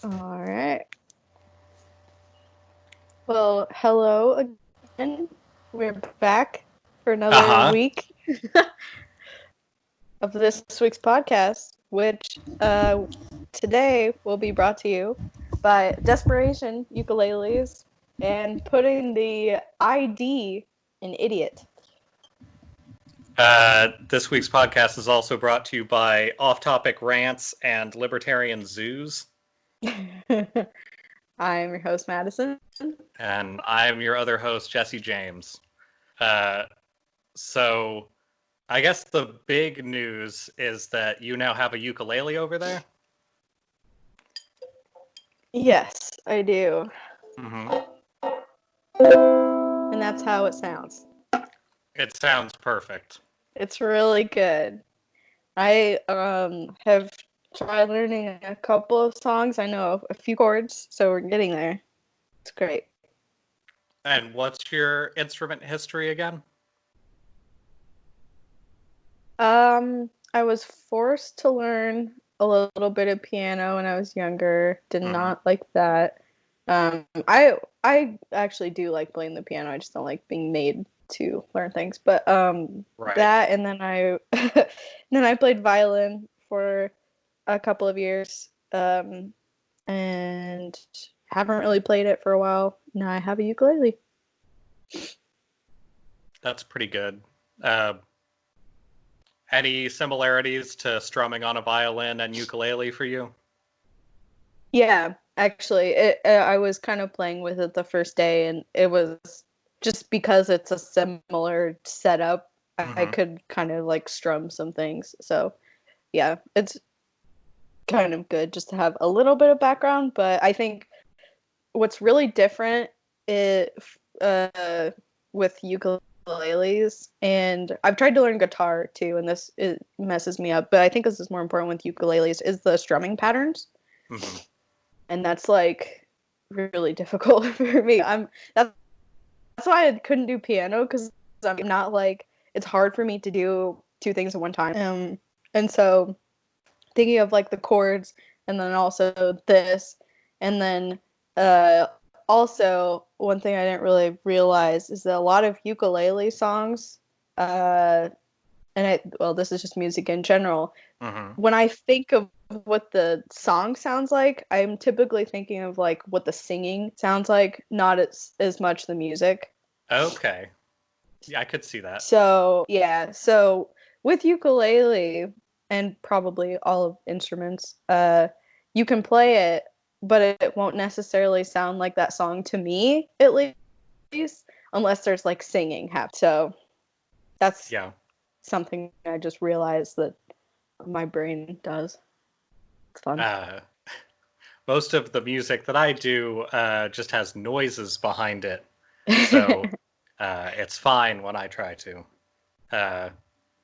All right. Well, hello again. We're back for another Uh-huh. week of this week's podcast, which today will be brought to you by Desperation Ukuleles and putting the ID in idiot. This week's podcast is also brought to you by Off-Topic Rants and Libertarian Zoos. I'm your host, Madison. And I'm your other host, Jesse James. Uh, so I guess the big news is that you now have a ukulele over there. Yes, I do. Mm-hmm. And that's how it sounds. It sounds perfect. It's really good. I have tried learning a couple of songs. I know a few chords, so we're getting there. It's great. And what's your instrument history again? I was forced to learn a little bit of piano when I was younger. Did not like that. I actually do like playing the piano. I just don't like being made to learn things. But Right. that, and then I played violin for a couple of years. And haven't really played it for a while. Now I have a ukulele. That's pretty good. Any similarities to strumming on a violin and ukulele for you? Yeah, actually, I was kind of playing with it the first day, and it was just because it's a similar setup. I could kind of like strum some things. So yeah, it's kind of good just to have a little bit of background. But I think what's really different with ukuleles, and I've tried to learn guitar too, and it messes me up. But I think this is more important with ukuleles is the strumming patterns, and that's like really difficult for me. That's why I couldn't do piano, because I'm not like, it's hard for me to do two things at one time. And so thinking of like the chords, and then also this, and then also one thing I didn't really realize is that a lot of ukulele songs, this is just music in general. When I think of what the song sounds like, I'm typically thinking of like what the singing sounds like, not as much the music. Okay. Yeah, I could see that. So yeah, so with ukulele and probably all of instruments, you can play it, but it won't necessarily sound like that song to me, at least, unless there's like singing happening. So that's something I just realized that my brain does. It's fun. Most of the music that I do just has noises behind it, so it's fine when I try to.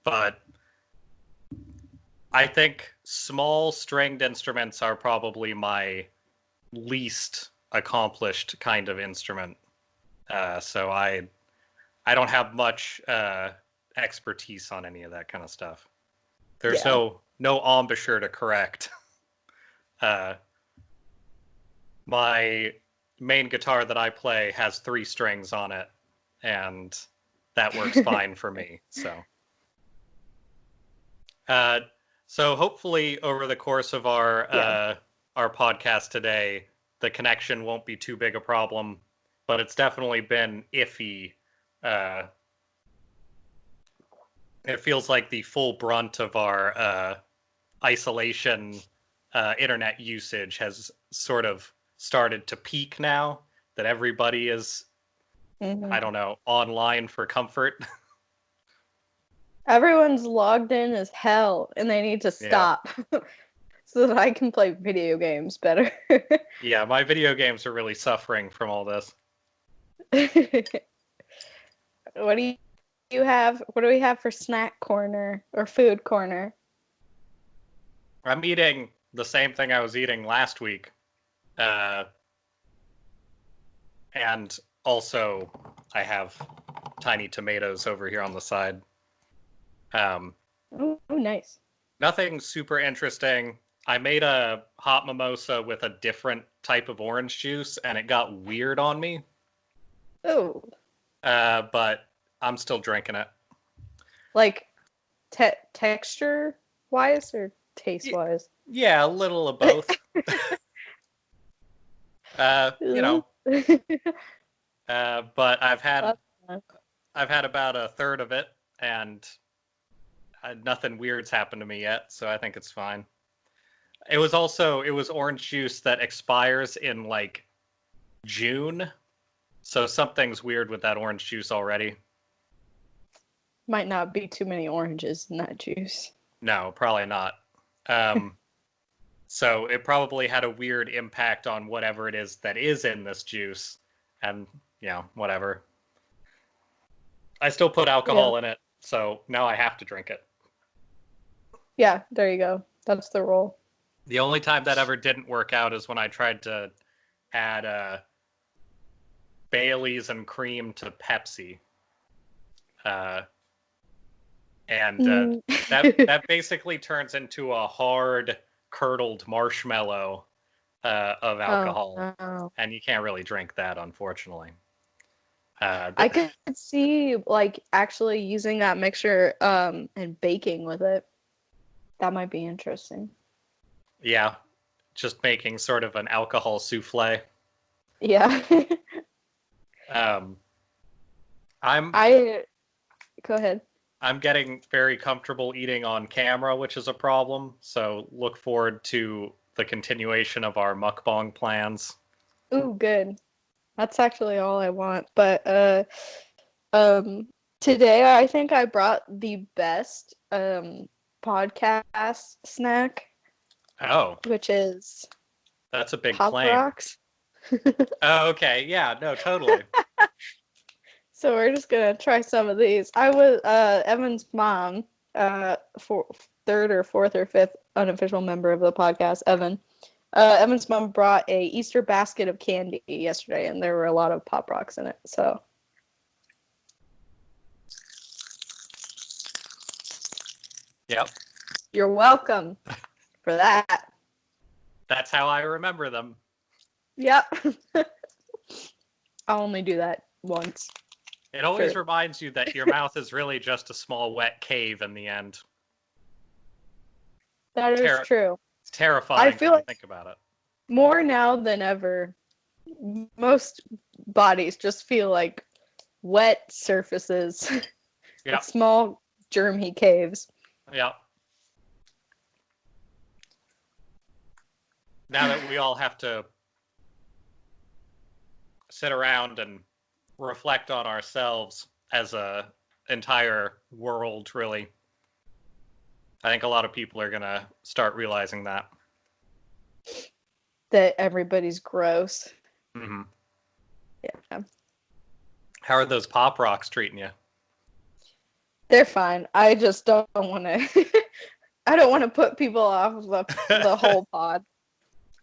But I think small stringed instruments are probably my least accomplished kind of instrument. So I don't have much expertise on any of that kind of stuff. There's no embouchure to correct. My main guitar that I play has 3 strings on it, and that works fine for me. So hopefully over the course of our podcast today, the connection won't be too big a problem, but it's definitely been iffy. It feels like the full brunt of our isolation internet usage has sort of started to peak now that everybody is, I don't know, online for comfort. Everyone's logged in as hell, and they need to stop so that I can play video games better. Yeah, my video games are really suffering from all this. What do you have? What do we have for snack corner or food corner? I'm eating the same thing I was eating last week. And also, I have tiny tomatoes over here on the side. Oh, nice. Nothing super interesting. I made a hot mimosa with a different type of orange juice, and it got weird on me. Oh. But I'm still drinking it. Like texture wise or taste wise? Yeah, a little of both. You know. But I've had about a third of it, and nothing weird's happened to me yet, so I think it's fine. It was orange juice that expires in like June, so something's weird with that orange juice already. Might not be too many oranges in that juice. No, probably not. So it probably had a weird impact on whatever it is that is in this juice, and whatever. I still put alcohol in it, so now I have to drink it. Yeah, there you go. That's the rule. The only time that ever didn't work out is when I tried to add Baileys and cream to Pepsi. And that basically turns into a hard, curdled marshmallow of alcohol. Oh. And you can't really drink that, unfortunately. I could see like actually using that mixture and baking with it. That might be interesting. Yeah, just making sort of an alcohol souffle. Yeah. Go ahead. I'm getting very comfortable eating on camera, which is a problem. So look forward to the continuation of our mukbang plans. Ooh, good. That's actually all I want. But today I think I brought the best podcast snack. Oh. Which is that's a big Pop claim. Rocks. Oh, okay. Yeah, no, totally. So we're just gonna try some of these. I was Evan's mom, for third or fourth or fifth unofficial member of the podcast, Evan. Evan's mom brought a Easter basket of candy yesterday, and there were a lot of Pop Rocks in it. So, yep. You're welcome for that. That's how I remember them. Yep. I'll only do that once. It always reminds you that your mouth is really just a small wet cave in the end. That is true. It's terrifying I feel like think about it. More now than ever, most bodies just feel like wet surfaces. Yep. Small germy caves. Yeah. Now that we all have to sit around and reflect on ourselves as a entire world, really, I think a lot of people are gonna start realizing that everybody's gross. Mm-hmm. Yeah. How are those Pop Rocks treating you? They're fine. I just don't want to. I don't want to put people off of the whole pod.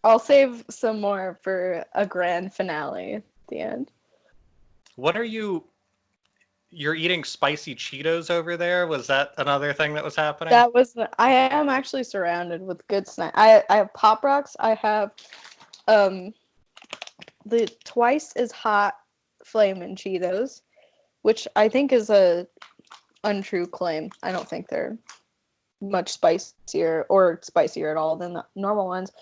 I'll save some more for a grand finale at the end. What are you? You're eating spicy Cheetos over there? Was that another thing that was happening? I am actually surrounded with good snacks. I have Pop Rocks. I have the twice as hot Flamin' Cheetos, which I think is a untrue claim. I don't think they're much spicier or spicier at all than the normal ones.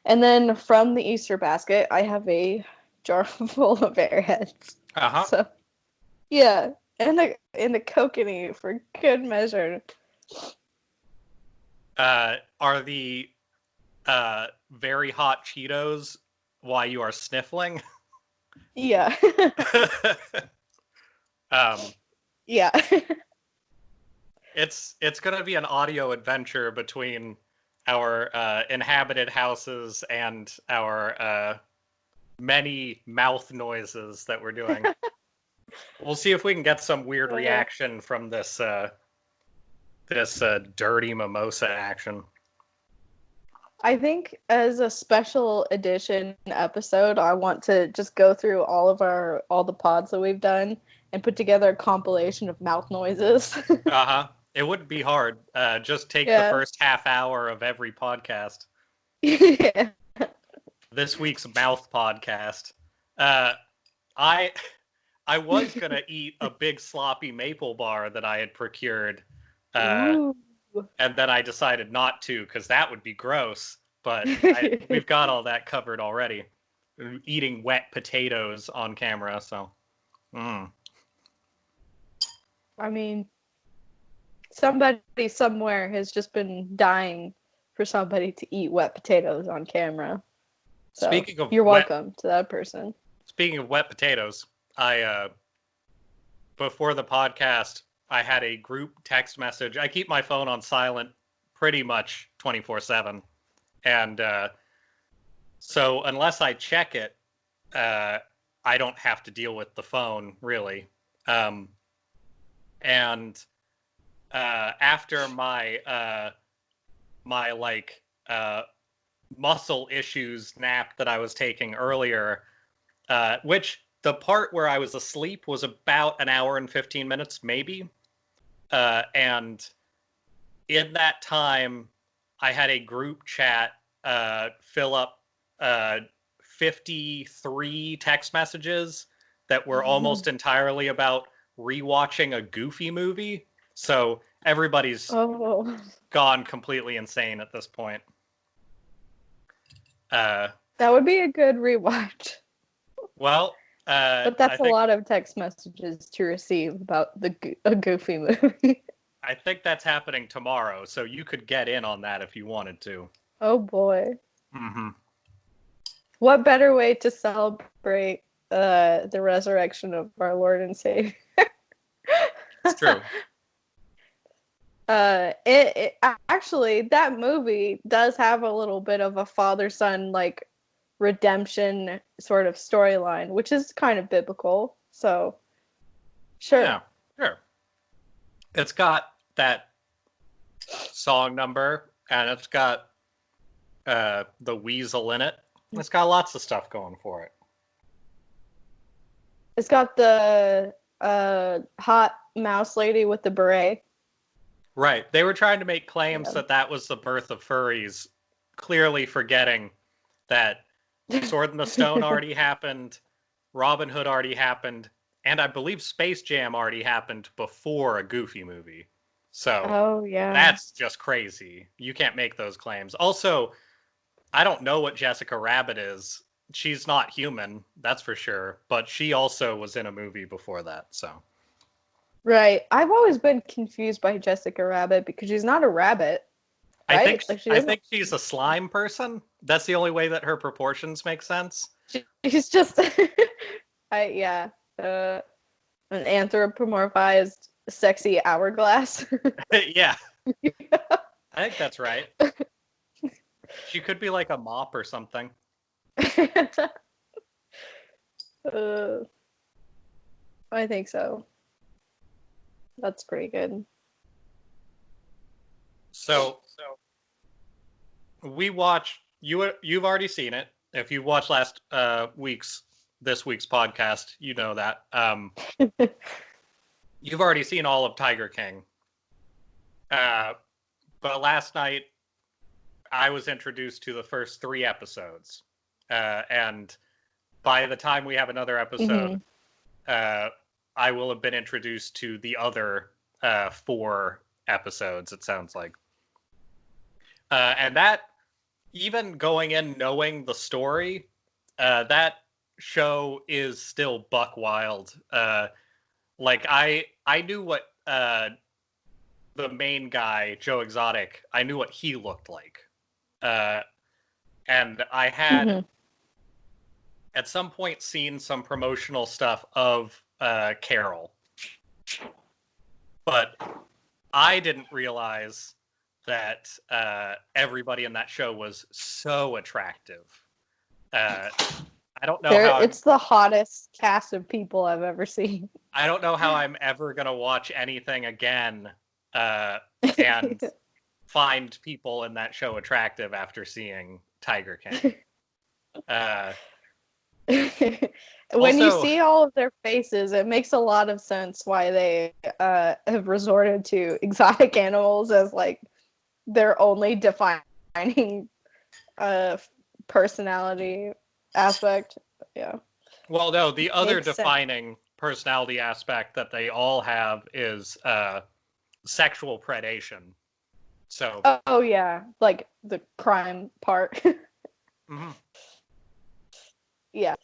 And then from the Easter basket, I have a jar full of Airheads. Uh-huh. So, yeah. And the kokanee for good measure. Are the very hot Cheetos why you are sniffling? Yeah. Yeah. It's gonna be an audio adventure between our inhabited houses and our many mouth noises that we're doing. We'll see if we can get some weird reaction from this dirty mimosa action. I think as a special edition episode, I want to just go through all the pods that we've done and put together a compilation of mouth noises. Uh-huh. It wouldn't be hard. Just take the first half hour of every podcast. Yeah. This week's mouth podcast. I was gonna eat a big sloppy maple bar that I had procured, Ooh. and then I decided not to because that would be gross. But we've got all that covered already. Eating wet potatoes on camera, so. I mean, somebody somewhere has just been dying for somebody to eat wet potatoes on camera. So Speaking of you're welcome to that person. Speaking of wet potatoes, I before the podcast, I had a group text message. I keep my phone on silent pretty much 24/7. And so unless I check it, I don't have to deal with the phone, really. And after my muscle issues nap that I was taking earlier, which the part where I was asleep was about an hour and 15 minutes, maybe. And in that time, I had a group chat fill up 53 text messages that were almost entirely about rewatching a Goofy movie. So everybody's gone completely insane at this point. That would be a good rewatch. Well, but that's a lot of text messages to receive about a Goofy movie. I think that's happening tomorrow, so you could get in on that if you wanted to. Oh boy. Mm-hmm. What better way to celebrate the resurrection of our Lord and Savior? It's true. It actually, that movie does have a little bit of a father-son like redemption sort of storyline, which is kind of biblical. So, sure. Yeah, sure. It's got that song number, and it's got the weasel in it. It's got lots of stuff going for it. It's got the hot mouse lady with the beret. Right. They were trying to make claims that was the birth of furries, clearly forgetting that Sword in the Stone already happened, Robin Hood already happened, and I believe Space Jam already happened before a Goofy movie. So that's just crazy. You can't make those claims. Also, I don't know what Jessica Rabbit is. She's not human, that's for sure. But she also was in a movie before that, so. Right. I've always been confused by Jessica Rabbit because she's not a rabbit. Right? I think she's a slime person. That's the only way that her proportions make sense. She's just, an anthropomorphized, sexy hourglass. Yeah. I think that's right. She could be like a mop or something. I think so. That's pretty good. So we watched. You've already seen it. If you watched this week's podcast, you know that. You've already seen all of Tiger King. But last night, I was introduced to the first 3 episodes, and by the time we have another episode, I will have been introduced to the other 4 episodes. It sounds like. And that, even going in knowing the story, that show is still buck wild. Like I knew what the main guy, Joe Exotic, I knew what he looked like. And I had at some point seen some promotional stuff of Carol. But I didn't realize that everybody in that show was so attractive. I don't know how it's the hottest cast of people I've ever seen. I don't know how I'm ever gonna watch anything again and find people in that show attractive after seeing Tiger King. When you see all of their faces, it makes a lot of sense why they have resorted to exotic animals as like their only defining personality aspect. Yeah. Well, no, the other Makes sense. defining personality aspect that they all have is sexual predation. So. Oh yeah, like the crime part. Mm-hmm. Yeah.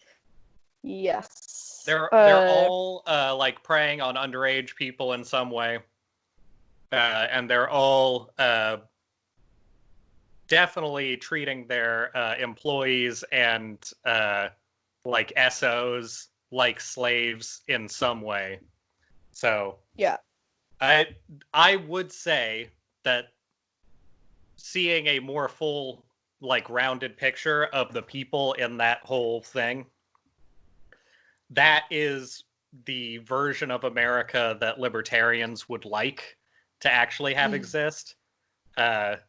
Yes. They're all like preying on underage people in some way, and they're all definitely treating their employees and like SOs like slaves in some way. So yeah. I would say that seeing a more full, like, rounded picture of the people in that whole thing, that is the version of America that libertarians would like to actually have exist. That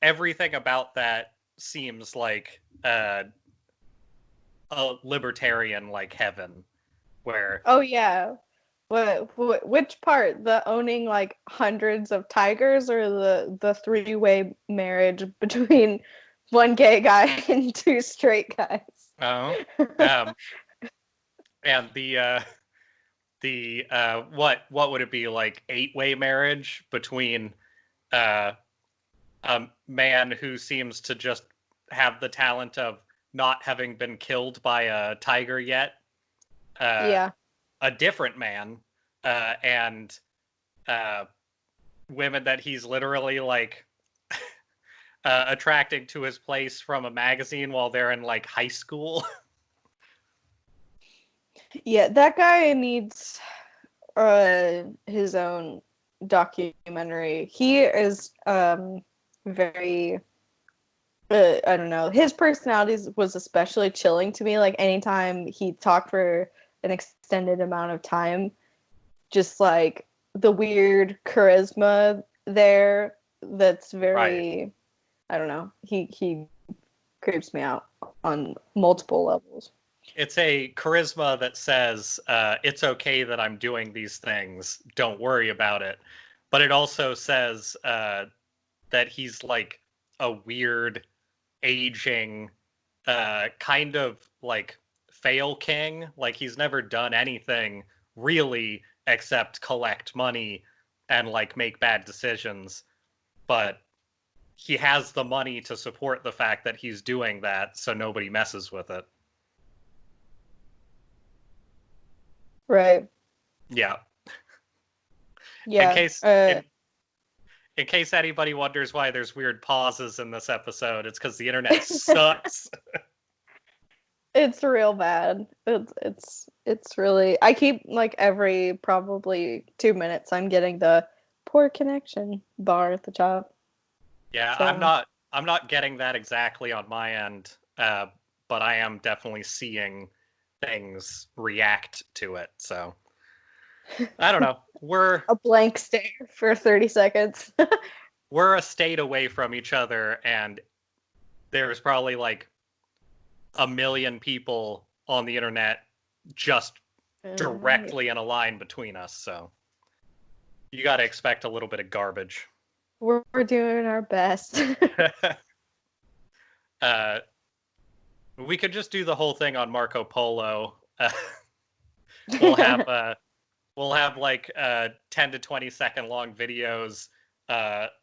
everything about that seems like a libertarian like heaven, where Oh yeah. Which part? The owning like hundreds of tigers, or the three-way marriage between one gay guy and two straight guys? um, and the what would it be, like 8-way marriage between a man who seems to just have the talent of not having been killed by a tiger yet, Yeah. a different man, and women that he's literally like attracting to his place from a magazine while they're in like high school. Yeah, that guy needs his own documentary. He is very I don't know. His personality was especially chilling to me. Like anytime he talked for an extended amount of time, just like the weird charisma there that's very Right. I don't know. He creeps me out on multiple levels. It's a charisma that says, it's okay that I'm doing these things. Don't worry about it. But it also says that he's like a weird, aging, kind of like fail king. Like he's never done anything really except collect money and like make bad decisions. But he has the money to support the fact that he's doing that, so nobody messes with it. Right. Yeah. In Yeah. case in case anybody wonders why there's weird pauses in this episode, it's because the internet sucks. It's real bad. It's really. I keep like every probably 2 minutes. I'm getting the poor connection bar at the top. Yeah, So I'm not getting that exactly on my end, but I am definitely seeing things react to it. So I don't know. a blank stare for 30 seconds. We're a state away from each other, and there's probably like a million people on the internet just directly in a line between us. So you got to expect a little bit of garbage. We're doing our best. We could just do the whole thing on Marco Polo. We'll have like 10 to 20-second long videos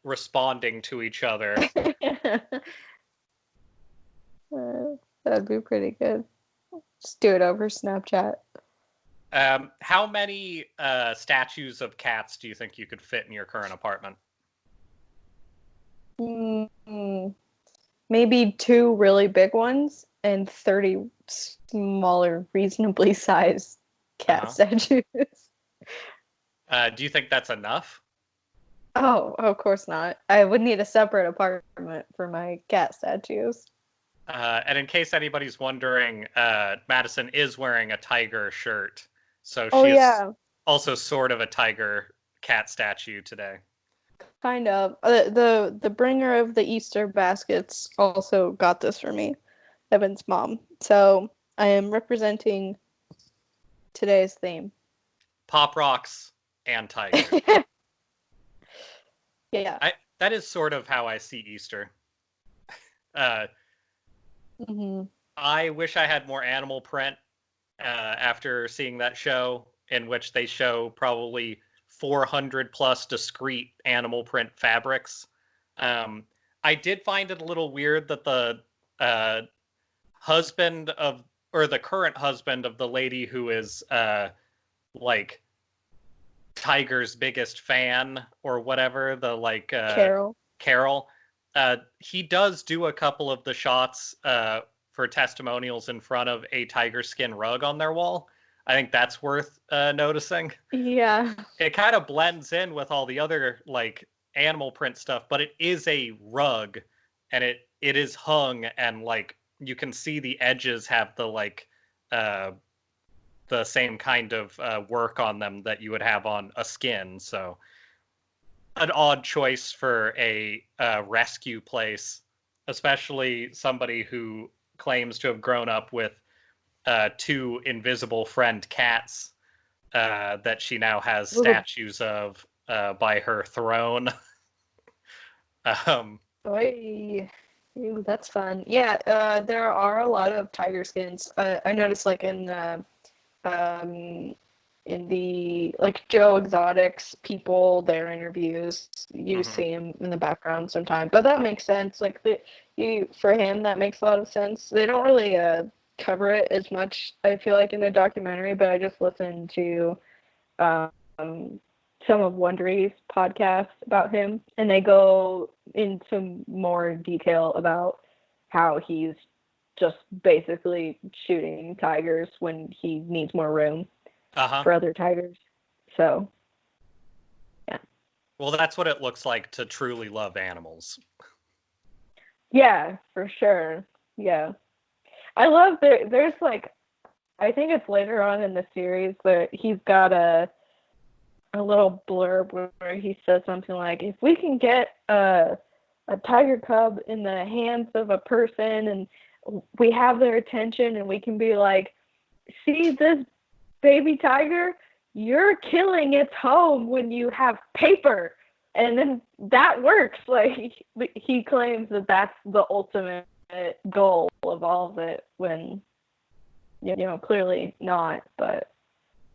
responding to each other. That'd be pretty good. Just do it over Snapchat. How many statues of cats do you think you could fit in your current apartment? Maybe 2 really big ones and 30 smaller, reasonably sized cat statues. Do you think that's enough? Oh, of course not. I would need a separate apartment for my cat statues. And in case anybody's wondering, Madison is wearing a tiger shirt, so Oh, she is yeah. also sort of a tiger cat statue today. Kind of. The bringer of the Easter baskets also got this for me, Evan's mom. So I am representing today's theme. Pop rocks and tiger. Yeah. That is sort of how I see Easter. I wish I had more animal print after seeing that show, in which they show probably 400 plus discrete animal print fabrics. I did find it a little weird that the husband of, or the current husband of the lady who is like Tiger's biggest fan or whatever, the like Carol, he does do a couple of the shots for testimonials in front of a tiger skin rug on their wall. I think that's worth noticing. Yeah. It kind of blends in with all the other like animal print stuff, but it is a rug, and it is hung, and like you can see the edges have the like the same kind of work on them that you would have on a skin. So an odd choice for a rescue place, especially somebody who claims to have grown up with two invisible friend cats that she now has statues of by her throne. Ooh, that's fun. Yeah, there are a lot of tiger skins. I noticed like in the like Joe Exotic's people, their interviews, you see him in the background sometimes. But that makes sense. Like for him, that makes a lot of sense. They don't really cover it as much, I feel like, in the documentary, but I just listened to some of Wondery's podcasts about him, and they go into more detail about how he's just basically shooting tigers when he needs more room for other tigers. So, yeah. Well, that's what it looks like to truly love animals. Yeah, for sure. Yeah. I love there's like, I think it's later on in the series that he's got a little blurb where he says something like, if we can get a tiger cub in the hands of a person and we have their attention and we can be like, see this baby tiger? You're killing its home when you have paper. And then that works. Like, he claims that that's the ultimate goal of all of it, when, clearly not, but...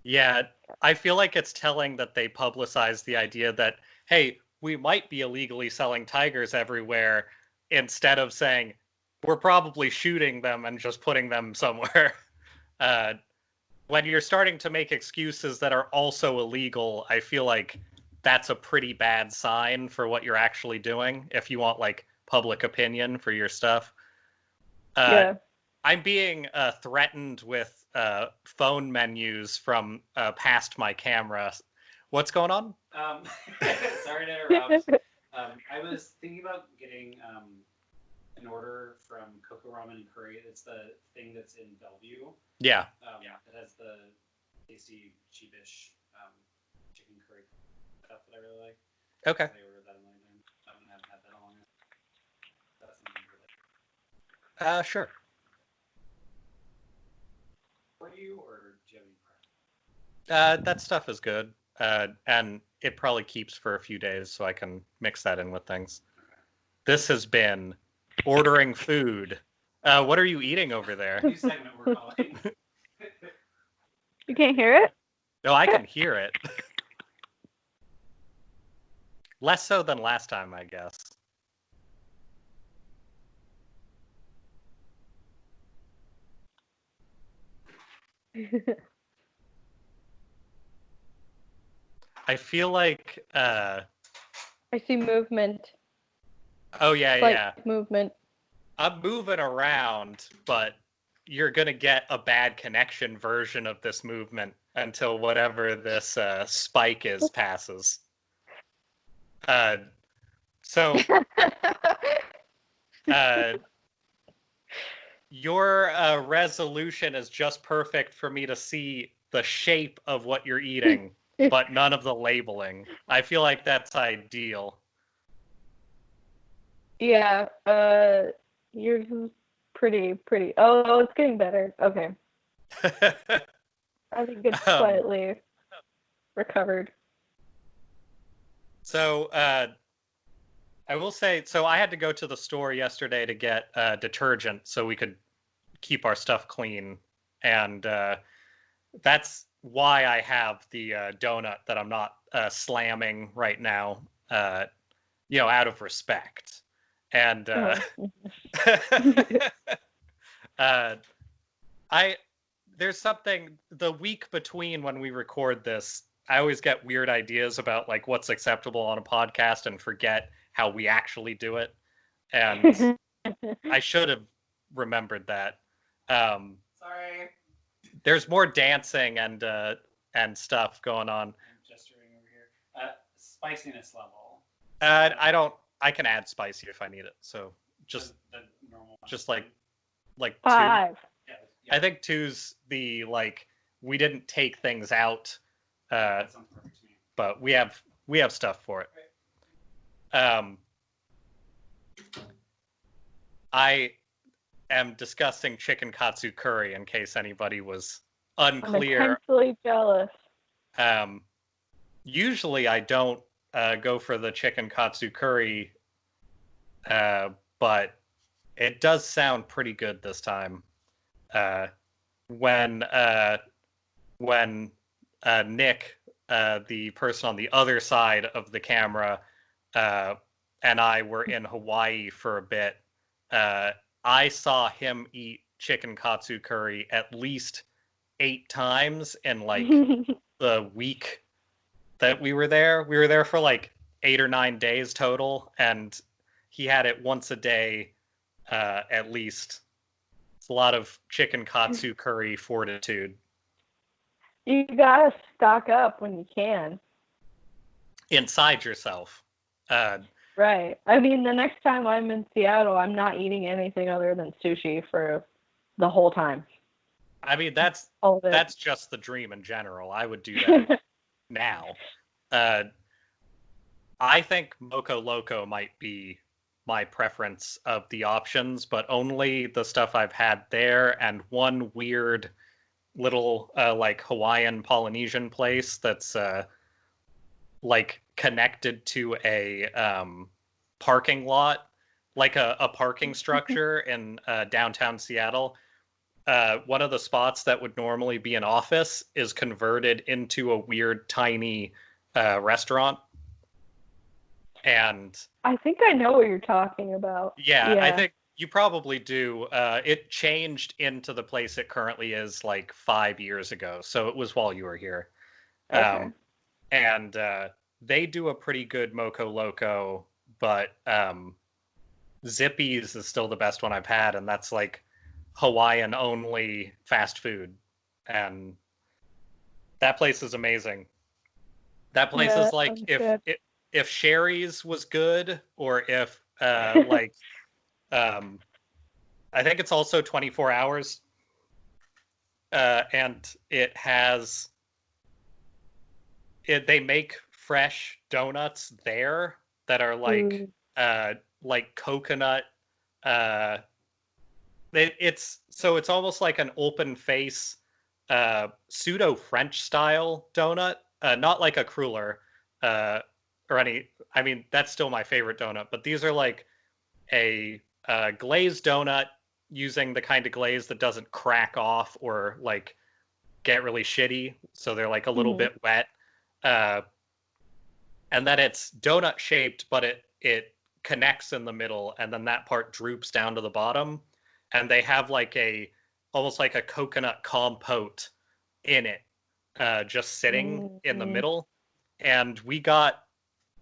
Yeah, I feel like it's telling that they publicize the idea that, hey, we might be illegally selling tigers everywhere, instead of saying, we're probably shooting them and just putting them somewhere. When you're starting to make excuses that are also illegal, I feel like that's a pretty bad sign for what you're actually doing, if you want, like, public opinion for your stuff. Yeah. I'm being threatened with phone menus from past my camera. What's going on? Sorry to interrupt. I was thinking about getting an order from Coco Ramen and Curry. It's the thing that's in Bellevue. Yeah. It has the tasty, cheapish chicken curry stuff that I really like. Okay. I ordered that in my name. I haven't had that in a long time. That's something you like. Sure. For you, or do you have any preference? That stuff is good. And it probably keeps for a few days, so I can mix that in with things. Okay. This has been Ordering Food. What are you eating over there? New segment we're calling. You can't hear it? No, I can hear it. Less so than last time, I guess. I feel like I see movement. Oh yeah, Slight yeah. movement. I'm moving around, but you're gonna get a bad connection version of this movement until whatever this spike is passes. So your resolution is just perfect for me to see the shape of what you're eating, but none of the labeling. I feel like that's ideal. Yeah, yours is pretty. Oh, it's getting better. Okay. I think it's slightly recovered. So, I will say, so I had to go to the store yesterday to get detergent so we could keep our stuff clean, and that's why I have the donut that I'm not slamming right now, out of respect. And uh, I there's something the week between when we record this, I always get weird ideas about like what's acceptable on a podcast and forget how we actually do it. And I should have remembered that. Sorry. There's more dancing and stuff going on. I'm gesturing over here. Spiciness level. I can add spicy if I need it. So just the normal one. just like 5. Yeah. I think 2's the like we didn't take things out, That sounds perfect to me. but we have stuff for it. I am discussing chicken katsu curry in case anybody was unclear. I'm intensely jealous. Usually I don't go for the chicken katsu curry, but it does sound pretty good this time. When Nick, the person on the other side of the camera, and I were in Hawaii for a bit, I saw him eat chicken katsu curry at least 8 times in like the week that we were there. We were there for like 8 or 9 days total, and he had it once a day, at least. It's a lot of chicken katsu curry fortitude. You gotta stock up when you can. Inside yourself. Right. I mean, the next time I'm in Seattle, I'm not eating anything other than sushi for the whole time. I mean, that's just the dream in general. I would do that now. I think Moco Loco might be my preference of the options, but only the stuff I've had there and one weird little like Hawaiian Polynesian place that's like connected to a parking lot, like a parking structure in downtown Seattle. One of the spots that would normally be an office is converted into a weird tiny restaurant. And I think I know what you're talking about. yeah, I think you probably do. It changed into the place it currently is like 5 years ago, so it was while you were here. Okay. And they do a pretty good Moco Loco, but Zippy's is still the best one I've had, and that's like Hawaiian only fast food, and that place is amazing. That place is like if Sherry's was good, or if like I think it's also 24 hours, and it has they make fresh donuts there that are like coconut. It's almost like an open face pseudo French style donut, not like a cruller or any. I mean, that's still my favorite donut, but these are like a glazed donut using the kind of glaze that doesn't crack off or like get really shitty, so they're like a little bit wet. And then it's donut shaped, but it connects in the middle, and then that part droops down to the bottom, and they have like almost like a coconut compote in it, just sitting in the middle. And we got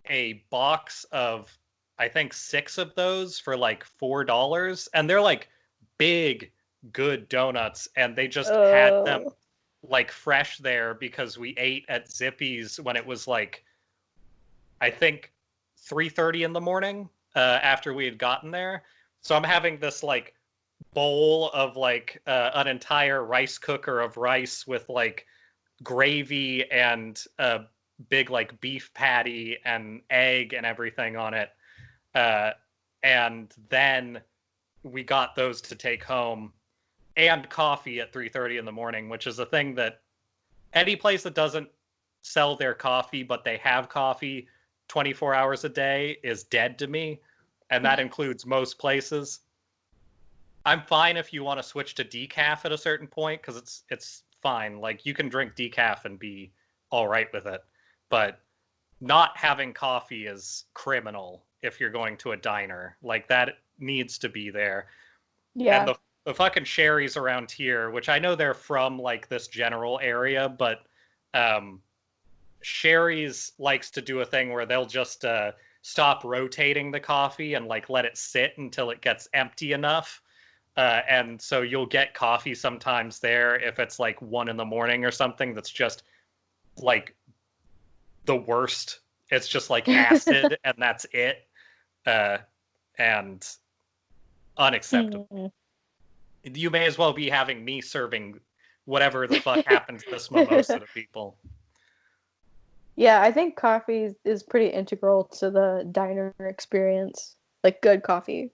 a box of, I think, 6 of those for like $4, and they're like big, good donuts, and they just had them like fresh there because we ate at Zippy's when it was like, I think 3:30 in the morning after we had gotten there. So I'm having this like bowl of like an entire rice cooker of rice with like gravy and a big like beef patty and egg and everything on it. And then we got those to take home, and coffee at 3:30 in the morning, which is a thing that any place that doesn't sell their coffee but they have coffee 24 hours a day is dead to me, and that includes most places. I'm fine if you want to switch to decaf at a certain point, because it's fine. Like, you can drink decaf and be all right with it, but not having coffee is criminal if you're going to a diner. Like, that needs to be there. Yeah. And the fucking Sherry's around here, which I know they're from like this general area, but Sherry's likes to do a thing where they'll just stop rotating the coffee and like let it sit until it gets empty enough. And so you'll get coffee sometimes there if it's like 1 a.m. or something that's just like the worst. It's just like acid and that's it. And unacceptable. Mm-hmm. You may as well be having me serving whatever the fuck happened to this mimosa to people. Yeah, I think coffee is pretty integral to the diner experience. Like, good coffee.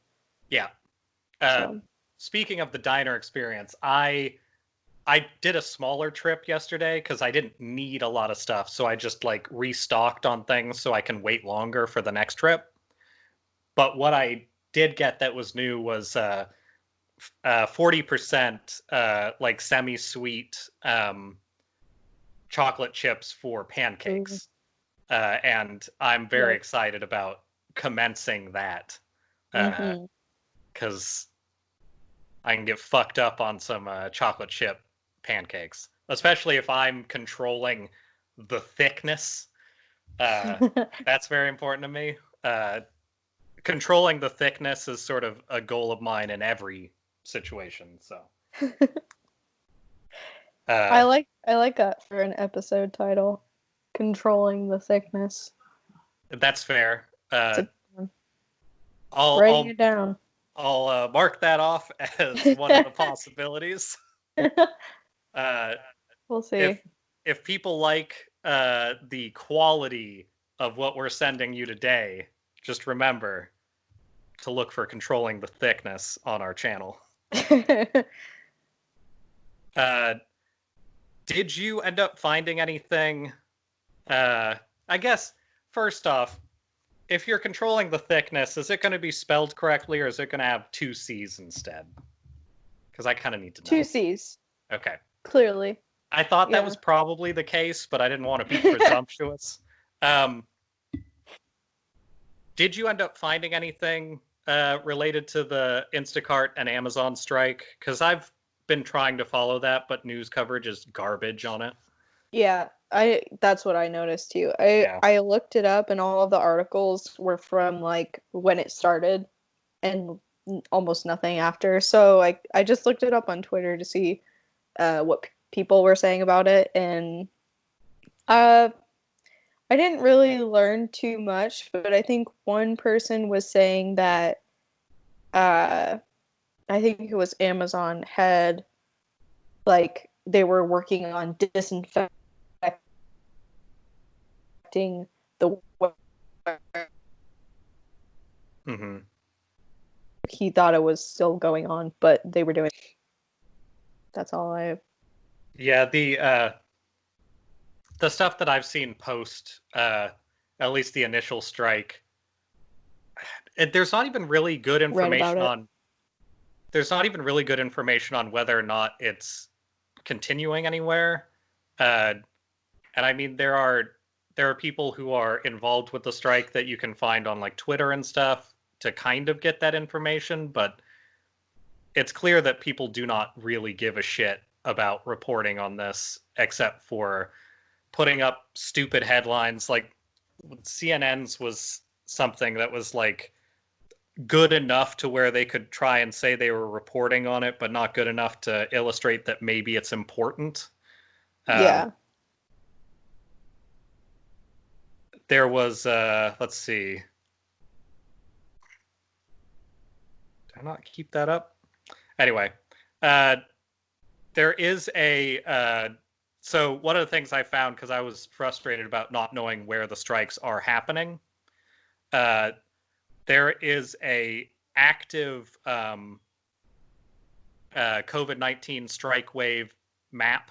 Yeah. So. Speaking of the diner experience, I did a smaller trip yesterday because I didn't need a lot of stuff. So I just like restocked on things so I can wait longer for the next trip. But what I did get that was new was 40% like semi-sweet chocolate chips for pancakes. And I'm very excited about commencing that because I can get fucked up on some chocolate chip pancakes, especially if I'm controlling the thickness. That's very important to me. Controlling the thickness is sort of a goal of mine in every situation. So I like that for an episode title, controlling the thickness. That's fair. Writing I'll it down. I'll mark that off as one of the possibilities. We'll see. If people like the quality of what we're sending you today, just remember to look for controlling the thickness on our channel. Did you end up finding anything? I guess, first off, if you're controlling the thickness, is it going to be spelled correctly, or is it going to have 2 C's instead? Because I kind of need to know. 2 C's. Okay. Clearly. I thought that was probably the case, but I didn't want to be presumptuous. Did you end up finding anything related to the Instacart and Amazon strike? Because I've been trying to follow that, but news coverage is garbage on it. Yeah, that's what I noticed too. I looked it up, and all of the articles were from like when it started, and almost nothing after. So I just looked it up on Twitter to see what people were saying about it, and I didn't really learn too much, but I think one person was saying that I think it was Amazon had like they were working on disinfecting the He thought it was still going on, but they were doing. That's all I have. Yeah, the stuff that I've seen post at least the initial strike, there's not even really good information on. There's not even really good information on whether or not it's continuing anywhere. And I mean, there are people who are involved with the strike that you can find on like Twitter and stuff to kind of get that information, but it's clear that people do not really give a shit about reporting on this, except for putting up stupid headlines. Like CNN's was something that was like good enough to where they could try and say they were reporting on it, but not good enough to illustrate that maybe it's important. Yeah. There was, let's see. Did I not keep that up? Anyway, there is a, so one of the things I found, because I was frustrated about not knowing where the strikes are happening, there is a active COVID-19 strike wave map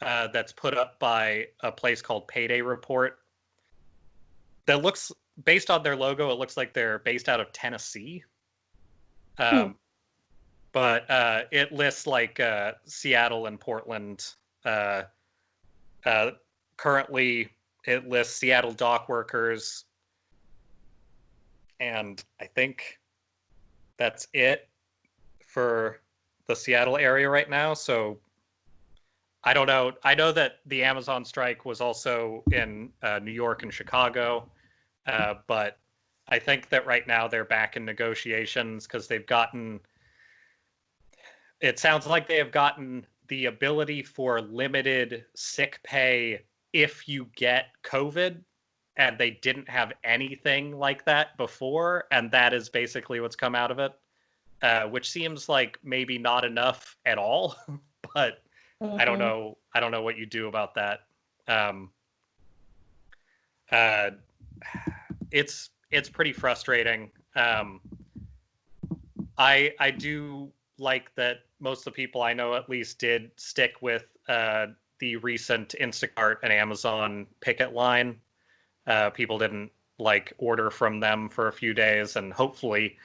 that's put up by a place called Payday Report that looks, based on their logo, it looks like they're based out of Tennessee. But it lists like Seattle and Portland. Currently, it lists Seattle dock workers, and I think that's it for the Seattle area right now. So I don't know. I know that the Amazon strike was also in New York and Chicago, but I think that right now they're back in negotiations because they've gotten, it sounds like they have gotten the ability for limited sick pay if you get COVID, and they didn't have anything like that before, and that is basically what's come out of it, which seems like maybe not enough at all, but I don't know. I don't know what you do about that. It's pretty frustrating. I do like that most of the people I know at least did stick with the recent Instacart and Amazon picket line. People didn't like order from them for a few days, and hopefully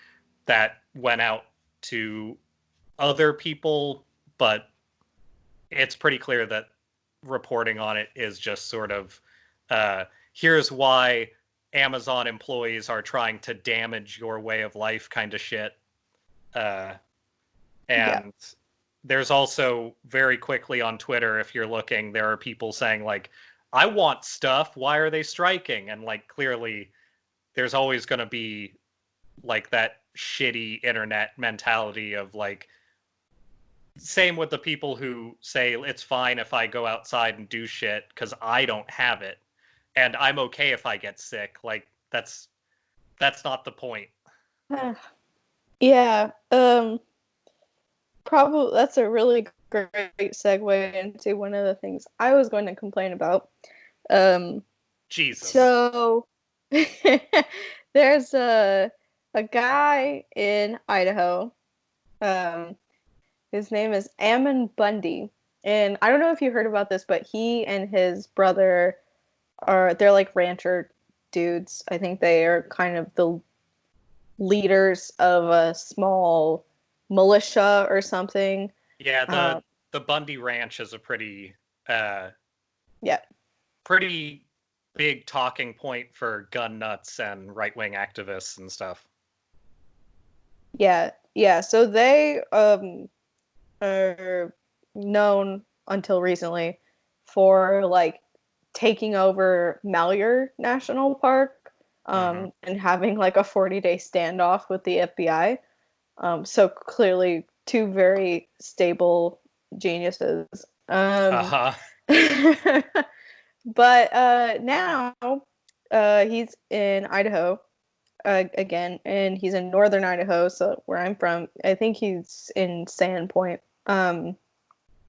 that went out to other people, but it's pretty clear that reporting on it is just sort of here's why Amazon employees are trying to damage your way of life kind of shit. And there's also very quickly on Twitter, if you're looking, there are people saying like, I want stuff, why are they striking? And like, clearly there's always going to be like that shitty internet mentality of like, same with the people who say it's fine if I go outside and do shit because I don't have it, and I'm okay if I get sick. Like that's not the point. Yeah. Probably that's a really great segue into one of the things I was going to complain about. Jesus. So there's a guy in Idaho. His name is Ammon Bundy, and I don't know if you heard about this, but he and his brother they're like rancher dudes. I think they are kind of the leaders of a small militia or something. Yeah, the Bundy Ranch is a pretty pretty big talking point for gun nuts and right-wing activists and stuff. Yeah. So they are known until recently for like taking over Malheur National Park and having like a 40-day standoff with the FBI. So clearly two very stable geniuses. But now he's in Idaho again, and he's in northern Idaho, so where I'm from. I think he's in Sandpoint.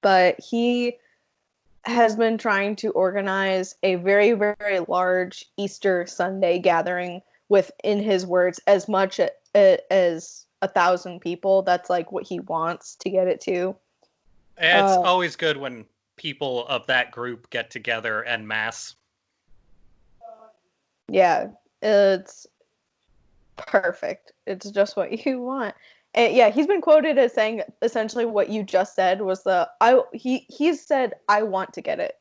But he has been trying to organize a very, very large Easter Sunday gathering with, in his words, as much as 1,000 people. That's like what he wants to get it to. It's always good when people of that group get together en masse. Yeah, it's perfect. It's just what you want. And yeah, he's been quoted as saying essentially what you just said was he's said, I want to get it.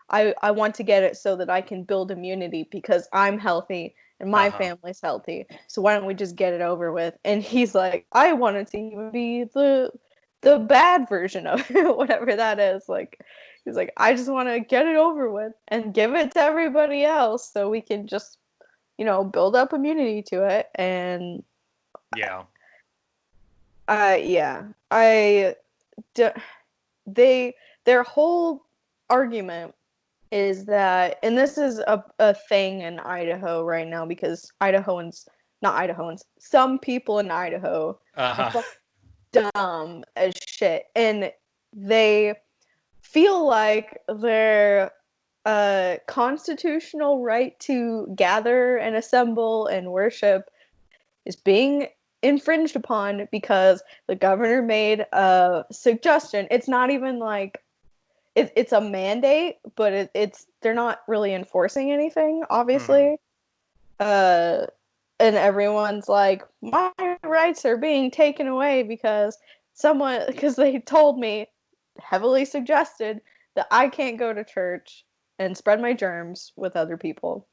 I want to get it so that I can build immunity because I'm healthy and my family's healthy. So why don't we just get it over with? And he's like, I want it to even be the bad version of it, whatever that is. Like, he's like, I just want to get it over with and give it to everybody else so we can just, build up immunity to it. And their whole argument is that, and this is a thing in Idaho right now because some people in Idaho are dumb as shit, and they feel like their constitutional right to gather and assemble and worship is being infringed upon because the governor made a suggestion. It's not even like it's a mandate, but they're not really enforcing anything, obviously. and everyone's like, my rights are being taken away because they told me, heavily suggested, that I can't go to church and spread my germs with other people.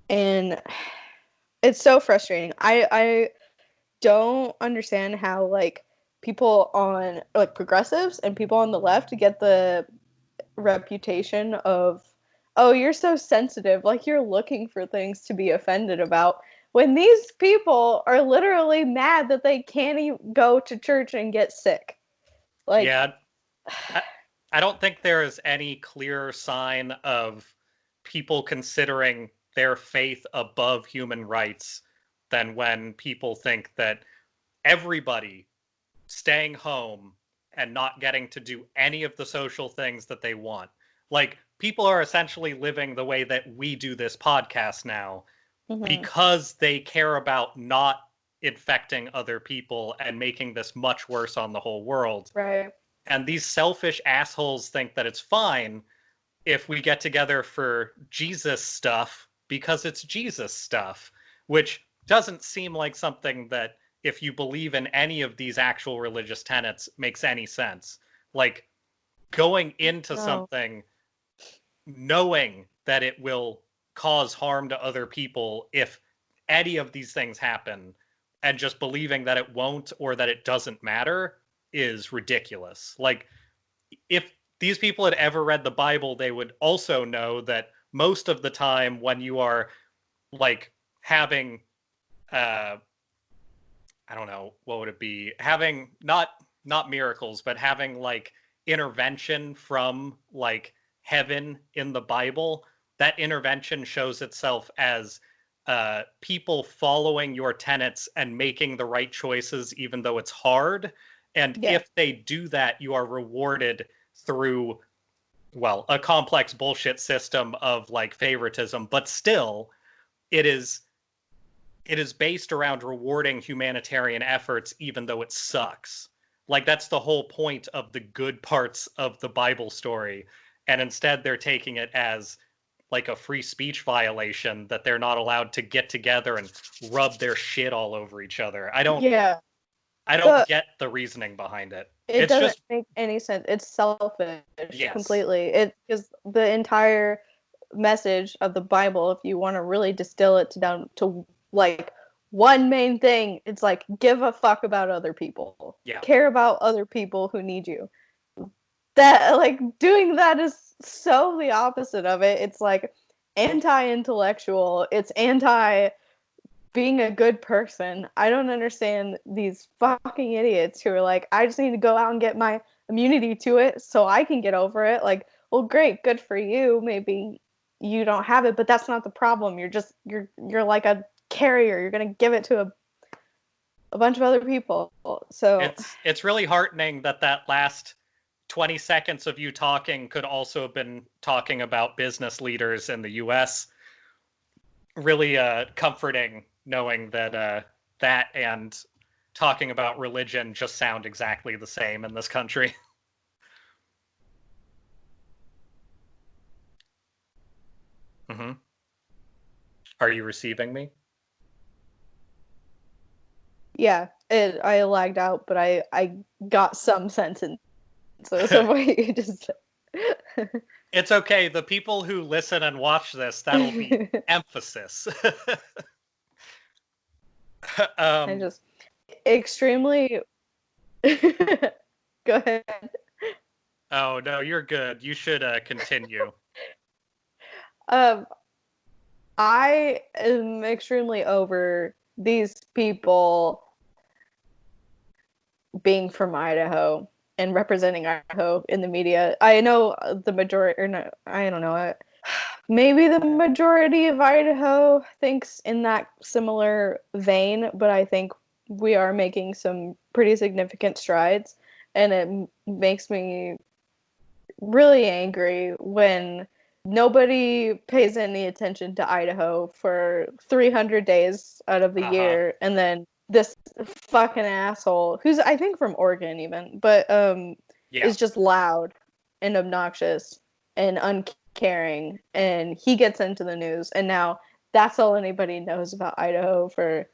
And it's so frustrating. I don't understand how, like, people on, like, progressives and people on the left get the reputation of, oh, you're so sensitive, like you're looking for things to be offended about, when these people are literally mad that they can't even go to church and get sick. Like, yeah, I don't think there is any clear sign of people considering their faith above human rights than when people think that everybody staying home and not getting to do any of the social things that they want. Like, people are essentially living the way that we do this podcast now because they care about not infecting other people and making this much worse on the whole world. right. And these selfish assholes think that it's fine if we get together for Jesus stuff because it's Jesus stuff, which doesn't seem like something that, if you believe in any of these actual religious tenets, makes any sense. Like, going into something knowing that it will cause harm to other people if any of these things happen, and just believing that it won't or that it doesn't matter is ridiculous. Like, if these people had ever read the Bible, they would also know that most of the time when you are, like, having I don't know, what would it be? Having not miracles, but having, like, intervention from, like, heaven in the Bible, that intervention shows itself as people following your tenets and making the right choices even though it's hard. And if they do that, you are rewarded through, well, a complex bullshit system of, like, favoritism, but still it is based around rewarding humanitarian efforts even though it sucks. Like, that's the whole point of the good parts of the Bible story. And instead they're taking it as, like, a free speech violation that they're not allowed to get together and rub their shit all over each other. I don't get the reasoning behind it. It It's doesn't just make any sense. It's selfish completely. It is the entire message of the Bible. If you want to really distill it down to, like, one main thing, it's like, give a fuck about other people. Yeah. Care about other people who need you. That, like, doing that is so the opposite of it. It's like anti-intellectual. It's anti being a good person. I don't understand these fucking idiots who are like, I just need to go out and get my immunity to it so I can get over it. Like, well, great, good for you. Maybe you don't have it, but that's not the problem. You're like a carrier. You're gonna give it to a bunch of other people. So it's really heartening that last 20 seconds of you talking could also have been talking about business leaders in the US. Really comforting knowing that that and talking about religion just sound exactly the same in this country. Mm-hmm. Are you receiving me? Yeah, I lagged out, but I got some sense in so what you just said. It's okay. The people who listen and watch this, that'll be emphasis. I just extremely go ahead. Oh no, you're good. You should continue. I am extremely over these people being from Idaho and representing Idaho in the media. I know the majority, or no, I don't know. Maybe the majority of Idaho thinks in that similar vein, but I think we are making some pretty significant strides, and it makes me really angry when nobody pays any attention to Idaho for 300 days out of the year, and then this fucking asshole, who's I think from Oregon even, but is just loud and obnoxious and uncaring, and he gets into the news, and now that's all anybody knows about Idaho for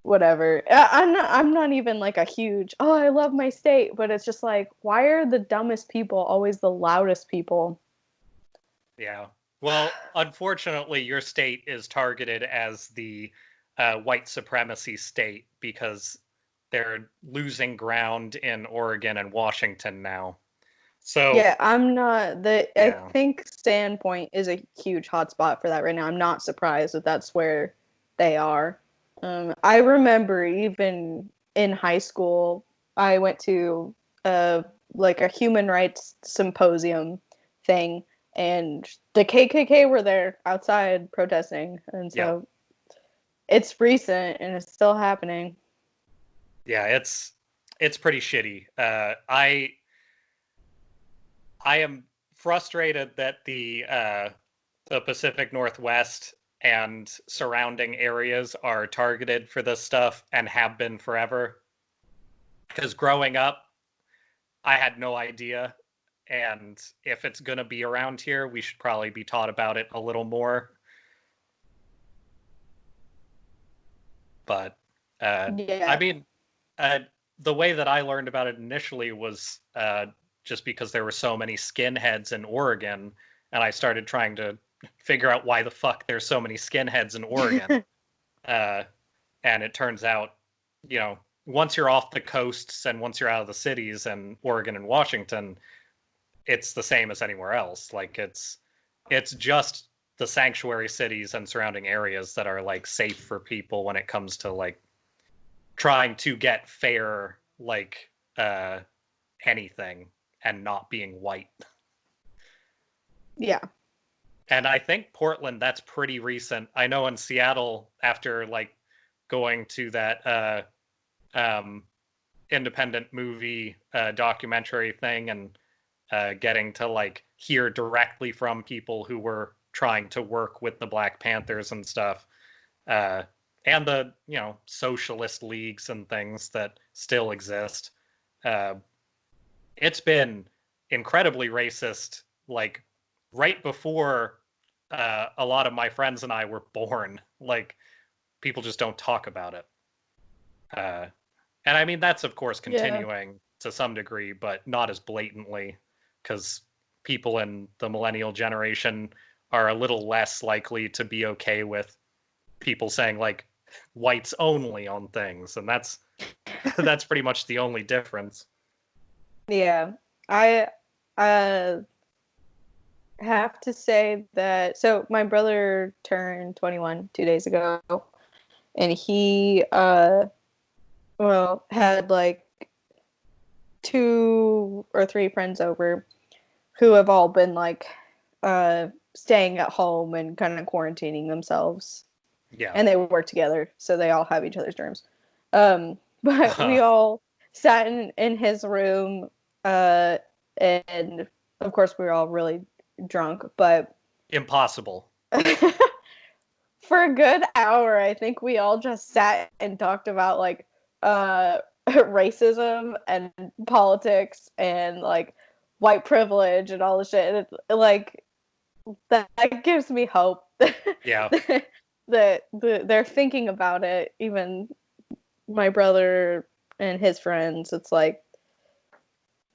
whatever. I'm not even like a huge, oh, I love my state, but it's just like, why are the dumbest people always the loudest people? Yeah. Well, unfortunately, your state is targeted as the white supremacy state because they're losing ground in Oregon and Washington now. So, Yeah, I'm not the. I yeah. think Sandpoint is a huge hotspot for that right now. I'm not surprised that that's where they are. I remember even in high school, I went to like a human rights symposium thing, and the KKK were there outside protesting, and Yeah. so it's recent and it's still happening. Yeah, it's pretty shitty. I am frustrated that the Pacific Northwest and surrounding areas are targeted for this stuff and have been forever. Because growing up, I had no idea. And if it's going to be around here, we should probably be taught about it a little more. But, I Yeah. mean, uh, the way that I learned about it initially was just because there were so many skinheads in Oregon, and I started trying to figure out why the fuck there's so many skinheads in Oregon. Uh, and it turns out, once you're off the coasts and once you're out of the cities and Oregon and Washington, it's the same as anywhere else. Like it's just the sanctuary cities and surrounding areas that are like safe for people when it comes to like trying to get fair like anything and not being white. Yeah. And I think Portland, that's pretty recent. I know in Seattle, after like going to that independent movie documentary thing and getting to like hear directly from people who were trying to work with the Black Panthers and stuff, and the socialist leagues and things that still exist. Uh, it's been incredibly racist, like right before a lot of my friends and I were born. Like people just don't talk about it. And I mean, that's of course Yeah. continuing to some degree, but not as blatantly, because people in the millennial generation are a little less likely to be okay with people saying like whites only on things, and that's that's pretty much the only difference. Yeah. I uh have to say that so my brother turned 21 2 days ago, and he had like 2 or 3 friends over who have all been like staying at home and kind of quarantining themselves, Yeah. and they work together, so they all have each other's germs. But we all sat in his room, and of course we were all really drunk, but Impossible. for a good hour, I think we all just sat and talked about like racism and politics and like white privilege and all the shit. And it's like that gives me hope Yeah. that they're thinking about it. Even my brother and his friends, it's like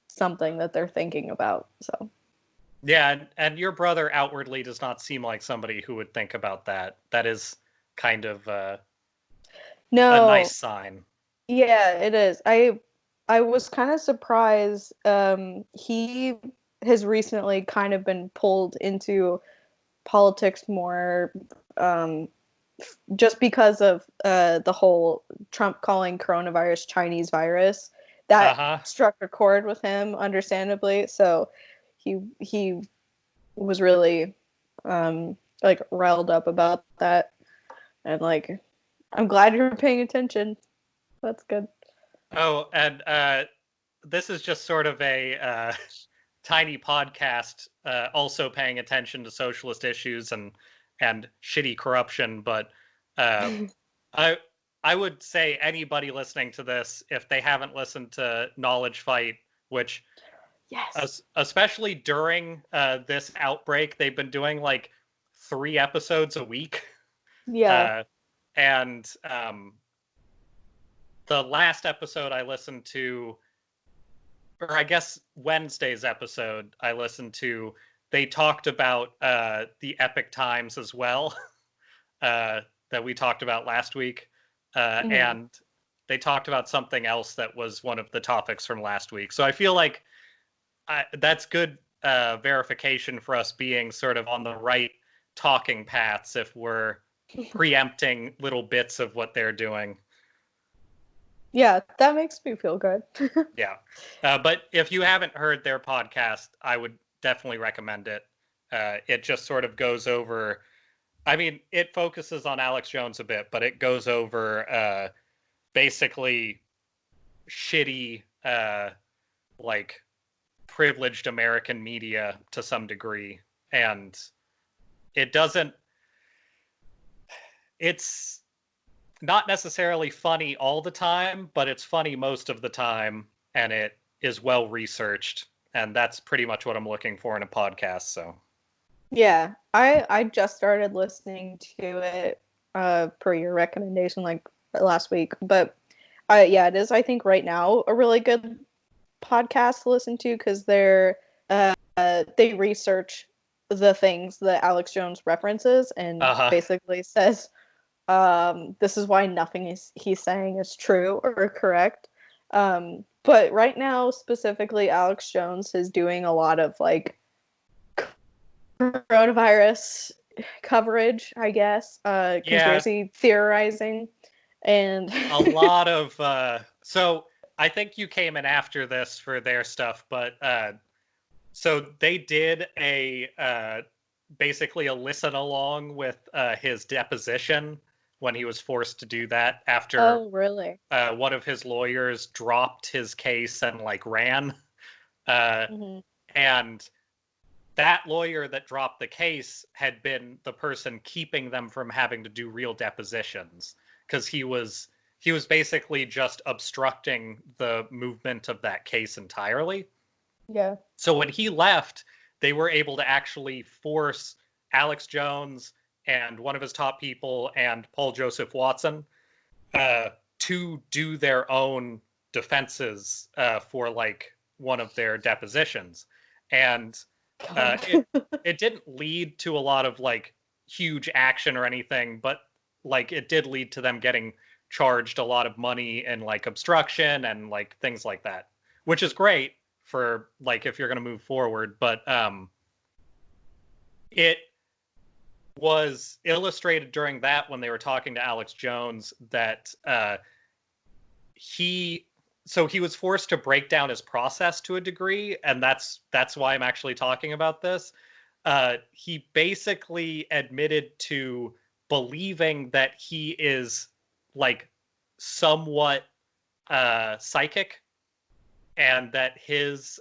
something that they're thinking about. So Yeah, and your brother outwardly does not seem like somebody who would think about that. That is kind of a nice no, sign. yeah, it is. I was kind of surprised. He has recently kind of been pulled into politics more, just because of the whole Trump calling coronavirus Chinese virus. That Uh-huh. struck a chord with him, understandably. So he was really like riled up about that, and like I'm glad you're paying attention. That's good. Oh, and this is just sort of a tiny podcast, also paying attention to socialist issues and shitty corruption. But uh, I I would say anybody listening to this, if they haven't listened to Knowledge Fight, which Yes. especially during this outbreak, they've been doing like 3 episodes a week. Yeah. And the last episode I listened to, or I guess Wednesday's episode I listened to, they talked about the epic times as well, that we talked about last week. And they talked about something else that was one of the topics from last week. So I feel like that's good verification for us being sort of on the right talking paths if we're preempting little bits of what they're doing. Yeah, that makes me feel good. Yeah. But if you haven't heard their podcast, I would definitely recommend it. It just sort of goes over, I mean, it focuses on Alex Jones a bit, but it goes over basically shitty, like, privileged American media to some degree. And it's not necessarily funny all the time, but it's funny most of the time, and it is well researched, and that's pretty much what I'm looking for in a podcast. So yeah, I just started listening to it per your recommendation like last week, but yeah, it is, I think, right now a really good podcast to listen to because they research the things that Alex Jones references and basically says this is why nothing he's saying is true or correct. But right now, specifically, Alex Jones is doing a lot of like coronavirus coverage, I guess, conspiracy theorizing, and a lot of so I think you came in after this for their stuff, but so they did a basically a listen along with his deposition when he was forced to do that after really? One of his lawyers dropped his case and like ran. And that lawyer that dropped the case had been the person keeping them from having to do real depositions because he was basically just obstructing the movement of that case entirely. Yeah. So when he left, they were able to actually force Alex Jones and one of his top people and Paul Joseph Watson to do their own defenses for like one of their depositions. And it didn't lead to a lot of like huge action or anything, but like it did lead to them getting charged a lot of money and like obstruction and like things like that, which is great for like if you're going to move forward. But it was illustrated during that when they were talking to Alex Jones that he was forced to break down his process to a degree, and that's why I'm actually talking about this. He basically admitted to believing that he is like somewhat psychic, and that his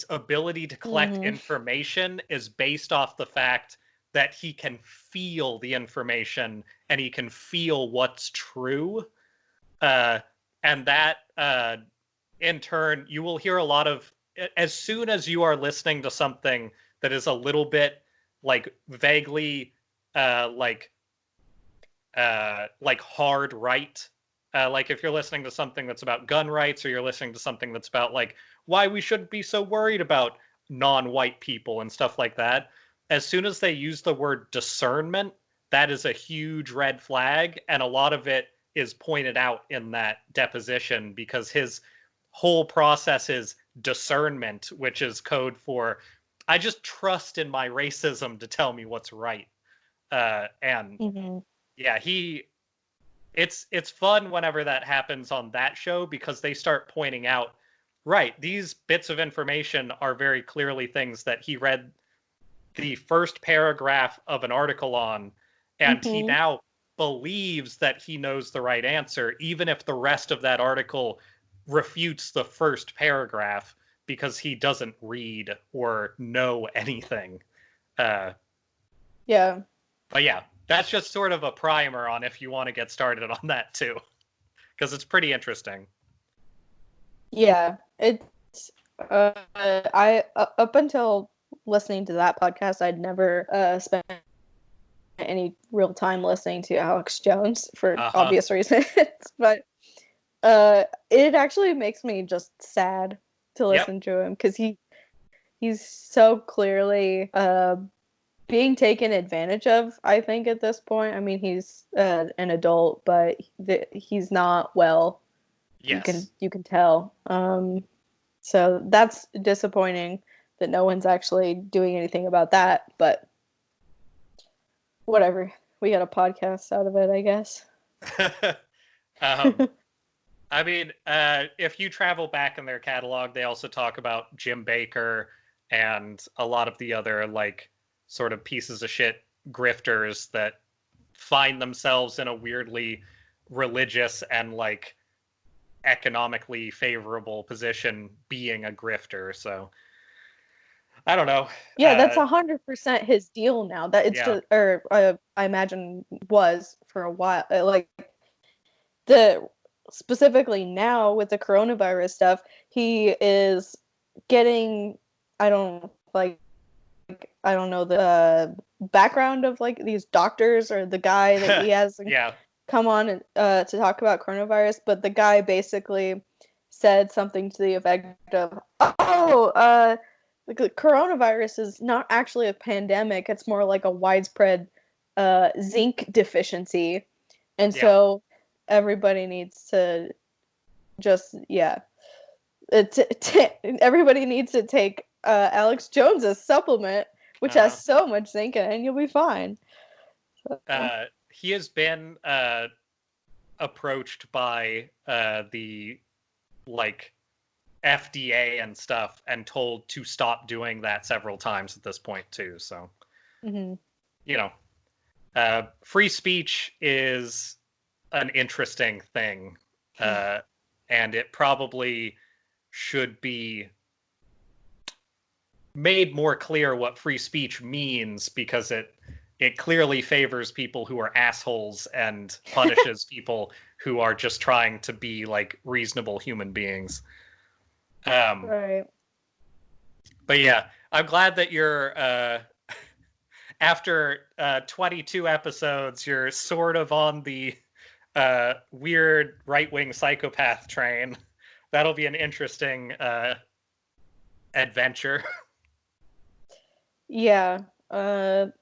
ability to collect information is based off the fact that he can feel the information and he can feel what's true. And that, in turn, you will hear a lot of, as soon as you are listening to something that is a little bit like vaguely like hard right, like if you're listening to something that's about gun rights, or you're listening to something that's about like why we shouldn't be so worried about non-white people and stuff like that, as soon as they use the word discernment, that is a huge red flag. And a lot of it is pointed out in that deposition because his whole process is discernment, which is code for I just trust in my racism to tell me what's right. And yeah, it's fun whenever that happens on that show because they start pointing out, right, these bits of information are very clearly things that he read the first paragraph of an article on, and he now believes that he knows the right answer, even if the rest of that article refutes the first paragraph because he doesn't read or know anything. Yeah. But yeah, that's just sort of a primer on if you want to get started on that too, because it's pretty interesting. Yeah, it's I up until listening to that podcast, I'd never spent any real time listening to Alex Jones for Uh-huh. obvious reasons, but it actually makes me just sad to listen to him because he's so clearly being taken advantage of, I think, at this point. I mean, he's an adult, but he's not well. Yes. You can tell. So that's disappointing that no one's actually doing anything about that, but whatever. We got a podcast out of it, I guess. I mean, if you travel back in their catalog, they also talk about Jim Baker and a lot of the other, like, sort of pieces of shit grifters that find themselves in a weirdly religious and, like, economically favorable position being a grifter. So I don't know. Yeah, that's 100% his deal now. That it's just, or I imagine was for a while. Like specifically now with the coronavirus stuff, he is getting. I don't know the background of like these doctors or the guy that he has come on to talk about coronavirus, but the guy basically said something to the effect of, the coronavirus is not actually a pandemic. It's more like a widespread zinc deficiency. And so everybody needs to just, everybody needs to take Alex Jones's supplement, which has so much zinc in it, and you'll be fine. So. He has been approached by the, like, FDA and stuff and told to stop doing that several times at this point too. So, you know, free speech is an interesting thing, and it probably should be made more clear what free speech means, because it clearly favors people who are assholes and punishes people who are just trying to be like reasonable human beings. Right. But yeah, I'm glad that you're after 22 episodes, you're sort of on the weird right-wing psychopath train. That'll be an interesting adventure. Yeah. It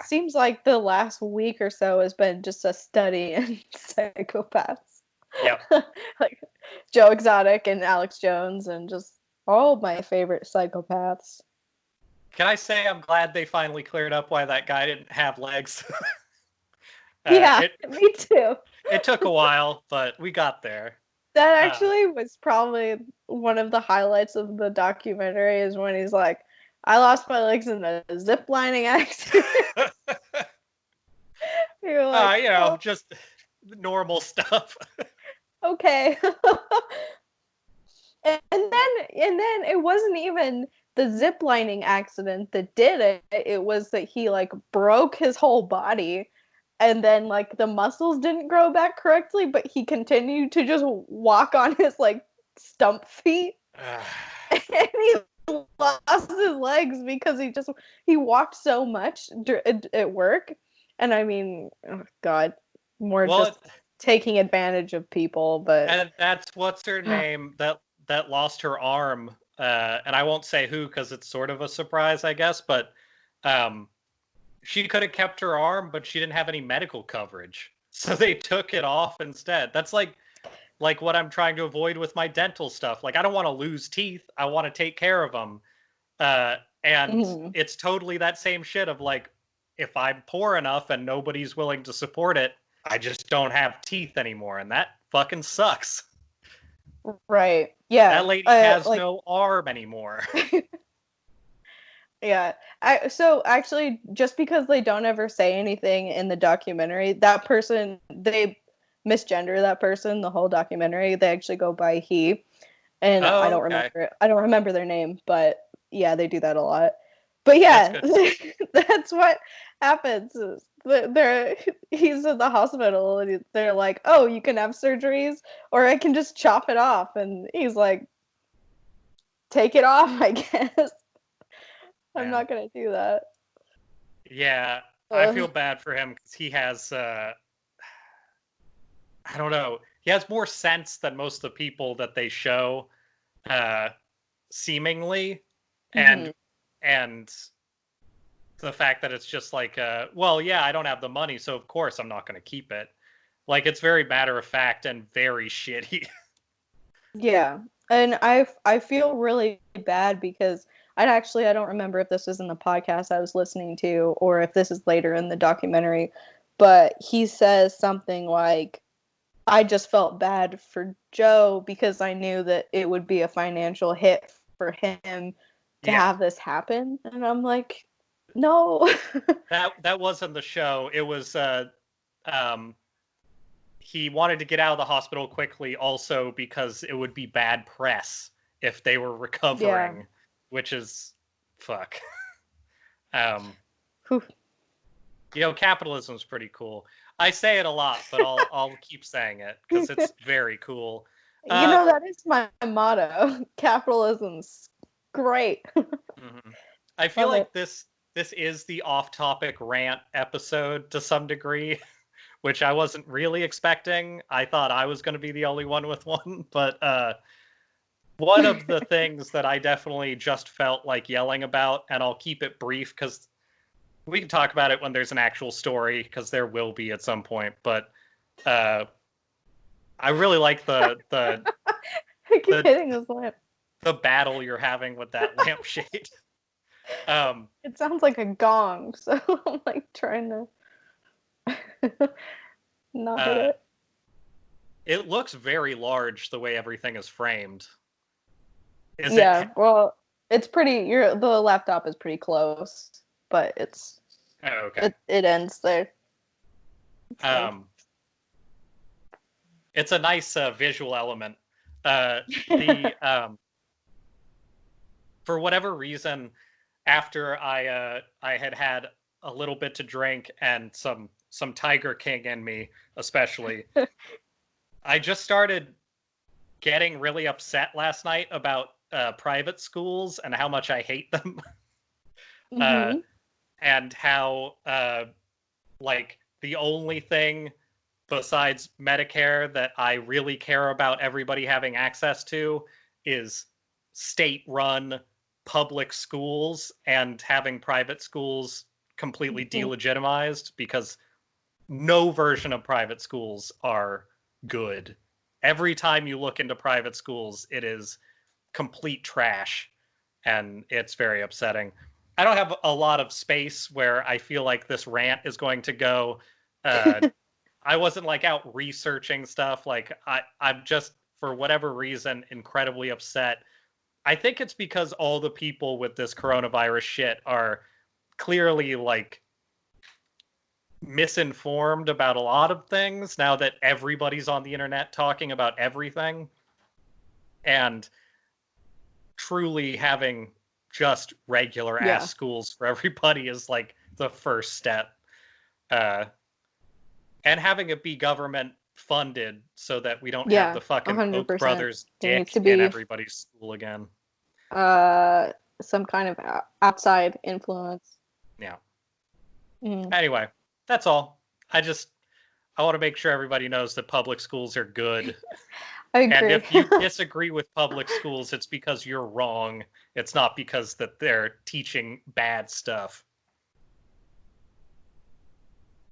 seems like the last week or so has been just a study in psychopaths. Yep. Like Joe Exotic and Alex Jones and just all my favorite psychopaths. Can I say I'm glad they finally cleared up why that guy didn't have legs? Me too. It took a while, but we got there. That actually was probably one of the highlights of the documentary, is when he's like, I lost my legs in a zip lining accident. You're like, just normal stuff. Okay. and then it wasn't even the zip lining accident that did it. It was that he like broke his whole body, and then like the muscles didn't grow back correctly, but he continued to just walk on his like stump feet. And he lost his legs because he walked so much at work. And I mean, oh God, just taking advantage of people. But and that's what's her name that lost her arm, and I won't say who because it's sort of a surprise, I guess, but she could have kept her arm, but she didn't have any medical coverage, so they took it off instead. That's like what I'm trying to avoid with my dental stuff. Like, I don't want to lose teeth. I want to take care of them. And it's totally that same shit of like, if I'm poor enough and nobody's willing to support it, I just don't have teeth anymore. And that fucking sucks. Right. Yeah. That lady has no arm anymore. Yeah. So actually, just because they don't ever say anything in the documentary, that person, they misgender that person the whole documentary. They actually go by he, and I don't remember it. I don't remember their name, but yeah, they do that a lot. But yeah, that's what happens. He's in the hospital, and they're like, "Oh, you can have surgeries, or I can just chop it off," and he's like, "Take it off, I guess." I'm not gonna do that. Yeah, I feel bad for him because he has, I don't know, he has more sense than most of the people that they show, seemingly, and the fact that it's just like, well, yeah, I don't have the money, so of course I'm not going to keep it. Like, it's very matter of fact and very shitty. Yeah, and I feel really bad because I don't remember if this was in the podcast I was listening to or if this is later in the documentary, but he says something like, I just felt bad for Joe because I knew that it would be a financial hit for him to have this happen, and I'm like, no. That wasn't the show. It was he wanted to get out of the hospital quickly also because it would be bad press if they were recovering, which is fuck. You know, capitalism's pretty cool. I say it a lot, but I'll keep saying it because it's very cool. You know, that is my motto. Capitalism's great. I feel like this is the off-topic rant episode to some degree, which I wasn't really expecting. I thought I was going to be the only one with one, but one of the things that I definitely just felt like yelling about, and I'll keep it brief because we can talk about it when there's an actual story, because there will be at some point, but I really like the I keep hitting this lamp. The battle you're having with that lampshade. It sounds like a gong, so I'm like trying to not hit it. It looks very large the way everything is framed. Well, it's pretty. The laptop is pretty close, but it's. Oh, okay. It ends there. It's a nice visual element. For whatever reason, after I had a little bit to drink and some Tiger King in me, especially, I just started getting really upset last night about private schools and how much I hate them. And how like the only thing besides Medicare that I really care about everybody having access to is state-run public schools, and having private schools completely delegitimized, because no version of private schools are good. Every time you look into private schools, it is complete trash, and it's very upsetting. I don't have a lot of space where I feel like this rant is going to go. I wasn't like out researching stuff. Like I'm just, for whatever reason, incredibly upset. I think it's because all the people with this coronavirus shit are clearly like misinformed about a lot of things now that everybody's on the internet talking about everything. And truly having just regular ass schools for everybody is like the first step. And having it be government funded so that we don't have the fucking 100%. Koch brothers dick in everybody's school again. Some kind of outside influence. Yeah. Anyway, that's all. I want to make sure everybody knows that public schools are good. I agree. And if you disagree with public schools, it's because you're wrong. It's not because that they're teaching bad stuff.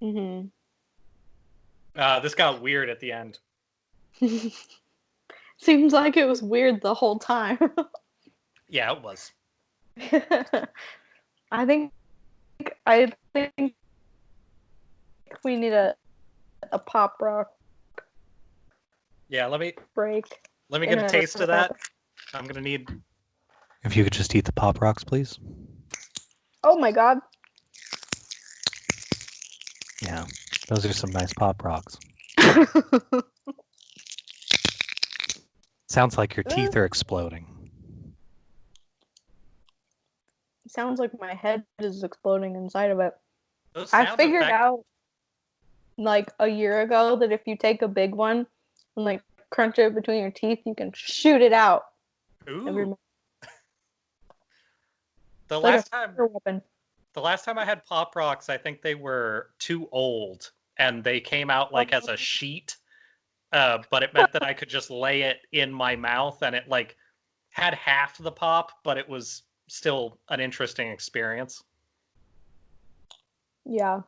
This got weird at the end. Seems like it was weird the whole time. Yeah, it was. I think we need a pop rock. Yeah, let me break. Let me get a taste of that. I'm gonna need. If you could just eat the pop rocks, please. Oh my god. Yeah, those are some nice pop rocks. Sounds like your teeth are exploding. Sounds like my head is exploding inside of it. I figured out like a year ago that if you take a big one and like crunch it between your teeth, you can shoot it out. Ooh. The last The last time I had Pop Rocks, I think they were too old, and they came out like as a sheet. But it meant that I could just lay it in my mouth, and it like had half the pop, but it was still an interesting experience. Yeah.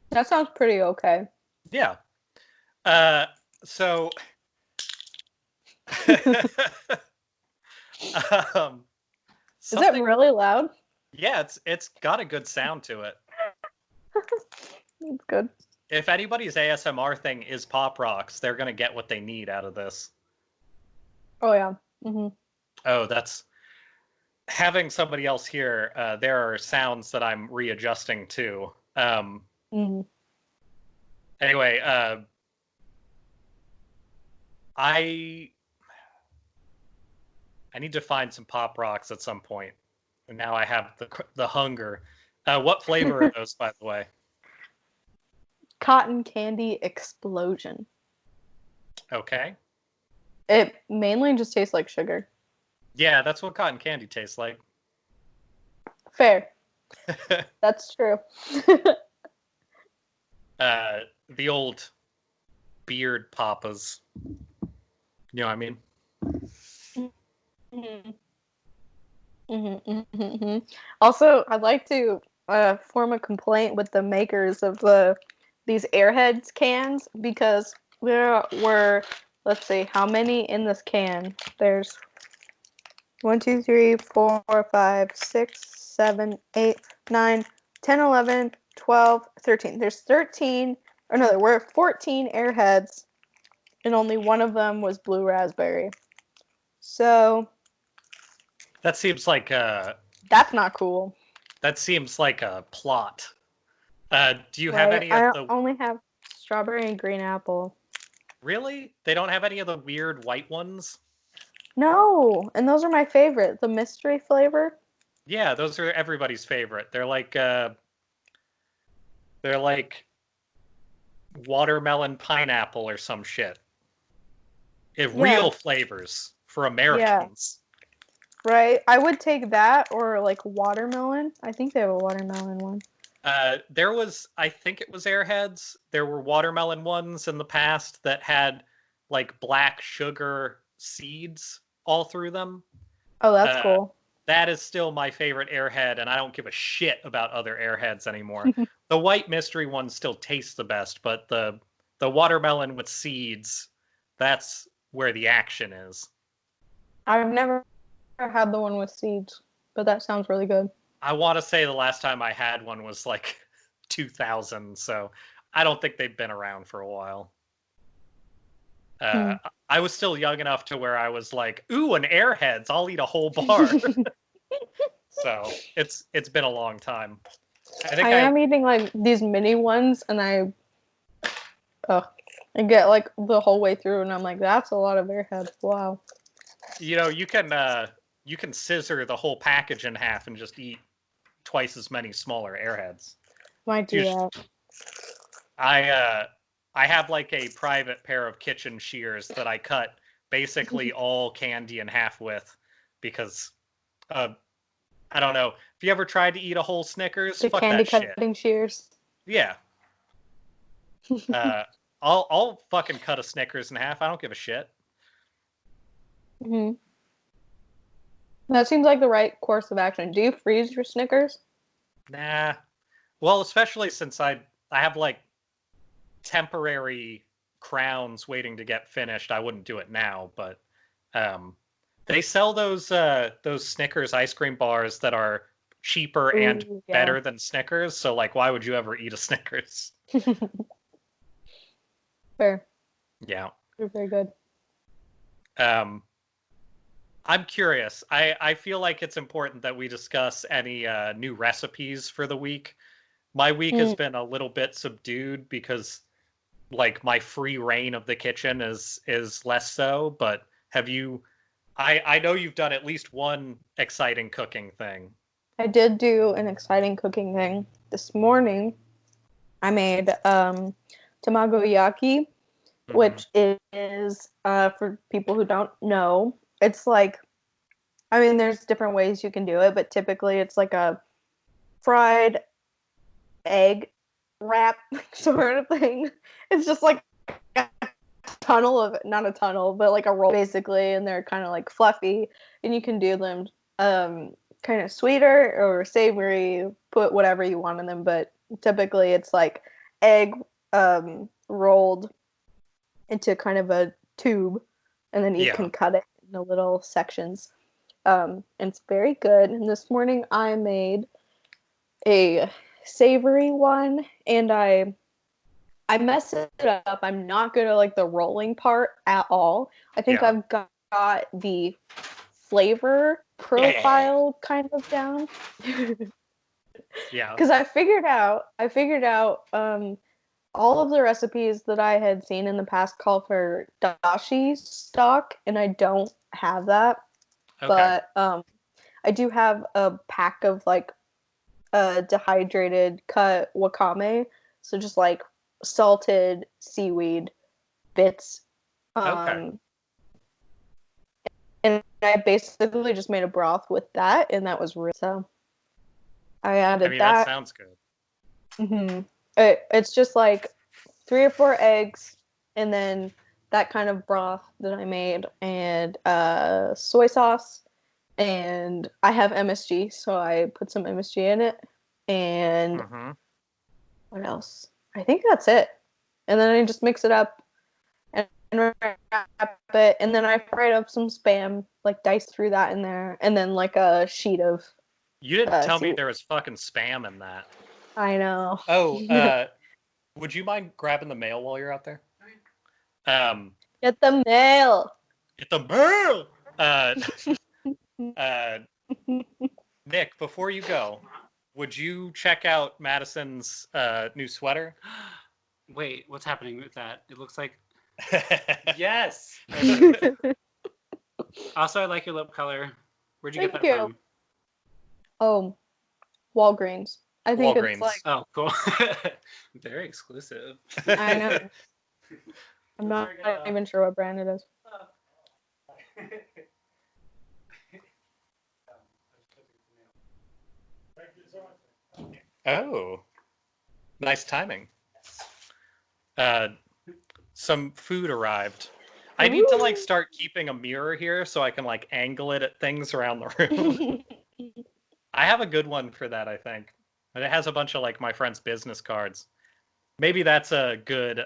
That sounds pretty okay. Yeah. So Is that really loud? Yeah, it's got a good sound to it. It's good. If anybody's ASMR thing is Pop Rocks, they're gonna get what they need out of this. Oh yeah. Mm-hmm. Oh, that's having somebody else here. There are sounds that I'm readjusting to. Mm-hmm. Anyway, I need to find some Pop Rocks at some point. And now I have the hunger. What flavor are those, by the way? Cotton candy explosion. Okay. It mainly just tastes like sugar. Yeah, that's what cotton candy tastes like. Fair. That's true. The old beard papas. You know what I mean? Mm-hmm. Mm-hmm, mm-hmm. Also, I'd like to form a complaint with the makers of these Airheads cans, because there were, let's see, how many in this can? There's 1, 2, 3, 4, 5, 6, 7, 8, 9, 10, 11, 12, 13. There's 13, or no, there were 14 Airheads, and only one of them was blue raspberry. So that seems like that's not cool. That seems like a plot. Do you have any of the... I only have strawberry and green apple. Really? They don't have any of the weird white ones? No, and those are my favorite. The mystery flavor. Yeah, those are everybody's favorite. They're like watermelon pineapple or some shit. Real flavors for Americans. Yeah. Right. I would take that or like watermelon. I think they have a watermelon one. There was, I think it was Airheads. There were watermelon ones in the past that had like black sugar seeds all through them. Oh, that's cool. That is still my favorite Airhead, and I don't give a shit about other Airheads anymore. The white mystery one still tastes the best, but the watermelon with seeds, that's where the action is. I've never had the one with seeds, but that sounds really good. I want to say the last time I had one was like 2000, so I don't think they've been around for a while. I was still young enough to where I was like, ooh, an Airheads, I'll eat a whole bar. So it's been a long time. I am eating like these mini ones, and I get like the whole way through, and I'm like, that's a lot of Airheads. Wow. You know, you can scissor the whole package in half and just eat twice as many smaller Airheads. Might do that. I have like a private pair of kitchen shears that I cut basically all candy in half with, because I don't know. If you ever tried to eat a whole Snickers, the fuck candy that shit. cutting shears. Yeah. I'll fucking cut a Snickers in half. I don't give a shit. Mm-hmm. That seems like the right course of action. Do you freeze your Snickers? Nah. Well, especially since I have like temporary crowns waiting to get finished. I wouldn't do it now, but they sell those Snickers ice cream bars that are cheaper and better than Snickers. So like, why would you ever eat a Snickers? Fair. Yeah. They're very good. I'm curious. I feel like it's important that we discuss any new recipes for the week. My week has been a little bit subdued because like my free reign of the kitchen is less so, but have you... I know you've done at least one exciting cooking thing. I did do an exciting cooking thing. This morning, I made tamagoyaki, which is, for people who don't know, it's like, I mean, there's different ways you can do it, but typically it's like a fried egg wrap sort of thing. It's just like a tunnel of, not a tunnel, but like a roll basically, and they're kind of like fluffy, and you can do them kind of sweeter or savory, put whatever you want in them, but typically it's like egg rolled into kind of a tube, and then you can cut it into little sections. And it's very good. And this morning I made a savory one, and I messed it up. I'm not good at like the rolling part at all. I think I've got the flavor profile kind of down. Yeah. Because I figured out all of the recipes that I had seen in the past call for dashi stock, and I don't have that. Okay. But I do have a pack of like dehydrated cut wakame, so just like salted seaweed bits. And I basically just made a broth with that, and that was real. So I added that sounds good. Mm-hmm. It's just like 3 or 4 eggs, and then that kind of broth that I made, and soy sauce, and I have MSG, so I put some MSG in it, and what else? I think that's it. And then I just mix it up and wrap it, and then I fried up some Spam, like diced through that in there, and then like a sheet of. You didn't tell me there was fucking Spam in that. I know. Oh, would you mind grabbing the mail while you're out there? Get the mail. Get the mail. Nick, before you go, would you check out Madison's new sweater? Wait, what's happening with that? It looks like. Yes. Also, I like your lip color. Where'd you get that from? Oh, Walgreens. I think Walgreens. It's like. Oh, cool. Very exclusive. I know. I'm not even sure what brand it is. Oh, nice timing. Some food arrived. I need to like start keeping a mirror here so I can like angle it at things around the room. I have a good one for that, I think. And it has a bunch of like my friend's business cards. Maybe that's a good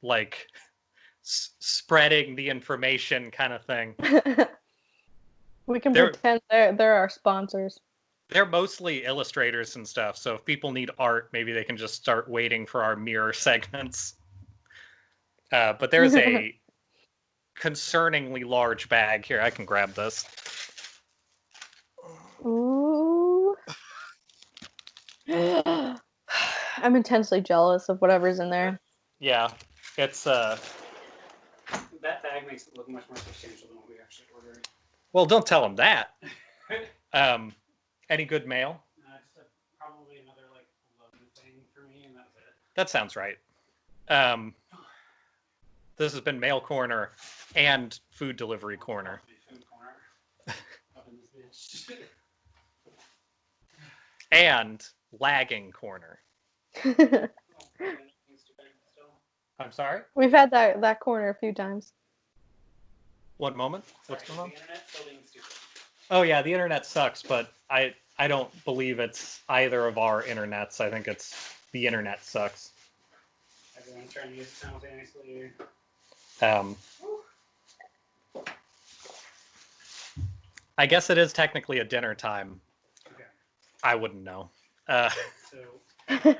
like spreading the information kind of thing. We can pretend they're our sponsors. They're mostly illustrators and stuff, so if people need art, maybe they can just start waiting for our mirror segments. But there's a concerningly large bag here. I can grab this. Ooh. I'm intensely jealous of whatever's in there. Yeah, it's That bag makes it look much more substantial than what we actually ordered. Well, don't tell them that. Any good mail? Just probably another like loan thing for me, and that's it. That sounds right. This has been Mail Corner and Food Delivery Corner. Food corner. Up in this bitch. And Lagging Corner. I'm sorry? We've had that corner a few times. One moment. What's going on? The internet's still being stupid. Oh yeah, the internet sucks, but I don't believe it's either of our internets. I think it's the internet sucks. Everyone's trying to use it simultaneously. I guess it is technically a dinner time. Okay. I wouldn't know. So half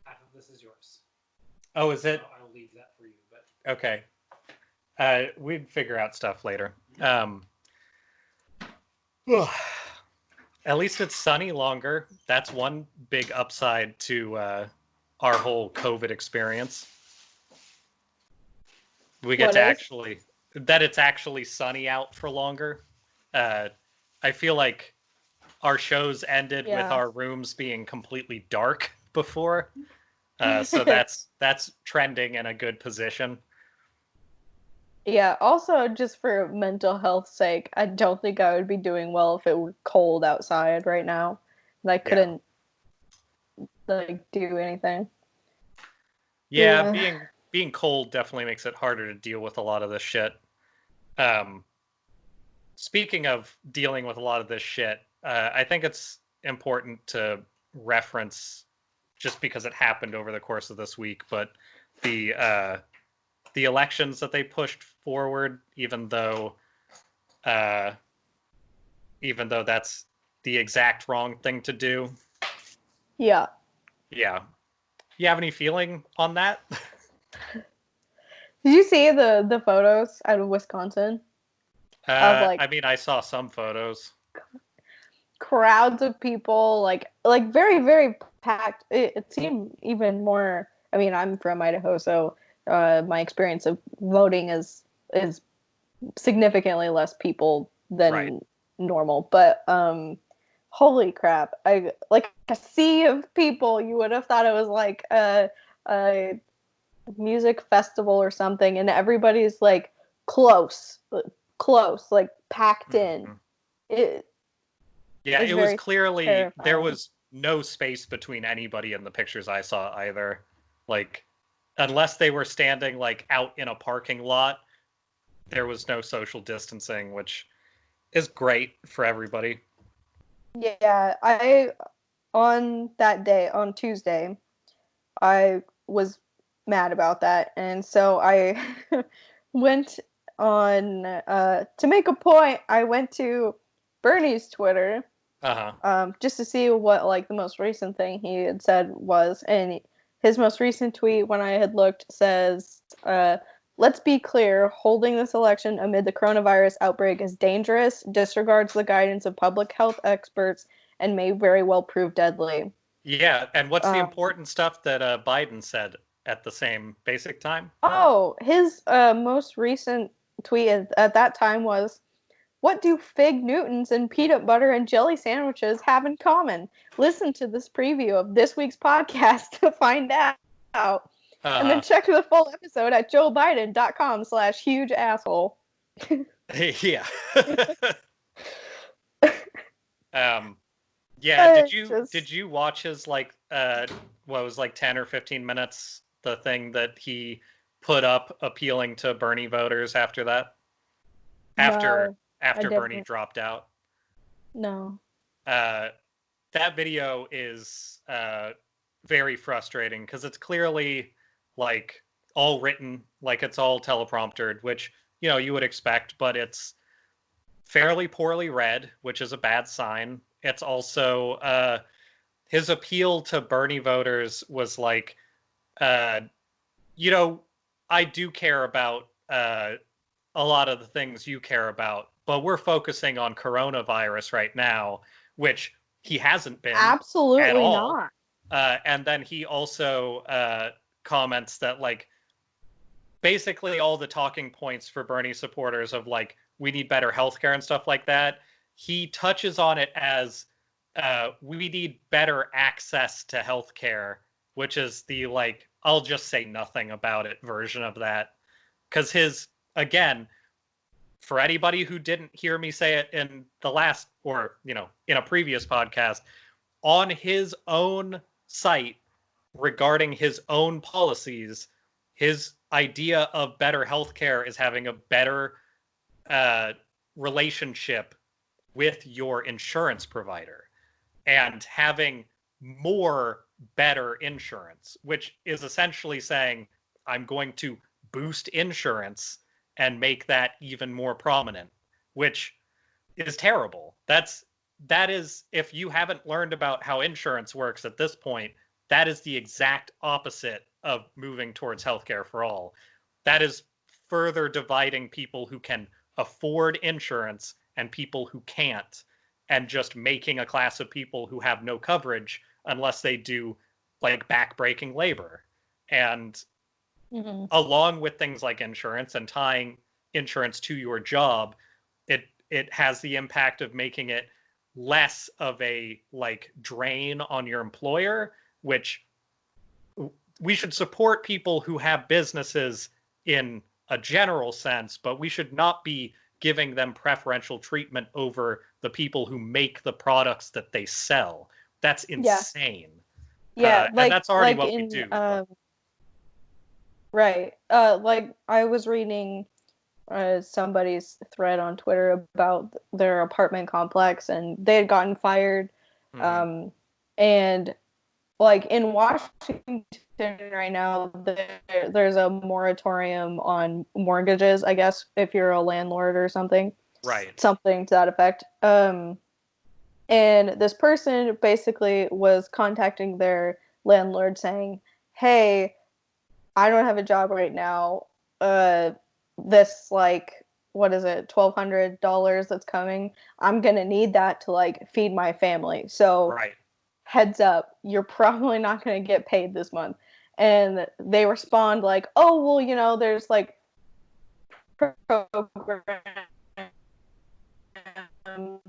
of this is yours. Oh, is it? So I'll leave that for you, but Okay. We'd figure out stuff later. At least it's sunny longer. That's one big upside to our whole COVID experience. We get it's actually sunny out for longer. I feel like our shows ended with our rooms being completely dark before. So that's trending in a good position. Yeah, also just for mental health's sake, I don't think I would be doing well if it were cold outside right now. And I couldn't like do anything. Yeah, being cold definitely makes it harder to deal with a lot of this shit. Um, Speaking of dealing with a lot of this shit, I think it's important to reference, just because it happened over the course of this week, but the uh, the elections that they pushed forward, uh, even though that's the exact wrong thing to do. Yeah. Yeah. You have any feeling on that? Did you see the photos out of Wisconsin of like I mean, I saw some photos. crowds of people, like very very packed? It seemed even more. I mean, I'm from Idaho, so my experience of voting is significantly less people than Right. normal. But holy crap! I like a sea of people. You would have thought it was like a music festival or something, and everybody's like close, like packed in. Mm-hmm. It Yeah, is it was very clearly there terrifying. was no space between anybody in the pictures I saw either. Like, unless they were standing like out in a parking lot, there was no social distancing, which is great for everybody. Yeah, I on that day, on Tuesday, I was mad about that, and so I went on to make a point. I went to Bernie's Twitter Uh-huh. just to see what like the most recent thing he had said was, and his most recent tweet when I had looked says, "Let's be clear, holding this election amid the coronavirus outbreak is dangerous, disregards the guidance of public health experts, and may very well prove deadly." Yeah, and what's the Um, important stuff that Biden said at the same basic time? oh, his most recent tweet at that time was, "What do Fig Newtons and peanut butter and jelly sandwiches have in common? Listen to this preview of this week's podcast to find out. And then Uh-huh. check the full episode at joebiden.com/huge asshole." Yeah. um Yeah, I just, did you watch his like what was like 10 or 15 minutes, the thing that he put up appealing to Bernie voters after that? After no, I after Bernie didn't. dropped out. No. Uh that video is very frustrating because it's clearly like all written, like it's all telepromptered, which you would expect, but it's fairly poorly read, which is a bad sign. It's also his appeal to Bernie voters was like, uh, you know, I do care about a lot of the things you care about, but we're focusing on coronavirus right now, which he hasn't been at Absolutely all. not. And then he also comments that like basically all the talking points for Bernie supporters of like we need better healthcare and stuff like that. He touches on it as we need better access to healthcare, which is the like I'll just say nothing about it version of that. Because his again, for anybody who didn't hear me say it in the last or in a previous podcast, on his own site regarding his own policies, his idea of better healthcare is having a better uh, relationship with your insurance provider and having more better insurance, which is essentially saying, I'm going to boost insurance and make that even more prominent, which is terrible. That is, if you haven't learned about how insurance works at this point, that is the exact opposite of moving towards healthcare for all. That is further dividing people who can afford insurance and people who can't, and just making a class of people who have no coverage unless they do like backbreaking labor. And Mm-hmm. along with things like insurance and tying insurance to your job, it has the impact of making it less of a like drain on your employer, which we should support people who have businesses in a general sense, but we should not be giving them preferential treatment over the people who make the products that they sell. That's insane. Yeah, and that's already what we in do. right. Like I was reading somebody's thread on Twitter about their apartment complex, and they had gotten fired. And like in Washington right now, there's a moratorium on mortgages, I guess, if you're a landlord or something. Right. Something to that effect. And this person basically was contacting their landlord saying, hey, I don't have a job right now. This, like, what is it, $1,200 that's coming? I'm going to need that to, like, feed my family. So right. Heads up, you're probably not going to get paid this month. And they respond like, oh, well, you know, there's like programs and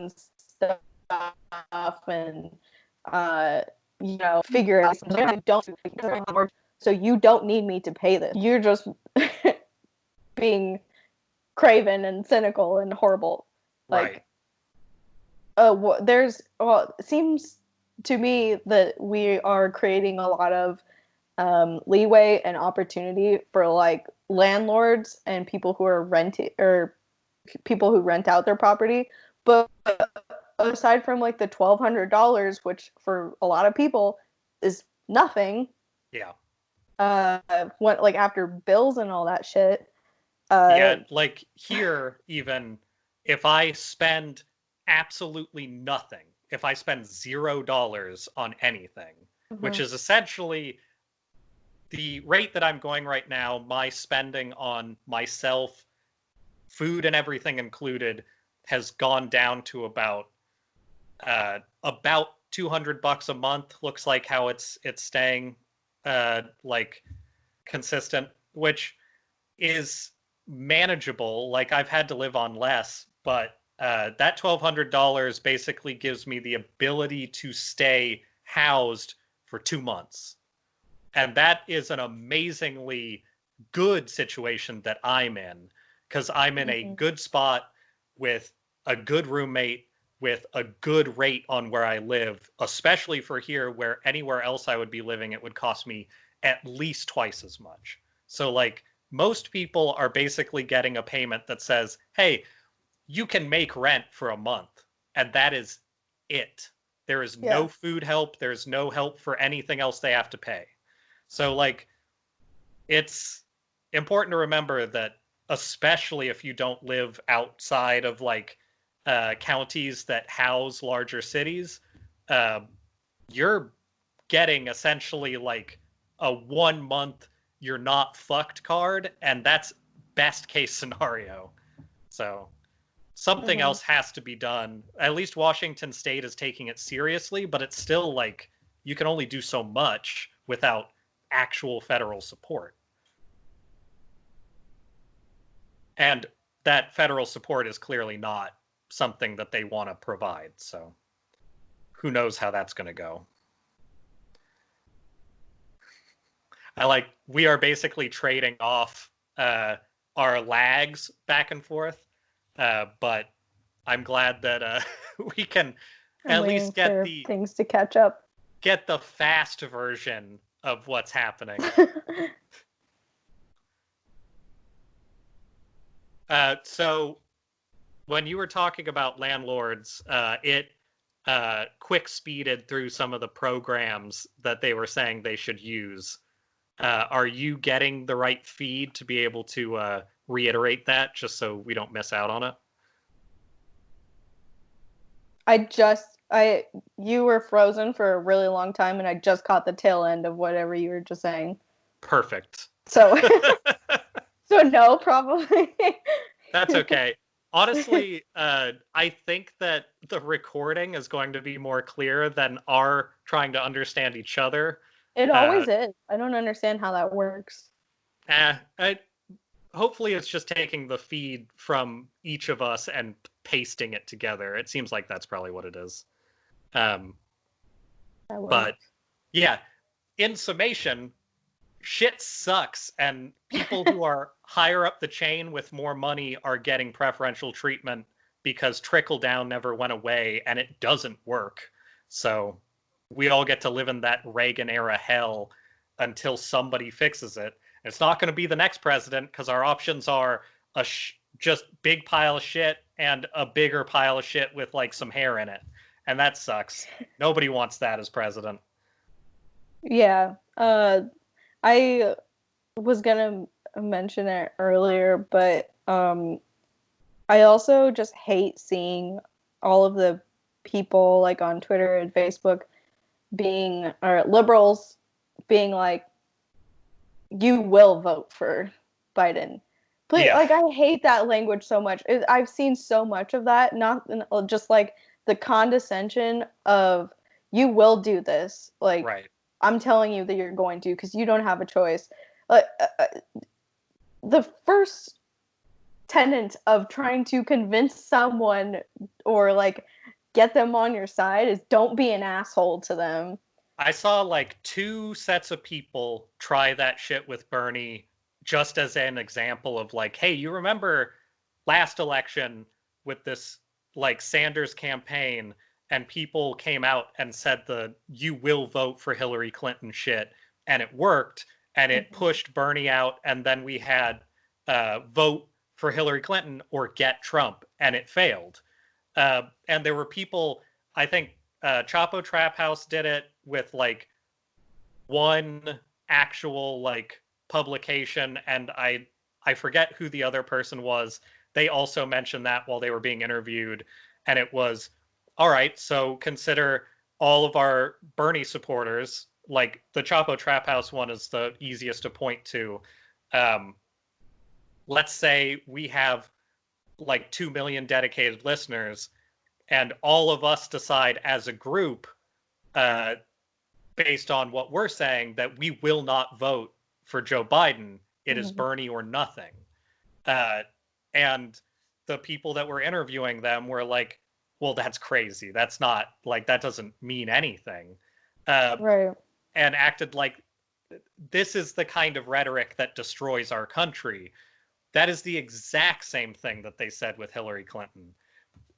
stuff, and you know, figure it out. Don't, so you don't need me to pay this. You're just being craven and cynical and horrible. Like, right. It seems to me that we are creating a lot of leeway and opportunity for like landlords and people who are renting, or people who rent out their property. But aside from like the $1,200, which for a lot of people is nothing. Yeah. What, like, after bills and all that shit. Yeah, like here, even if I spend absolutely nothing, if I spend $0 on anything, which is essentially the rate that I'm going right now, my spending on myself, food and everything included, has gone down to about $200 a month. Looks like how it's staying like consistent, which is manageable. Like, I've had to live on less, but that $1,200 basically gives me the ability to stay housed for 2 months. And that is an amazingly good situation that I'm in, because I'm in a good spot with a good roommate, with a good rate on where I live, especially for here, where anywhere else I would be living, it would cost me at least twice as much. So, like, most people are basically getting a payment that says, hey, you can make rent for a month, and that is it. There is no food help. There's no help for anything else they have to pay. So, like, it's important to remember that, especially if you don't live outside of, like, counties that house larger cities, you're getting essentially, like, a 1 month you're not fucked card, and that's best case scenario. So something else has to be done. At least Washington State is taking it seriously, but it's still like you can only do so much without actual federal support. And that federal support is clearly not something that they want to provide. So who knows how that's going to go. We are basically trading off our lags back and forth, but I'm glad that we can at least get the things to catch up. Get the fast version of what's happening. So when you were talking about landlords, it quick speeded through some of the programs that they were saying they should use. Are you getting the right feed to be able to reiterate that, just so we don't miss out on it? You were frozen for a really long time, and I just caught the tail end of whatever you were just saying. Perfect. So, so no, probably. That's okay. Honestly, I think that the recording is going to be more clear than our trying to understand each other. It always is. I don't understand how that works. Hopefully it's just taking the feed from each of us and pasting it together. It seems like that's probably what it is. But yeah, in summation, shit sucks, and people who are higher up the chain with more money are getting preferential treatment because trickle down never went away and it doesn't work. So we all get to live in that Reagan era hell until somebody fixes it. It's not going to be the next president because our options are just big pile of shit and a bigger pile of shit with like some hair in it. And that sucks. Nobody wants that as president. Yeah. I was gonna mention it earlier, but I also just hate seeing all of the people like on Twitter and Facebook or liberals being like, you will vote for Biden. Please, Yeah. like, I hate that language so much. I've seen so much of that, not just like the condescension of, you will do this. Like, Right. I'm telling you that you're going to because you don't have a choice. The first tenet of trying to convince someone or like get them on your side is don't be an asshole to them. I saw like 2 sets of people try that shit with Bernie just as an example of like, hey, you remember last election with this like Sanders campaign and people came out and said the you will vote for Hillary Clinton shit and it worked and it pushed Bernie out and then we had vote for Hillary Clinton or get Trump and it failed. And there were people, I think Chapo Trap House did it with like one actual like publication, and I forget who the other person was. They also mentioned that while they were being interviewed, and it was all right. So consider all of our Bernie supporters. Like the Chapo Trap House one is the easiest to point to. Let's say we have like 2 million dedicated listeners, and all of us decide as a group, based on what we're saying, that we will not vote for Joe Biden. It is Bernie or nothing. And the people that were interviewing them were like, well, that's crazy. That's not like, that doesn't mean anything. Right. And acted like this is the kind of rhetoric that destroys our country. That is the exact same thing that they said with Hillary Clinton.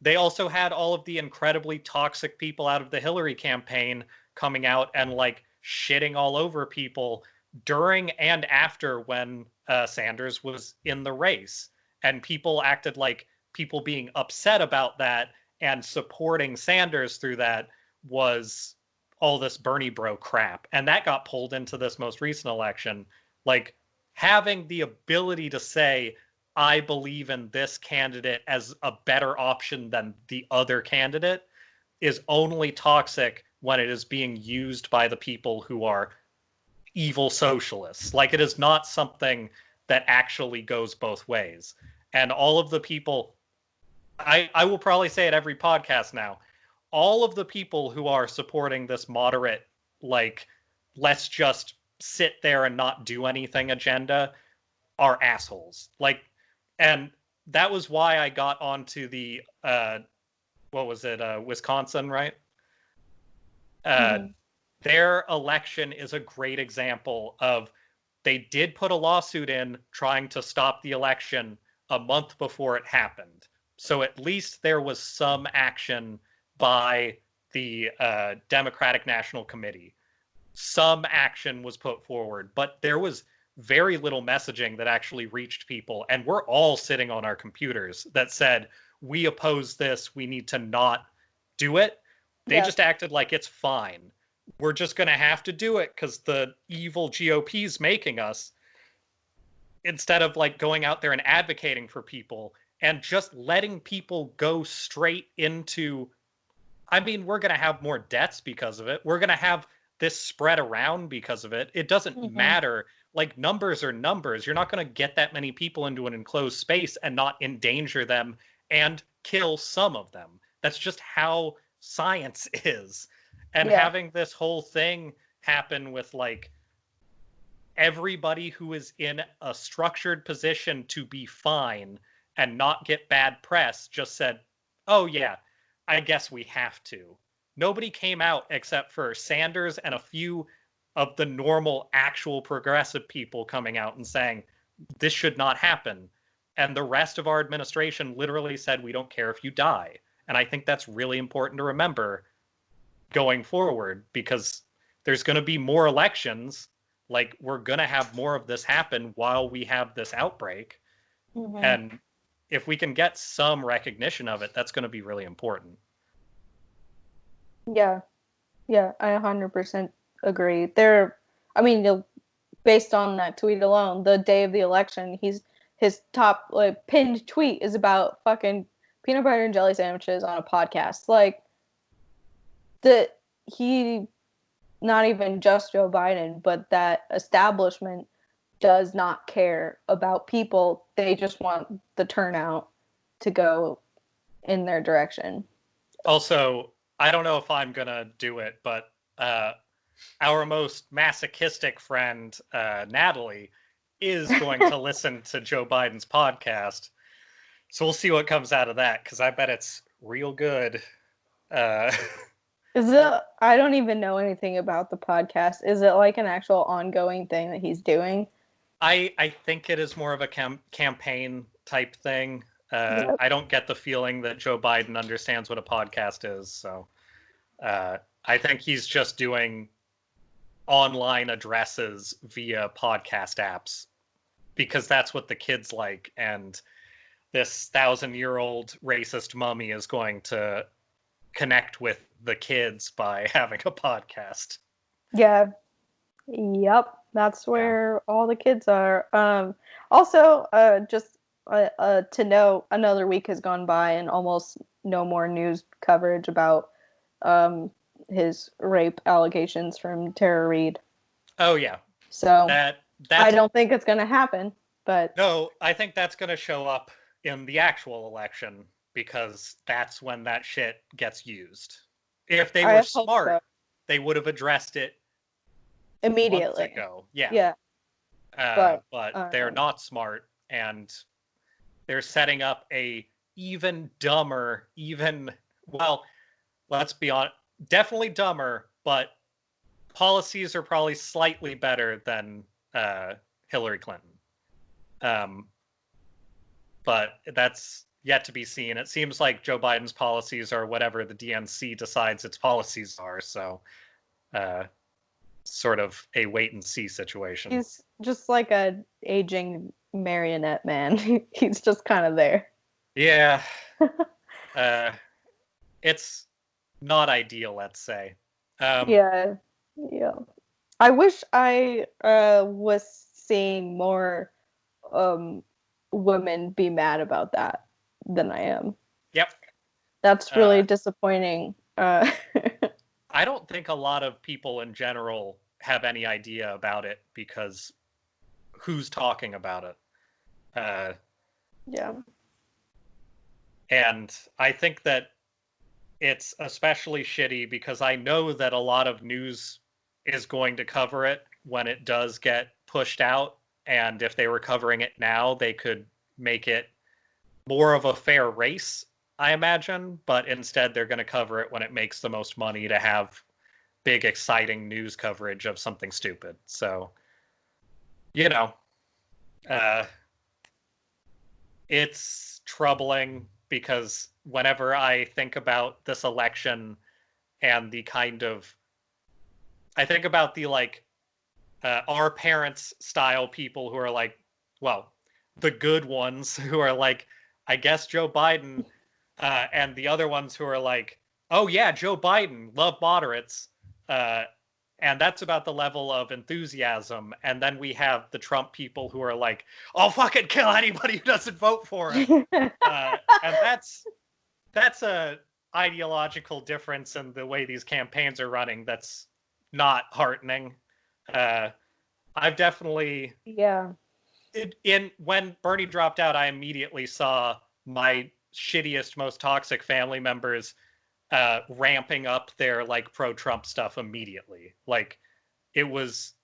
They also had all of the incredibly toxic people out of the Hillary campaign coming out and like shitting all over people during and after when Sanders was in the race. And people acted like people being upset about that and supporting Sanders through that was all this Bernie bro crap. And that got pulled into this most recent election. Like having the ability to say, I believe in this candidate as a better option than the other candidate is only toxic when it is being used by the people who are evil socialists. Like it is not something that actually goes both ways. And all of the people, I will probably say at every podcast now, all of the people who are supporting this moderate, like, let's just sit there and not do anything agenda are assholes. Like, and that was why I got onto the, what was it, Wisconsin, right? Their election is a great example of they did put a lawsuit in trying to stop the election a month before it happened. So at least there was some action by the Democratic National Committee. Some action was put forward, but there was very little messaging that actually reached people. And we're all sitting on our computers that said, we oppose this. We need to not do it. They just acted like it's fine. We're just going to have to do it because the evil GOP is making us, instead of like going out there and advocating for people and just letting people go straight into, I mean, we're going to have more deaths because of it. We're going to have this spread around because of it. It doesn't matter. Like numbers are numbers. You're not going to get that many people into an enclosed space and not endanger them and kill some of them. That's just how science is. And having this whole thing happen with like everybody who is in a structured position to be fine and not get bad press just said, oh yeah, I guess we have to. Nobody came out except for Sanders and a few of the normal, actual progressive people coming out and saying, this should not happen. And the rest of our administration literally said, we don't care if you die. And I think that's really important to remember going forward, because there's going to be more elections. Like, we're going to have more of this happen while we have this outbreak. Mm-hmm. And if we can get some recognition of it, that's going to be really important. Yeah. Yeah, I 100% agree. Based on that tweet alone, the day of the election, his top pinned tweet is about fucking peanut butter and jelly sandwiches on a podcast. Like, he, not even just Joe Biden, but that establishment does not care about people. They just want the turnout to go in their direction. Also, I don't know if I'm going to do it, but our most masochistic friend, Natalie, is going to listen to Joe Biden's podcast. So we'll see what comes out of that, because I bet it's real good. Is it? I don't even know anything about the podcast. Is it like an actual ongoing thing that he's doing? I think it is more of a campaign type thing. Yep. I don't get the feeling that Joe Biden understands what a podcast is. So I think he's just doing online addresses via podcast apps, because that's what the kids like. And this 1,000-year-old racist mummy is going to connect with the kids by having a podcast. Yeah. Yep. That's where all the kids are. Also, just to know, another week has gone by and almost no more news coverage about his rape allegations from Tara Reid. Oh yeah. So that's, I don't think it's going to happen, but no, I think that's going to show up in the actual election, because that's when that shit gets used. If they were smart, they would have addressed it immediately. Months ago. Yeah. Yeah. But they're not smart, and they're setting up a even dumber, let's be honest, definitely dumber, but policies are probably slightly better than Hillary Clinton. But that's yet to be seen. It seems like Joe Biden's policies are whatever the DNC decides its policies are. So sort of a wait and see situation. He's just like a aging marionette man. He's just kind of there. Yeah. It's not ideal, let's say. Yeah. I wish I was seeing more women be mad about that than I am. Yep. That's really disappointing. I don't think a lot of people in general have any idea about it, because who's talking about it? Yeah. And I think that it's especially shitty because I know that a lot of news is going to cover it when it does get pushed out. And if they were covering it now, they could make it more of a fair race, I imagine. But instead, they're going to cover it when it makes the most money to have big, exciting news coverage of something stupid. So, it's troubling, because whenever I think about this election and the I think about the our parents style people who are like, well, the good ones who are like, I guess Joe Biden, and the other ones who are like, oh yeah, Joe Biden, love moderates. And that's about the level of enthusiasm. And then we have the Trump people who are like, I'll fucking kill anybody who doesn't vote for him. And that's a ideological difference in the way these campaigns are running that's not heartening. I've definitely... Yeah. When Bernie dropped out, I immediately saw my shittiest, most toxic family members ramping up their pro-Trump stuff immediately. It was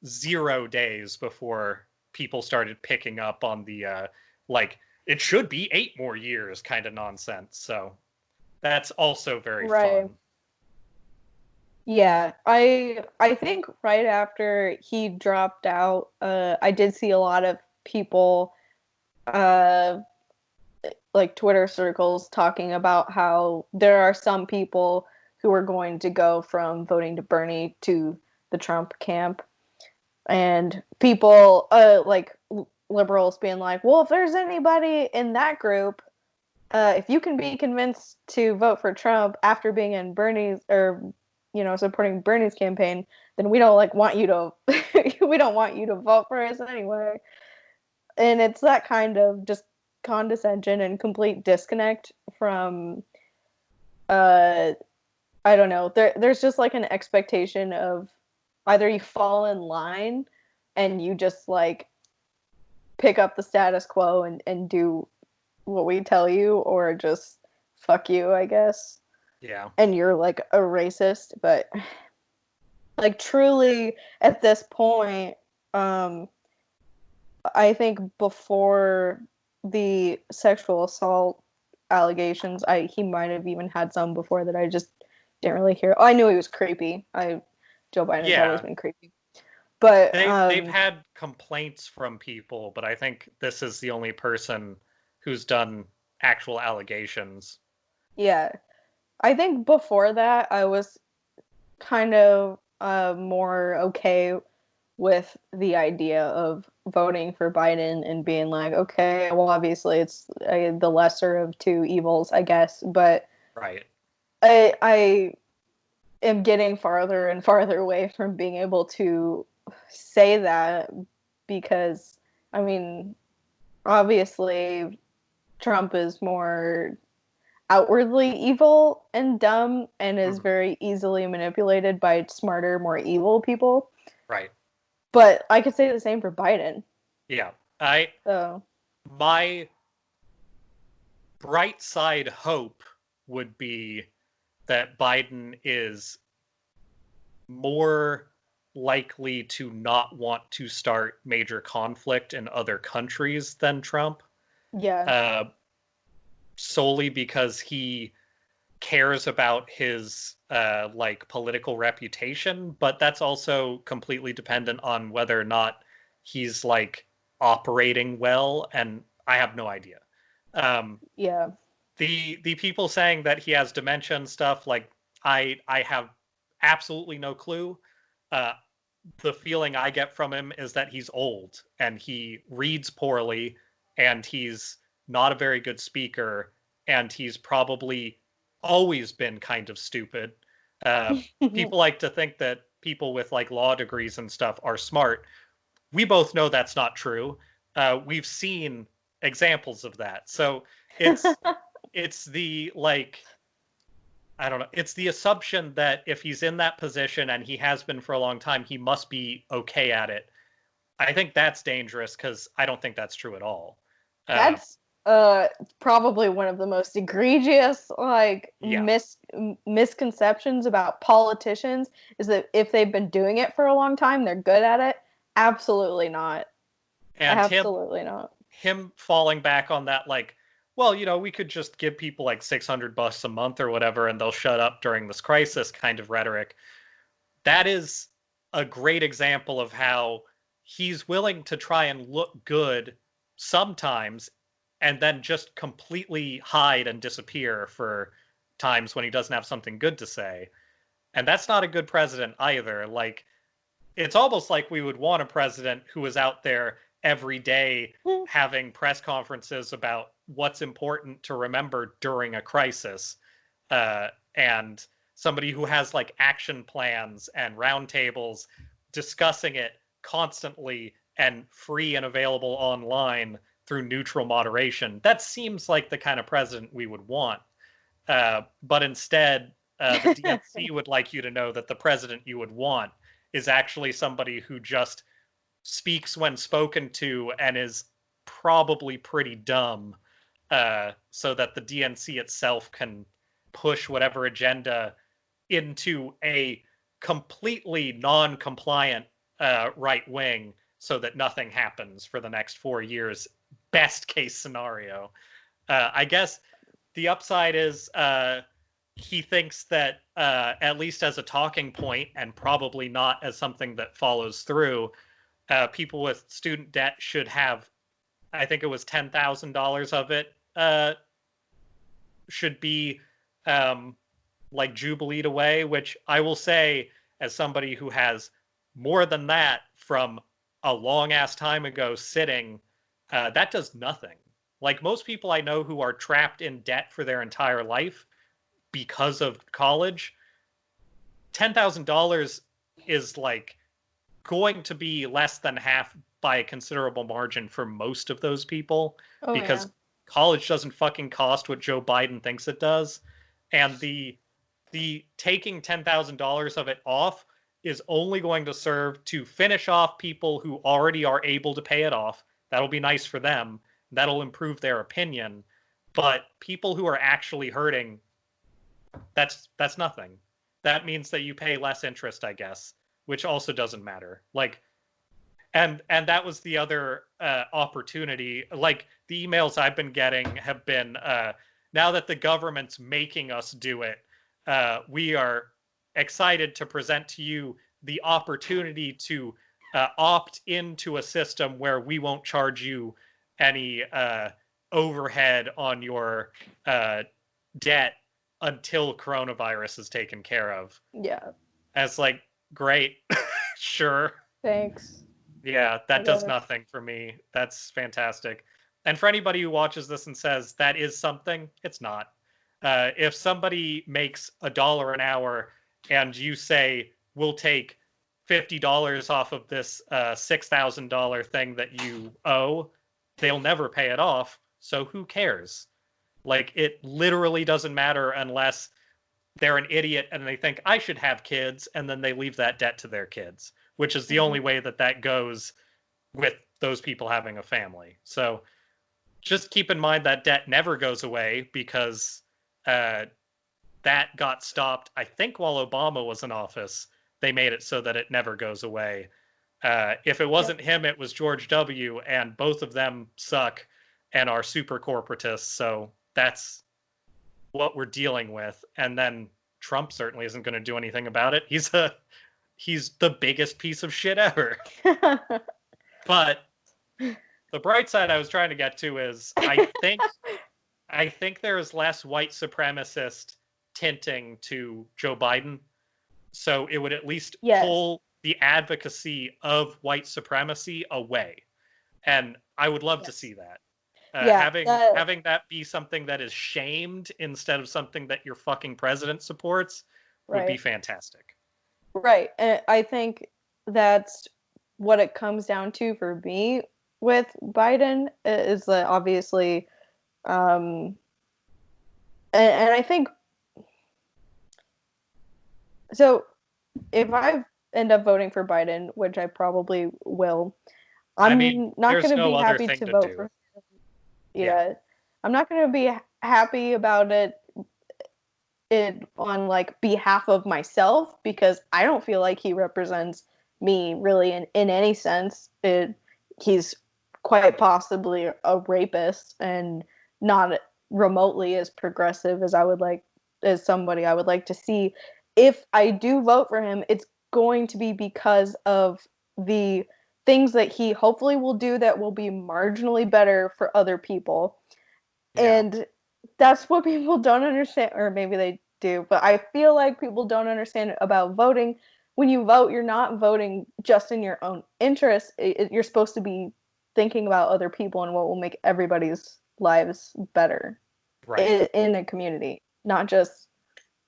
0 days before people started picking up on the it should be 8 more years kind of nonsense. So that's also very fun. Yeah, I think right after he dropped out, I did see a lot of people, uh, like Twitter circles, talking about how there are some people who are going to go from voting to Bernie to the Trump camp, and people, like liberals being like, well, if there's anybody in that group, if you can be convinced to vote for Trump after being in Bernie's, or supporting Bernie's campaign, then we don't like want you to we don't want you to vote for us anyway. And it's that kind of just condescension and complete disconnect from, uh I don't know. There's just like an expectation of either you fall in line and you just like pick up the status quo and do what we tell you, or just fuck you, I guess. Yeah. And you're like a racist. But like truly at this point, I think before the sexual assault allegations, he might have even had some before that I just didn't really hear. Oh, I knew he was creepy. Joe Biden's always been creepy. But they've had complaints from people, but I think this is the only person who's done actual allegations. Yeah. I think before that I was kind of more okay with the idea of voting for Biden and being like, okay, well, obviously it's the lesser of two evils, I guess. But right, I am getting farther and farther away from being able to say that, because, I mean, obviously Trump is more outwardly evil and dumb and is very easily manipulated by smarter, more evil people. Right. But I could say the same for Biden. Yeah. My bright side hope would be that Biden is more likely to not want to start major conflict in other countries than Trump. Yeah. Solely because he cares about his like political reputation, but that's also completely dependent on whether or not he's like operating well, and I have no idea. Yeah. The people saying that he has dementia and stuff, like I have absolutely no clue. The feeling I get from him is that he's old and he reads poorly and he's not a very good speaker and he's probably always been kind of stupid. People like to think that people with like law degrees and stuff are smart. We both know that's not true. We've seen examples of that. So it's the like, I don't know. It's the assumption that if he's in that position and he has been for a long time, he must be okay at it. I think that's dangerous because I don't think that's true at all. That's probably one of the most egregious like misconceptions about politicians, is that if they've been doing it for a long time, they're good at it. Absolutely not. And absolutely not. Him falling back on that, like, well, we could just give people like $600 a month or whatever, and they'll shut up during this crisis kind of rhetoric. That is a great example of how he's willing to try and look good sometimes and then just completely hide and disappear for times when he doesn't have something good to say. And that's not a good president either. Like, it's almost like we would want a president who was out there every day having press conferences about what's important to remember during a crisis, and somebody who has like action plans and roundtables discussing it constantly and free and available online through neutral moderation. That seems like the kind of president we would want. But instead, the DNC would like you to know that the president you would want is actually somebody who just speaks when spoken to and is probably pretty dumb, so that the DNC itself can push whatever agenda into a completely non-compliant right wing so that nothing happens for the next 4 years. Best case scenario. I guess the upside is he thinks that at least as a talking point, and probably not as something that follows through, people with student debt should have, I think it was $10,000 of it should be like jubileed away, which I will say, as somebody who has more than that from a long ass time ago sitting, that does nothing. Like most people I know who are trapped in debt for their entire life because of college, $10,000 is like going to be less than half by a considerable margin for most of those people, because college doesn't fucking cost what Joe Biden thinks it does. And the taking $10,000 of it off is only going to serve to finish off people who already are able to pay it off. That'll be nice for them. That'll improve their opinion. But people who are actually hurting, that's nothing. That means that you pay less interest, I guess, which also doesn't matter. Like, and that was the other opportunity. Like, the emails I've been getting have been, now that the government's making us do it, we are excited to present to you the opportunity to opt into a system where we won't charge you any overhead on your debt until coronavirus is taken care of. Yeah. As like, great, sure. Thanks. Yeah, that does nothing for me. That's fantastic. And for anybody who watches this and says that is something, it's not. If somebody makes $1 an hour and you say, we'll take $50 off of this $6,000 thing that you owe, they'll never pay it off. So who cares? Like, it literally doesn't matter unless they're an idiot and they think I should have kids, and then they leave that debt to their kids, which is the only way that goes with those people having a family. So just keep in mind that debt never goes away, because that got stopped, I think, while Obama was in office. They made it so that it never goes away. If it wasn't him, it was George W., and both of them suck and are super corporatists. So that's what we're dealing with. And then Trump certainly isn't going to do anything about it. He's the biggest piece of shit ever. But the bright side I was trying to get to is I think there is less white supremacist tinting to Joe Biden. So it would at least pull the advocacy of white supremacy away. And I would love to see that. Having that be something that is shamed instead of something that your fucking president supports would be fantastic. Right. And I think that's what it comes down to for me with Biden, is that obviously, and I think, so if I end up voting for Biden, which I probably will, I'm not going to be happy to vote for him. Yeah. I'm not going to be happy about it on like behalf of myself, because I don't feel like he represents me really in any sense. He's quite possibly a rapist and not remotely as progressive as as somebody I would like to see. If I do vote for him, it's going to be because of the things that he hopefully will do that will be marginally better for other people. Yeah. And that's what people don't understand, or maybe they do, but I feel like people don't understand about voting. When you vote, you're not voting just in your own interest. You're supposed to be thinking about other people and what will make everybody's lives better in a community, not just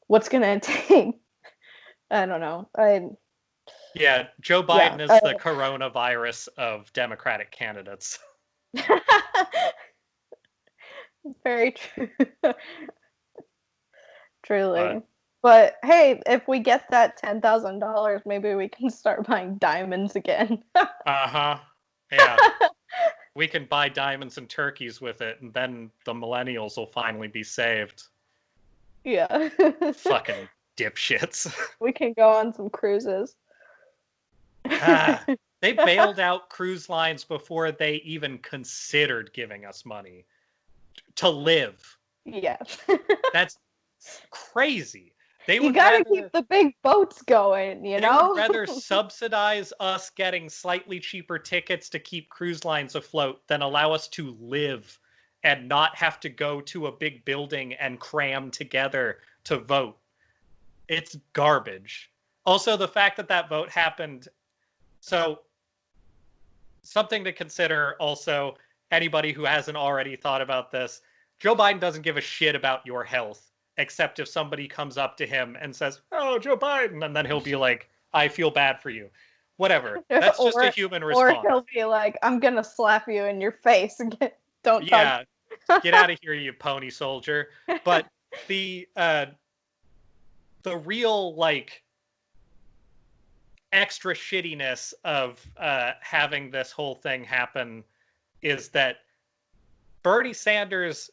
what's going to take. I don't know. Yeah, Joe Biden is the coronavirus of Democratic candidates. Very true. Truly. But hey, if we get that $10,000, maybe we can start buying diamonds again. Uh-huh. Yeah. We can buy diamonds and turkeys with it, and then the millennials will finally be saved. Yeah. Fucking dipshits. We can go on some cruises. They bailed out cruise lines before they even considered giving us money to live. Yeah. crazy. They You would gotta rather, keep the big boats going, you they know? would rather subsidize us getting slightly cheaper tickets to keep cruise lines afloat than allow us to live and not have to go to a big building and cram together to vote. It's garbage. Also, the fact that that vote happened. So, something to consider also, anybody who hasn't already thought about this, Joe Biden doesn't give a shit about your health, except if somebody comes up to him and says, "Oh, Joe Biden," and then he'll be like, "I feel bad for you." Whatever. That's just a human Or response. he'll be like, I'm gonna slap you in your face. Don't Yeah, touch. get out of here, you pony soldier. But the real like extra shittiness of having this whole thing happen is that Bernie Sanders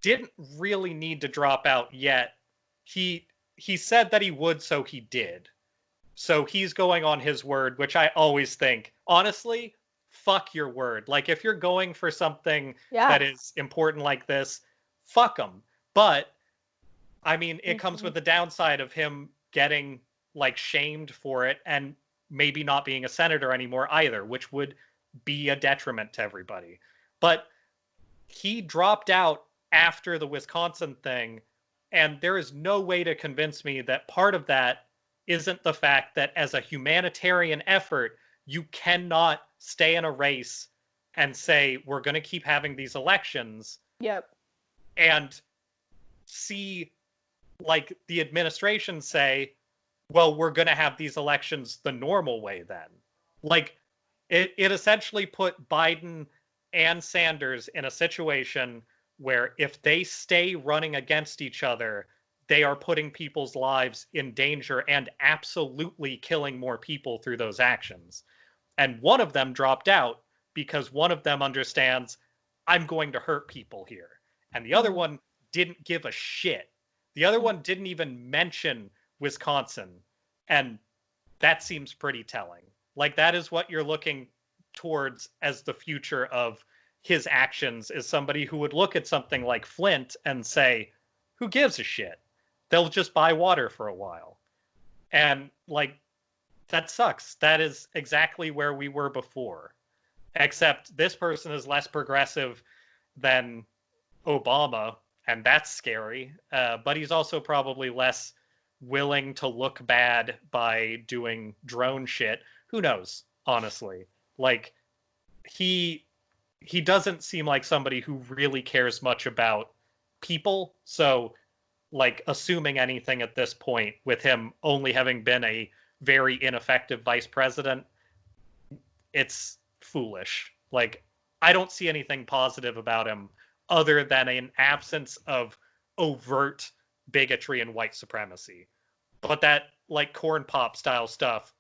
didn't really need to drop out yet. He said that he would, so he did. So he's going on his word, which I always think, honestly, fuck your word. Like if you're going for something that is important like this, fuck them. But I mean, it comes with the downside of him getting like shamed for it and maybe not being a senator anymore either, which would be a detriment to everybody. But he dropped out after the Wisconsin thing, and there is no way to convince me that part of that isn't the fact that as a humanitarian effort, you cannot stay in a race and say, we're going to keep having these elections. Yep. And see like the administration say, well, we're going to have these elections the normal way then. Like it essentially put Biden and Sanders in a situation where if they stay running against each other, they are putting people's lives in danger and absolutely killing more people through those actions. And one of them dropped out because one of them understands, I'm going to hurt people here. And the other one didn't give a shit. The other one didn't even mention Wisconsin. And that seems pretty telling. Like that is what you're looking towards as the future of his actions, is somebody who would look at something like Flint and say, who gives a shit? They'll just buy water for a while. And like, that sucks. That is exactly where we were before. Except this person is less progressive than Obama, and that's scary. But he's also probably less willing to look bad by doing drone shit. Who knows, honestly? Like, he doesn't seem like somebody who really cares much about people. So, like, assuming anything at this point, with him only having been a very ineffective vice president, it's foolish. Like, I don't see anything positive about him other than an absence of overt bigotry and white supremacy. But that, like, corn pop style stuff,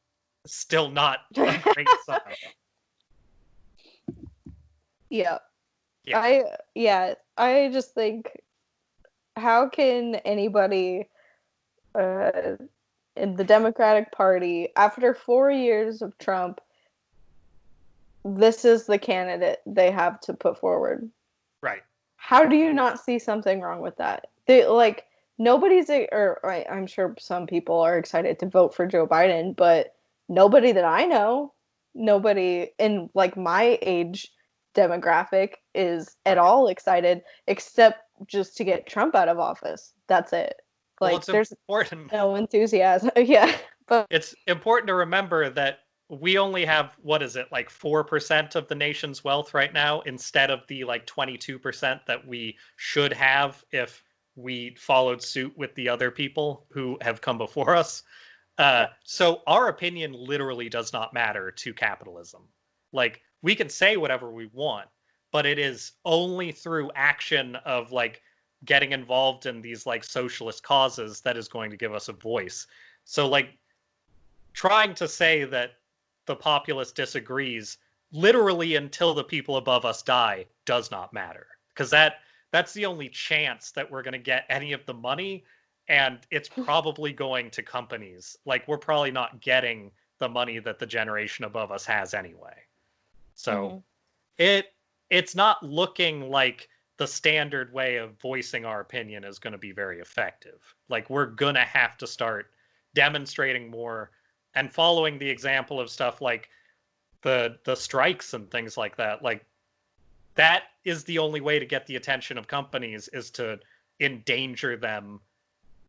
still not a great sign. Yeah. Yeah. I just think, how can anybody in the Democratic Party, after 4 years of Trump, this is the candidate they have to put forward? Right. How do you not see something wrong with that? They, like, nobody's, or I'm sure some people are excited to vote for Joe Biden, but nobody that I know, nobody in like my age demographic is at all excited, except just to get Trump out of office. That's it. Like, Well, there's important. no enthusiasm. Yeah, but It's important to remember that we only have, what is it, like 4% of the nation's wealth right now, instead of the like 22% that we should have if we followed suit with the other people who have come before us. So our opinion literally does not matter to capitalism. Like, we can say whatever we want, but it is only through action of like getting involved in these like socialist causes that is going to give us a voice. So like, trying to say that the populace disagrees literally until the people above us die does not matter, because that's the only chance that we're going to get any of the money, and it's probably going to companies. Like, we're probably not getting the money that the generation above us has anyway. So it's not looking like the standard way of voicing our opinion is going to be very effective. Like, we're going to have to start demonstrating more and following the example of stuff like the strikes and things like that. Like, that is the only way to get the attention of companies, is to endanger them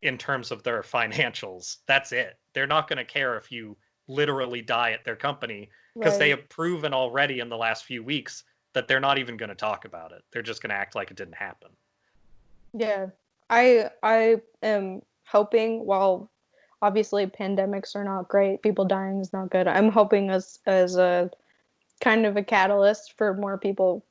in terms of their financials. That's it. They're not going to care if you literally die at their company, because they have proven already in the last few weeks that they're not even going to talk about it. They're just going to act like it didn't happen. Yeah. I am hoping, while obviously pandemics are not great, people dying is not good, I'm hoping as a kind of a catalyst for more people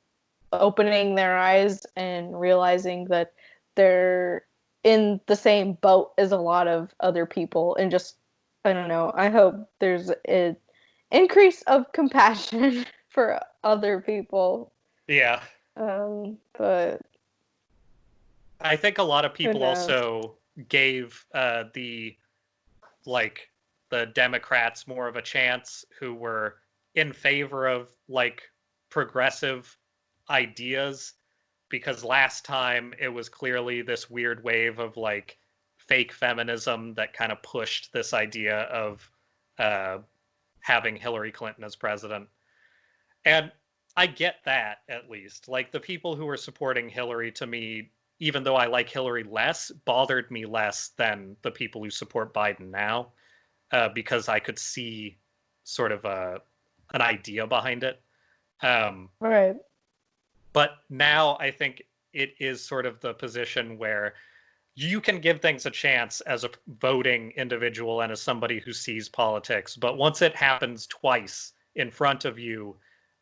opening their eyes and realizing that they're in the same boat as a lot of other people, and just, I don't know, I hope there's an increase of compassion for other people. Yeah. But I think a lot of people also gave the Democrats more of a chance, who were in favor of like progressive ideas, because last time it was clearly this weird wave of like fake feminism that kind of pushed this idea of having Hillary Clinton as president. And I get that, at least. Like, the people who were supporting Hillary, to me, even though I like Hillary less, bothered me less than the people who support Biden now, because I could see sort of an idea behind it. right. But now I think it is sort of the position where you can give things a chance as a voting individual and as somebody who sees politics. But once it happens twice in front of you,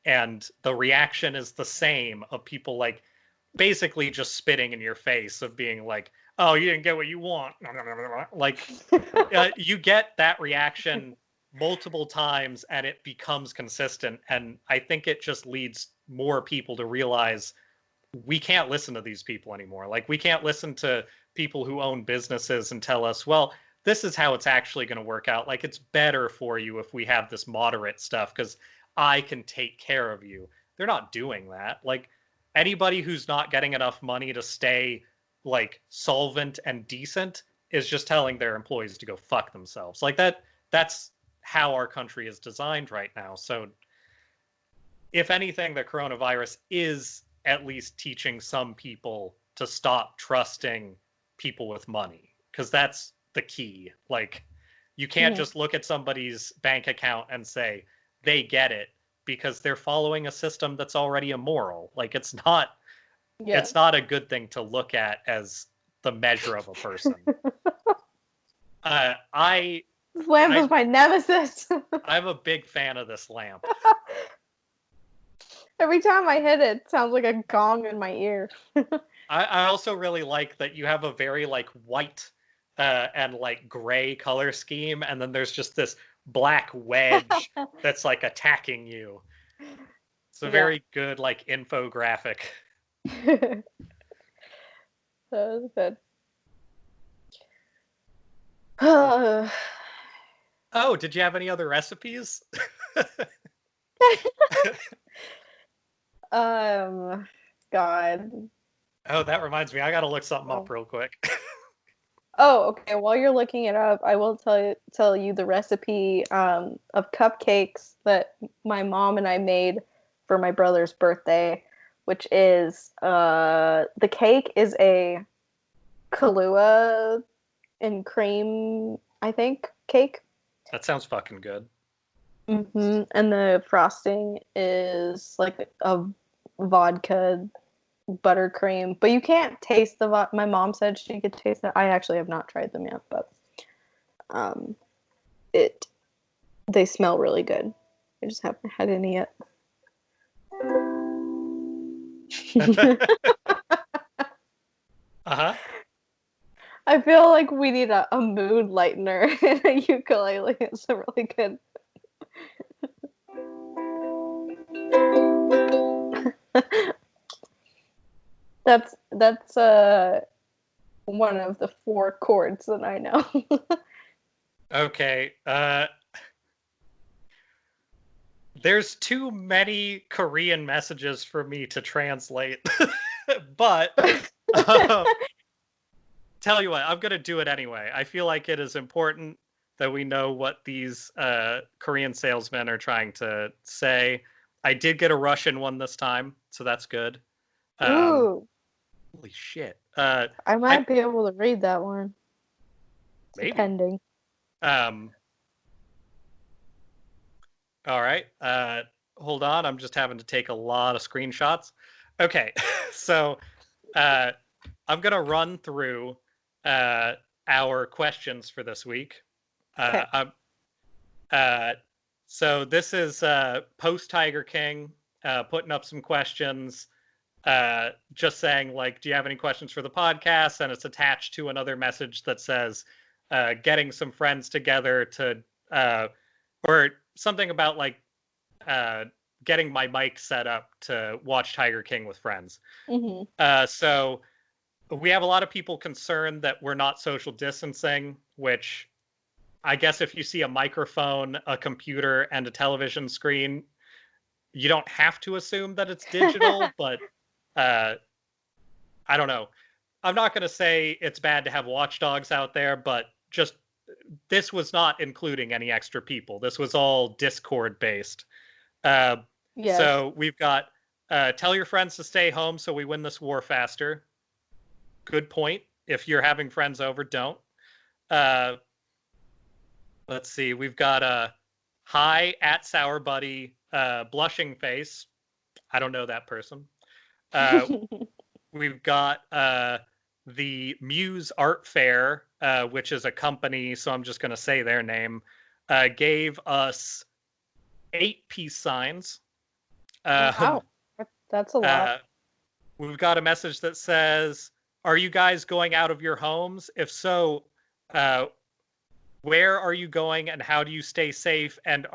and the reaction is the same, of people like basically just spitting in your face, of being like, oh, you didn't get what you want. Like, you get that reaction multiple times and it becomes consistent. And I think it just leads more people to realize we can't listen to these people anymore. Like, we can't listen to people who own businesses and tell us, well, this is how it's actually going to work out. Like, it's better for you if we have this moderate stuff because I can take care of you. They're not doing that. Like, anybody who's not getting enough money to stay like solvent and decent is just telling their employees to go fuck themselves. Like, that's how our country is designed right now. So if anything, the coronavirus is at least teaching some people to stop trusting people with money, because that's the key. Like, you can't just look at somebody's bank account and say they get it, because they're following a system that's already immoral. Like, it's not a good thing to look at as the measure of a person. This lamp is my nemesis. I'm a big fan of this lamp. Every time I hit it, it sounds like a gong in my ear. I also really like that you have a very like white and like gray color scheme, and then there's just this black wedge that's like attacking you. It's a very good like infographic. That was good. Oh, did you have any other recipes? God. Oh, that reminds me. I gotta look something up real quick. Oh, okay. While you're looking it up, I will tell you the recipe of cupcakes that my mom and I made for my brother's birthday, which is the cake is a Kahlua and cream, I think, cake. That sounds fucking good. Mm-hmm. And the frosting is like a vodka buttercream, but you can't taste the my mom said she could taste it. I actually have not tried them yet, but they smell really good. I just haven't had any yet. Uh-huh. I feel like we need a mood lightener and a ukulele. It's really good. That's one of the 4 chords that I know. Okay. There's too many Korean messages for me to translate. But um, tell you what, I'm gonna do it anyway. I feel like it is important that we know what these Korean salesmen are trying to say. I did get a Russian one this time, so that's good. Ooh, Holy shit! I might be able to read that one. Maybe. Depending. All right. Hold on. I'm just having to take a lot of screenshots. Okay. So I'm going to run through our questions for this week. Okay. So this is post Tiger King putting up some questions, just saying, like, do you have any questions for the podcast? And it's attached to another message that says, getting some friends together to, or something about like getting my mic set up to watch Tiger King with friends. Mm-hmm. So we have a lot of people concerned that we're not social distancing, which I guess if you see a microphone, a computer, and a television screen, you don't have to assume that it's digital, but I don't know. I'm not going to say it's bad to have watchdogs out there, but just this was not including any extra people. This was all Discord based. Yes. So we've got tell your friends to stay home so we win this war faster. Good point. If you're having friends over, don't. Let's see. We've got hi at Sour Buddy, blushing face. I don't know that person. We've got the Muse Art Fair, which is a company, so I'm just going to say their name, gave us 8 peace signs. Wow, that's a lot. We've got a message that says, are you guys going out of your homes? If so, where are you going and how do you stay safe? And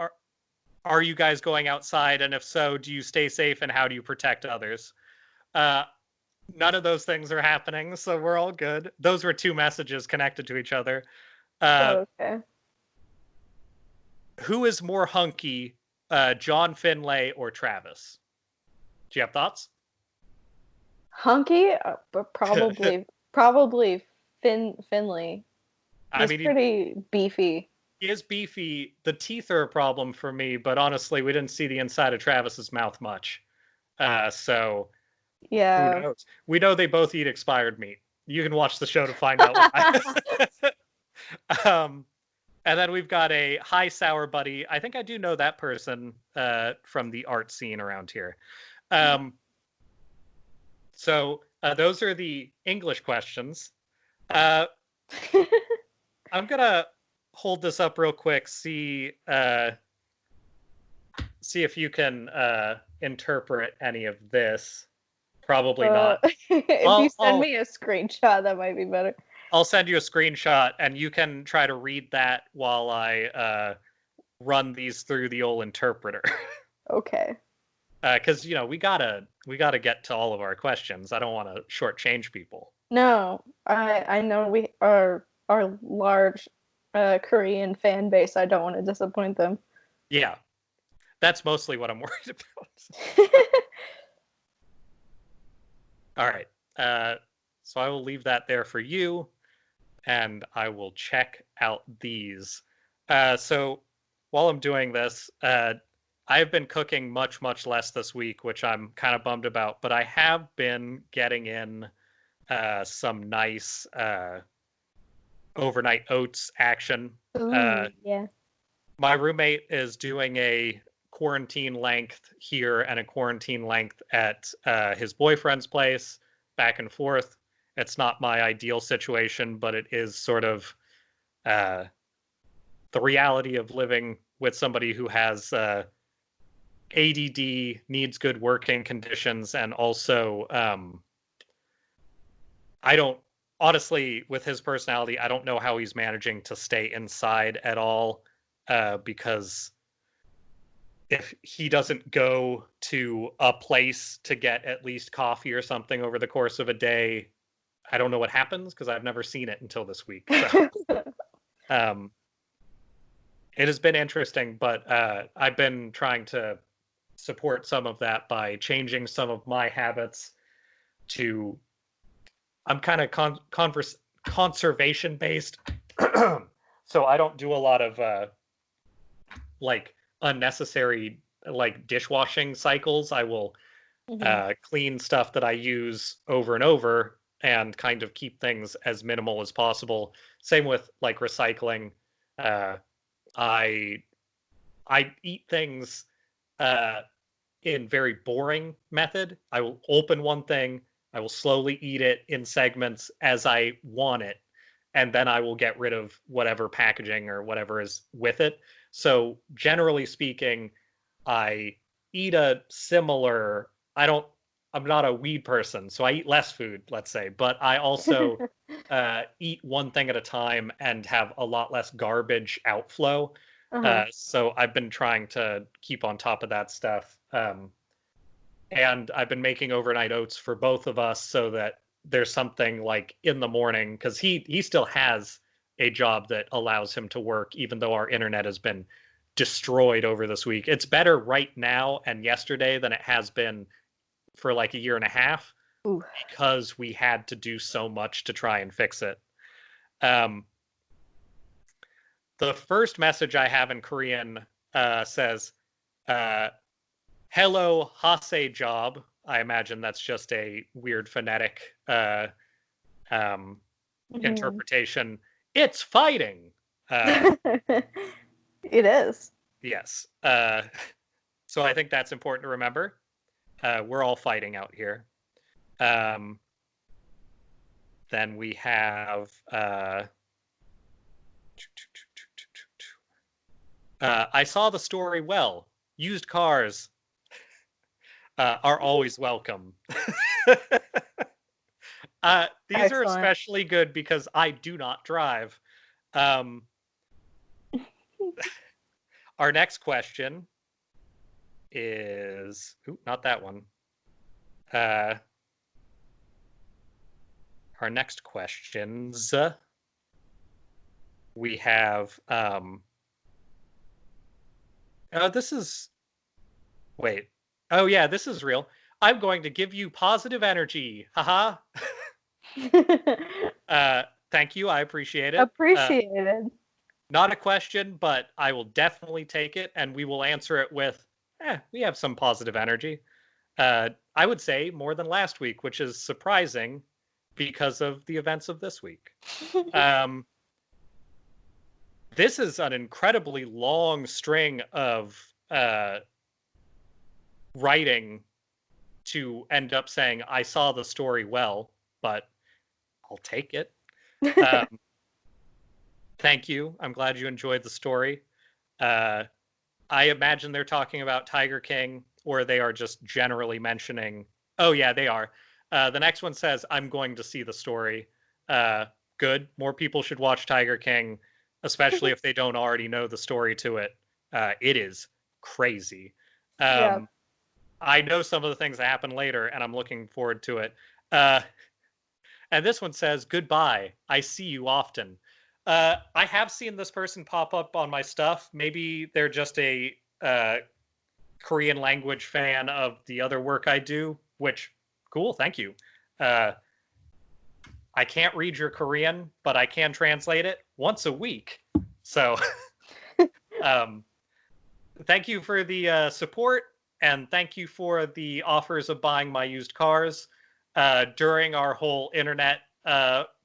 are you guys going outside? And if so, do you stay safe and how do you protect others? None of those things are happening, so we're all good. Those were 2 messages connected to each other. Okay. Who is more hunky, John Finlay or Travis? Do you have thoughts? Hunky, but probably Finley. He's pretty beefy. He is beefy. The teeth are a problem for me, but honestly, we didn't see the inside of Travis's mouth much. So yeah, who knows? We know they both eat expired meat. You can watch the show to find out why. And then we've got a hi Sour Buddy. I think I do know that person from the art scene around here. So those are the English questions. I'm gonna hold this up real quick. See if you can interpret any of this. Probably not. If you send me a screenshot, that might be better. I'll send you a screenshot, and you can try to read that while I run these through the old interpreter. Okay. Because we gotta get to all of our questions. I don't want to shortchange people. No, I know we are our large Korean fan base. I don't want to disappoint them. Yeah, that's mostly what I'm worried about. All right. So I will leave that there for you, and I will check out these. So while I'm doing this, I've been cooking much, much less this week, which I'm kind of bummed about, but I have been getting in some nice overnight oats action. Ooh, yeah. My roommate is doing a quarantine length here and a quarantine length at his boyfriend's place, back and forth. It's not my ideal situation, but it is sort of the reality of living with somebody who has ADD, needs good working conditions, and also I don't, honestly, with his personality, I don't know how he's managing to stay inside at all, because if he doesn't go to a place to get at least coffee or something over the course of a day, I don't know what happens because I've never seen it until this week. So, it has been interesting, but I've been trying to support some of that by changing some of my habits to. I'm kind of conservation based, so I don't do a lot of like unnecessary like dishwashing cycles. I will clean stuff that I use over and over and kind of keep things as minimal as possible. Same with like recycling. I eat things in very boring method. I will open one thing, I will slowly eat it in segments as I want it, and then I will get rid of whatever packaging or whatever is with it. So generally speaking, I eat a similar, I'm not a weed person, so I eat less food, let's say, but I also eat one thing at a time and have a lot less garbage outflow. So I've been trying to keep on top of that stuff. And I've been making overnight oats for both of us so that there's something like in the morning, because he still has a job that allows him to work, even though our internet has been destroyed over this week. It's better right now and yesterday than it has been for like a year and a half. Ooh. Because we had to do so much to try and fix it. The first message I have in Korean says, hello, hase job. I imagine that's just a weird phonetic interpretation. It's fighting. It is. Yes. So I think that's important to remember. We're all fighting out here. Then we have I saw the story well. Used cars are always welcome. These are especially good because I do not drive. Our next question is not that one. Our next questions we have this is this is real. I'm going to give you positive energy. Haha. Thank you. I appreciate it. Appreciated. Not a question, but I will definitely take it, and we will answer it with, we have some positive energy. I would say more than last week, which is surprising because of the events of this week. This is an incredibly long string of writing to end up saying, I saw the story well, but I'll take it. Thank you. I'm glad you enjoyed the story. I imagine they're talking about Tiger King, or they are just generally mentioning. Oh, yeah, they are. The next one says, I'm going to see the story. Good. More people should watch Tiger King, especially if they don't already know the story to it. It is crazy. Yeah. I know some of the things that happen later, and I'm looking forward to it. And this one says, goodbye. I see you often. I have seen this person pop up on my stuff. Maybe they're just a Korean language fan of the other work I do, which, cool, thank you. I can't read your Korean, but I can translate it once a week. So thank you for the support, and thank you for the offers of buying my used cars. During our whole internet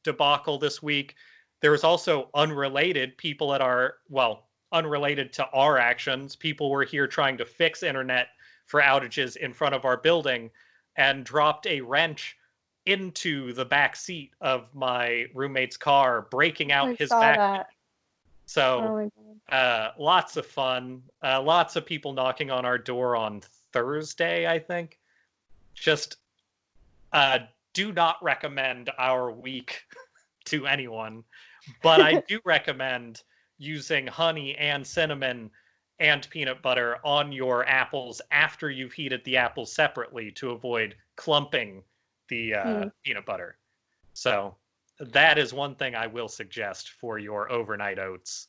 debacle this week, there was also unrelated people unrelated to our actions. People were here trying to fix internet for outages in front of our building and dropped a wrench into the back seat of my roommate's car, breaking out his back. So lots of fun. Lots of people knocking on our door on Thursday, I think. Just do not recommend our week to anyone, but I do recommend using honey and cinnamon and peanut butter on your apples after you've heated the apples separately to avoid clumping the peanut butter. So that is one thing I will suggest for your overnight oats.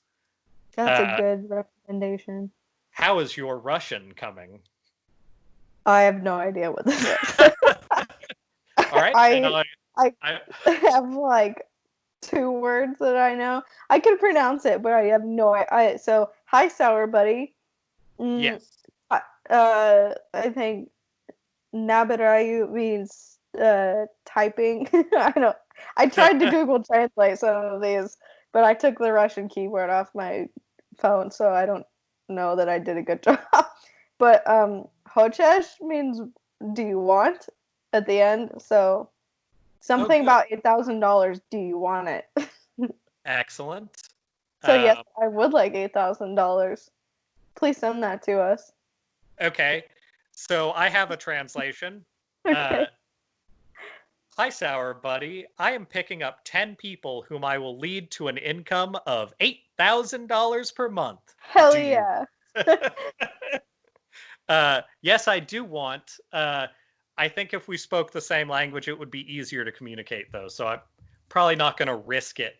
That's a good recommendation. How is your Russian coming? I have no idea what this is. All right. I have like 2 words that I know. I can pronounce it, but I have no idea. So, hi, sour buddy. Yes. I think Nabarayu means typing. I don't. I tried to Google Translate some of these, but I took the Russian keyboard off my phone, so I don't know that I did a good job. But Hochesh means do you want at the end, so something about $8,000. Do you want it? Excellent. So yes, I would like $8,000. Please send that to us. Okay, so I have a translation. Okay. Hi, sour buddy. I am picking up 10 people whom I will lead to an income of $8,000 per month. Hell yeah. Yes, I do want. I think if we spoke the same language, it would be easier to communicate, though. So I'm probably not going to risk it.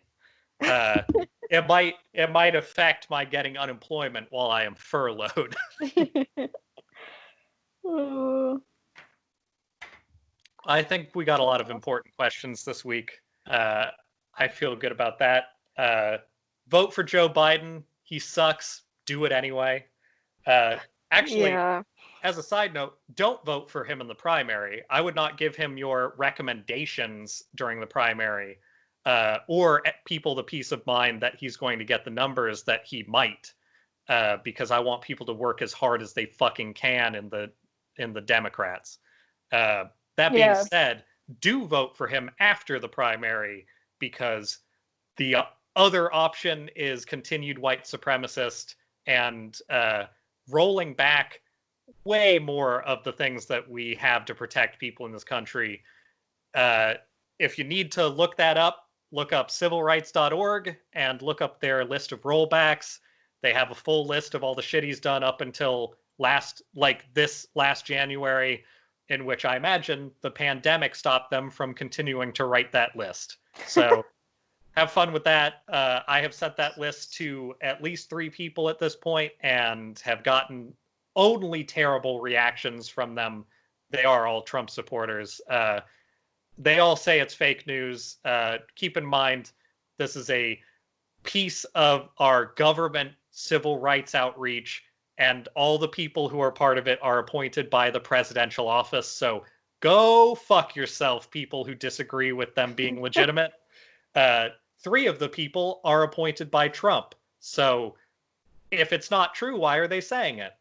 It might affect my getting unemployment while I am furloughed. I think we got a lot of important questions this week. I feel good about that. Vote for Joe Biden. He sucks. Do it anyway. Actually, as a side note, don't vote for him in the primary. I would not give him your recommendations during the primary, or people the peace of mind that he's going to get the numbers that he might, because I want people to work as hard as they fucking can in the Democrats. That being said, do vote for him after the primary, because the other option is continued white supremacist and rolling back way more of the things that we have to protect people in this country. If you need to look that up, look up civilrights.org and look up their list of rollbacks. They have a full list of all the shit he's done up until this last January, in which I imagine the pandemic stopped them from continuing to write that list. So have fun with that. I have sent that list to at least 3 people at this point and have gotten only terrible reactions from them. They are all Trump supporters. They all say it's fake news. Keep in mind, this is a piece of our government civil rights outreach, and all the people who are part of it are appointed by the presidential office. So go fuck yourself, people who disagree with them being legitimate. 3 of the people are appointed by Trump. So if it's not true, why are they saying it?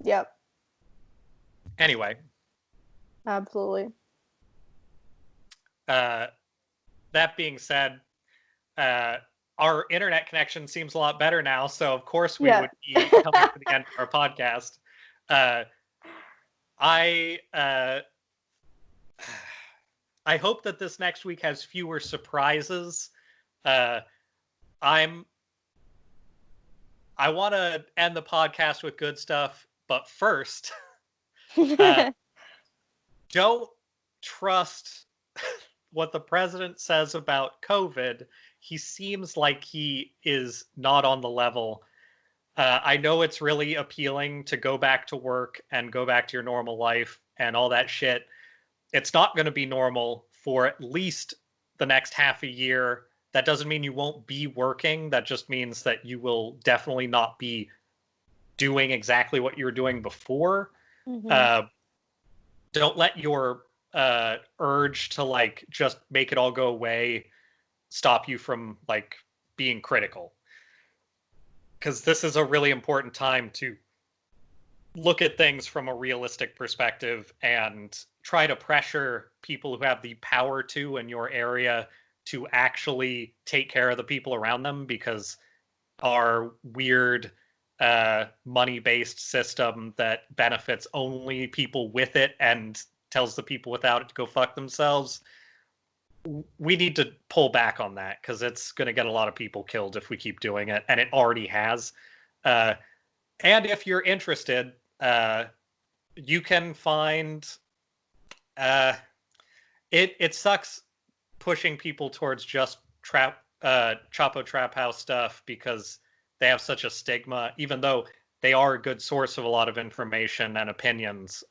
Yep. Anyway. Absolutely. That being said, our internet connection seems a lot better now, so of course we would be coming to the end of our podcast. I hope that this next week has fewer surprises. I want to end the podcast with good stuff, but first, don't trust what the president says about COVID. He seems like he is not on the level. I know it's really appealing to go back to work and go back to your normal life and all that shit. It's not going to be normal for at least the next half a year. That doesn't mean you won't be working. That just means that you will definitely not be doing exactly what you were doing before. Mm-hmm. Don't let your urge to just make it all go away stop you from being critical, because this is a really important time to look at things from a realistic perspective and try to pressure people who have the power to in your area to actually take care of the people around them, because our weird money-based system that benefits only people with it and tells the people without it to go fuck themselves, we need to pull back on that, because it's going to get a lot of people killed if we keep doing it, and it already has. And if you're interested, you can find... It sucks pushing people towards just Chapo Trap House stuff, because they have such a stigma, even though they are a good source of a lot of information and opinions.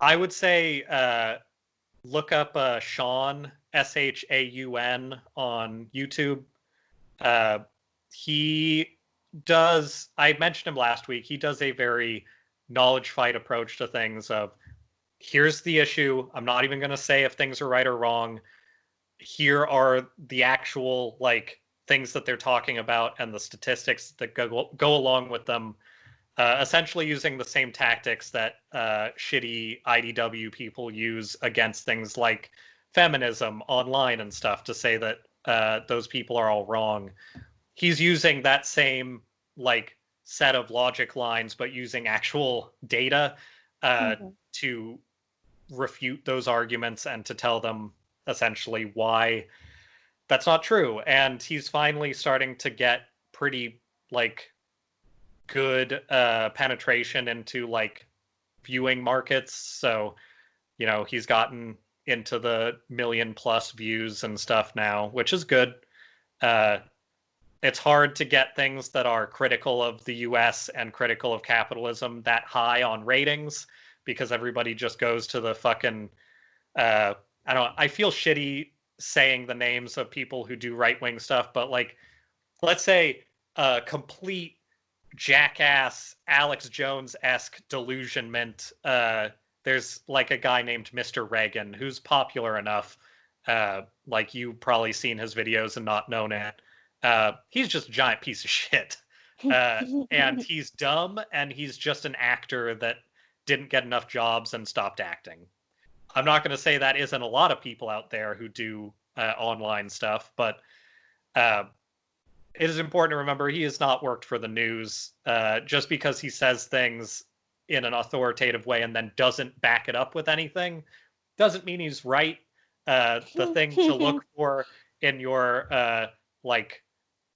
I would say look up Shaun, Shaun, on YouTube. He does, I mentioned him last week, he does a very knowledge fight approach to things of, here's the issue. I'm not even going to say if things are right or wrong. Here are the actual like things that they're talking about and the statistics that go along with them. Essentially using the same tactics that shitty IDW people use against things like feminism online and stuff to say that those people are all wrong. He's using that same like set of logic lines, but using actual data to refute those arguments and to tell them essentially why that's not true. And he's finally starting to get pretty like good penetration into like viewing markets. So, you know, he's gotten into the 1 million+ views and stuff now, which is good. It's hard to get things that are critical of the US and critical of capitalism that high on ratings because everybody just goes to the fucking I feel shitty saying the names of people who do right-wing stuff, but like let's say a complete jackass Alex Jones-esque delusionment. There's like a guy named Mr. Reagan who's popular enough. Like you've probably seen his videos and not known it. He's just a giant piece of shit. And he's dumb and he's just an actor that didn't get enough jobs and stopped acting. I'm not going to say that isn't a lot of people out there who do online stuff, but it is important to remember he has not worked for the news. Just because he says things in an authoritative way and then doesn't back it up with anything doesn't mean he's right. The thing to look for in your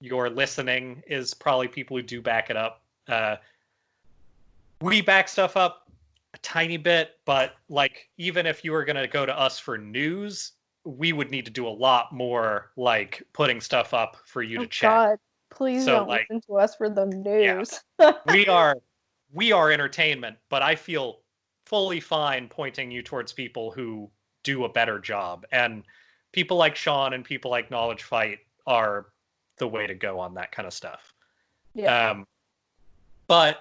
your listening is probably people who do back it up. We back stuff up a tiny bit, but like even if you were going to go to us for news, we would need to do a lot more like putting stuff up for you to check. God, please don't listen to us for the news. Yeah, we are entertainment, but I feel fully fine pointing you towards people who do a better job. And people like Shaun and people like Knowledge Fight are the way to go on that kind of stuff. Yeah. But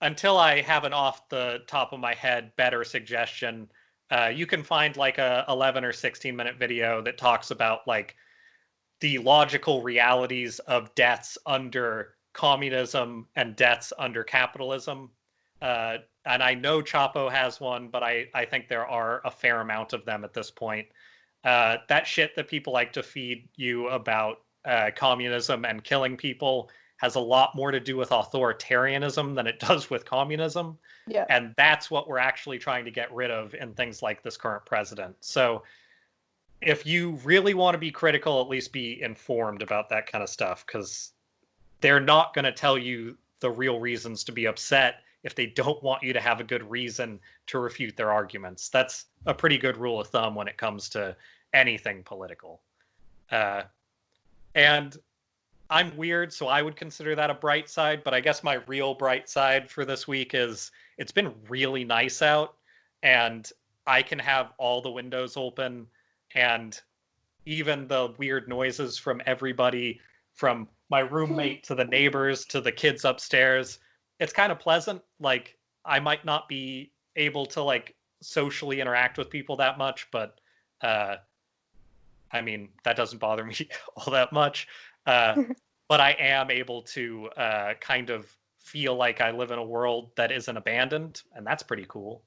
until I have an off the top of my head better suggestion, you can find like a 11 or 16 minute video that talks about like the logical realities of deaths under communism and deaths under capitalism. And I know Chapo has one, but I think there are a fair amount of them at this point. That shit that people like to feed you about communism and killing people has a lot more to do with authoritarianism than it does with communism. Yeah. And that's what we're actually trying to get rid of in things like this current president. So if you really want to be critical, at least be informed about that kind of stuff, because they're not going to tell you the real reasons to be upset if they don't want you to have a good reason to refute their arguments. That's a pretty good rule of thumb when it comes to anything political. And I'm weird, so I would consider that a bright side, but I guess my real bright side for this week is it's been really nice out, and I can have all the windows open, and even the weird noises from everybody, from my roommate to the neighbors to the kids upstairs, it's kind of pleasant. Like, I might not be able to, like, socially interact with people that much, but, I mean, that doesn't bother me all that much. But I am able to kind of feel like I live in a world that isn't abandoned, and that's pretty cool.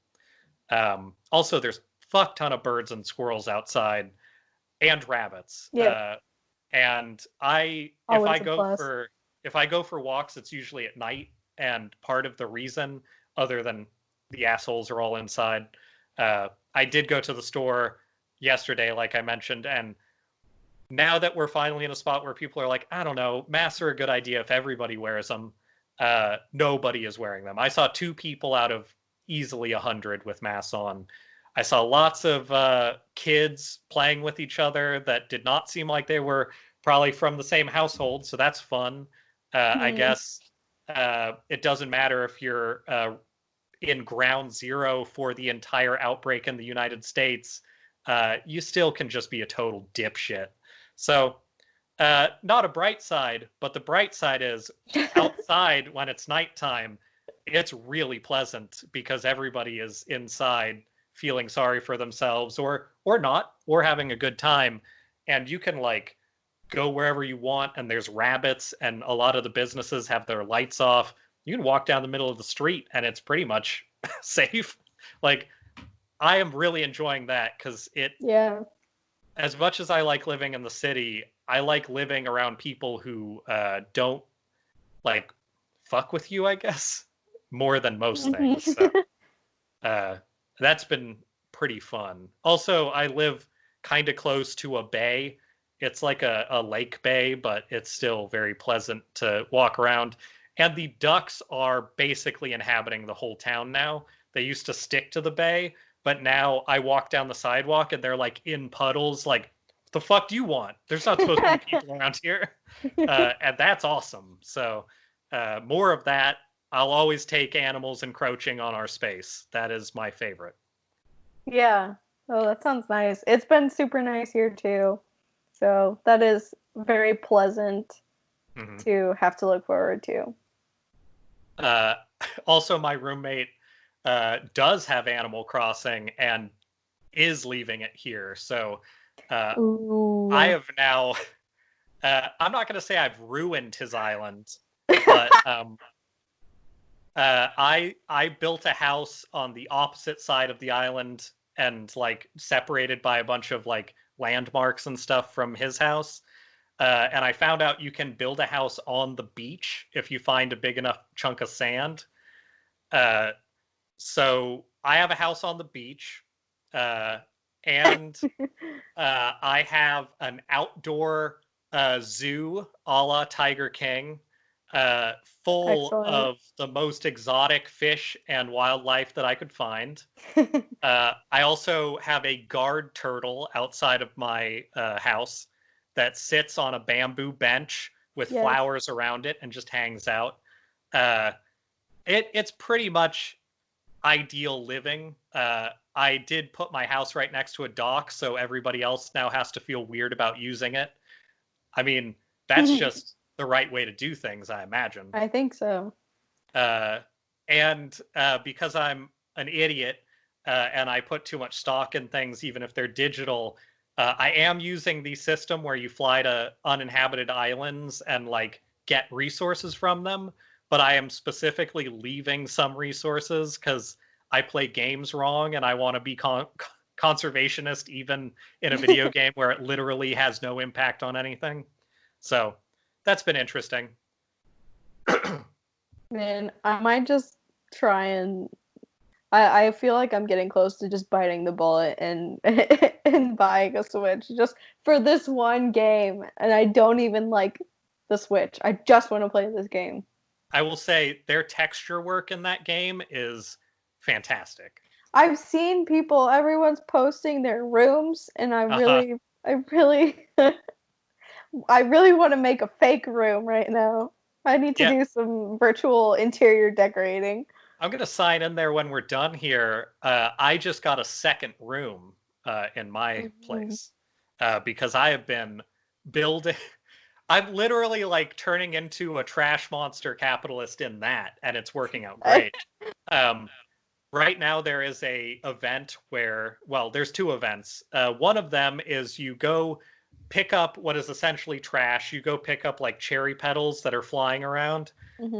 Also, there's a fuck ton of birds and squirrels outside, and rabbits. Yeah. And if I go for walks, it's usually at night. And part of the reason, other than the assholes are all inside, I did go to the store yesterday, like I mentioned, and now that we're finally in a spot where people are like, I don't know, masks are a good idea if everybody wears them. Nobody is wearing them. I saw 2 people out of easily 100 with masks on. I saw lots of kids playing with each other that did not seem like they were probably from the same household, so that's fun. I guess it doesn't matter if you're in ground zero for the entire outbreak in the United States, you still can just be a total dipshit. So, not a bright side, but the bright side is outside when it's nighttime, it's really pleasant because everybody is inside feeling sorry for themselves or not, or having a good time. And you can like go wherever you want, and there's rabbits, and a lot of the businesses have their lights off. You can walk down the middle of the street and it's pretty much safe. Like, I am really enjoying that because Yeah. as much as I like living in the city, I like living around people who don't like fuck with you, I guess, more than most things. So that's been pretty fun. Also, I live kind of close to a bay. It's like a lake bay, but it's still very pleasant to walk around. And the ducks are basically inhabiting the whole town now. They used to stick to the bay, but now I walk down the sidewalk and they're like in puddles. Like, what the fuck do you want? There's not supposed to be people around here. And that's awesome. So more of that. I'll always take animals encroaching on our space. That is my favorite. Yeah. Oh, that sounds nice. It's been super nice here too. So that is very pleasant to have to look forward to. Also, my roommate does have Animal Crossing and is leaving it here. So I have now, I'm not going to say I've ruined his island, but I built a house on the opposite side of the island and like separated by a bunch of like landmarks and stuff from his house. And I found out you can build a house on the beach if you find a big enough chunk of sand. So I have a house on the beach, and I have an outdoor zoo a la Tiger King, full Excellent. of the most exotic fish and wildlife that I could find. I also have a guard turtle outside of my house that sits on a bamboo bench with flowers around it and just hangs out. It's pretty much ideal living. I did put my house right next to a dock, so everybody else now has to feel weird about using it. I mean, that's just the right way to do things, I imagine. I think so. And because I'm an idiot and I put too much stock in things, even if they're digital, I am using the system where you fly to uninhabited islands and like get resources from them. But I am specifically leaving some resources because I play games wrong and I want to be conservationist even in a video game where it literally has no impact on anything. So that's been interesting. Man, I might just try and I feel like I'm getting close to just biting the bullet and and buying a Switch just for this one game. And I don't even like the Switch. I just want to play this game. I will say their texture work in that game is fantastic. I've seen people, everyone's posting their rooms, and I really I really want to make a fake room right now. I need to do some virtual interior decorating. I'm going to sign in there when we're done here. I just got a second room in my place because I have been building. I'm literally like turning into a trash monster capitalist in that, and it's working out great. Right now there is a event where, well, there's two events. One of them is you go pick up what is essentially trash. You go pick up like cherry petals that are flying around,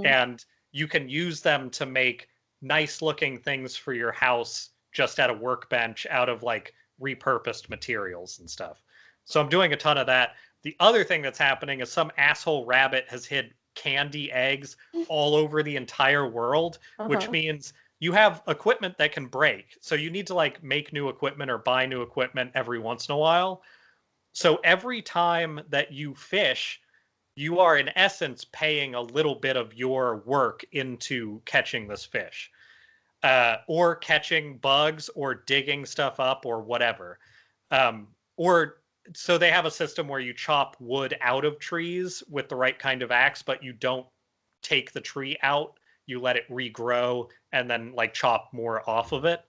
and you can use them to make nice looking things for your house just at a workbench out of like repurposed materials and stuff. So I'm doing a ton of that. The other thing that's happening is some asshole rabbit has hid candy eggs all over the entire world, which means you have equipment that can break. So you need to like make new equipment or buy new equipment every once in a while. So every time that you fish, you are in essence paying a little bit of your work into catching this fish, or catching bugs or digging stuff up or whatever. So they have a system where you chop wood out of trees with the right kind of axe, but you don't take the tree out. You let it regrow and then like chop more off of it.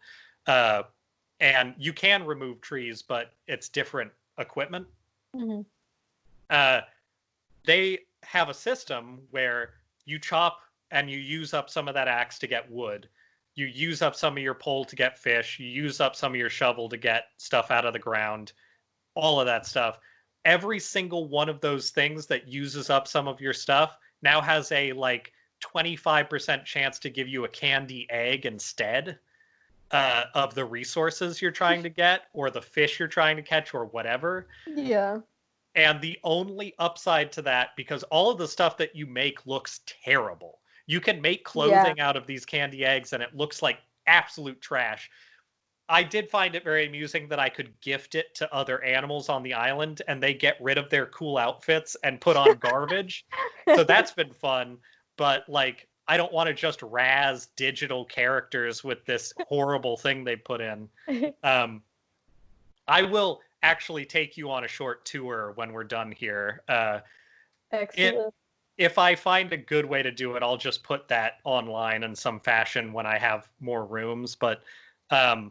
And you can remove trees, but it's different equipment. Mhm. They have a system where you chop and you use up some of that axe to get wood. You use up some of your pole to get fish. You use up some of your shovel to get stuff out of the ground. All of that stuff. Every single one of those things that uses up some of your stuff now has a like 25% chance to give you a candy egg instead of the resources you're trying to get or the fish you're trying to catch or whatever. Yeah. And the only upside to that, because all of the stuff that you make looks terrible. You can make clothing out of these candy eggs and it looks like absolute trash. I did find it very amusing that I could gift it to other animals on the island and they get rid of their cool outfits and put on garbage. So that's been fun. But like, I don't want to just razz digital characters with this horrible thing they put in. I will actually take you on a short tour when we're done here. Excellent. If I find a good way to do it, I'll just put that online in some fashion when I have more rooms. But I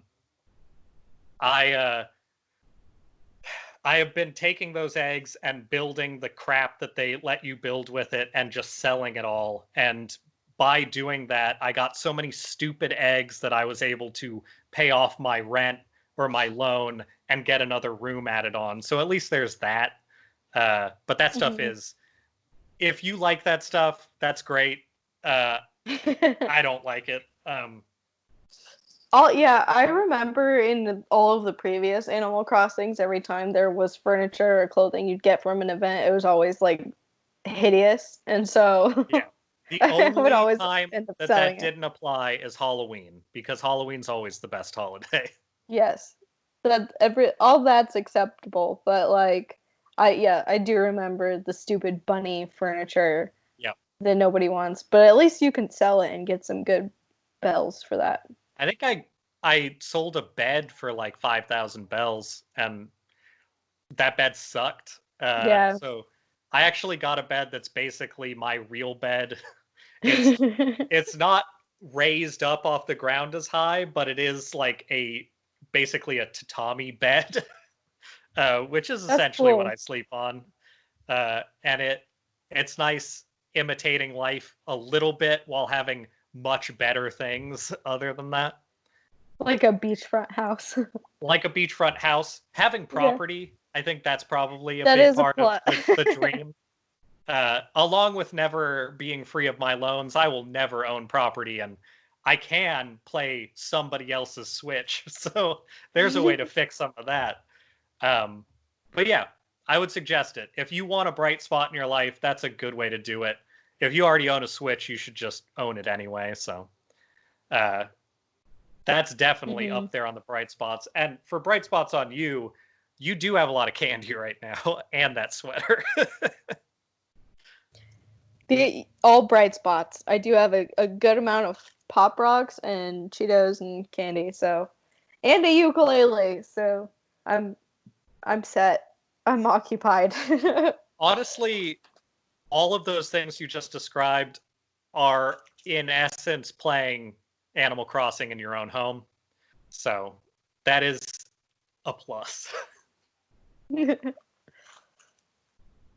have been taking those eggs and building the crap that they let you build with it and just selling it all. And by doing that, I got so many stupid eggs that I was able to pay off my rent or my loan and get another room added on. So at least there's that. But that stuff is, if you like that stuff, that's great. I don't like it. Yeah, I remember in all of the previous Animal Crossings, every time there was furniture or clothing you'd get from an event, it was always like hideous, and so yeah, the I would only always time end up that selling it. didn't apply is Halloween, because Halloween's always the best holiday. Yes, all that's acceptable, but like I do remember the stupid bunny furniture. Yep. That nobody wants, but at least you can sell it and get some good bells for that. I think I sold a bed for like 5,000 bells, and that bed sucked. Yeah. So I actually got a bed that's basically my real bed. It's not raised up off the ground as high, but it is like basically a tatami bed, which is essentially what I sleep on. And it's nice imitating life a little bit while having much better things other than that. Like a beachfront house. Like a beachfront house. Having property, I think that's probably a that big part of the dream. Along with never being free of my loans, I will never own property, and I can play somebody else's Switch. So there's a way to fix some of that. But yeah, I would suggest it. If you want a bright spot in your life, that's a good way to do it. If you already own a Switch, you should just own it anyway. So that's definitely up there on the bright spots. And for bright spots on you, you do have a lot of candy right now and that sweater. All bright spots. I do have a good amount of Pop Rocks and Cheetos and candy, and a ukulele. So I'm set. I'm occupied. Honestly, all of those things you just described are in essence playing Animal Crossing in your own home. So that is a plus.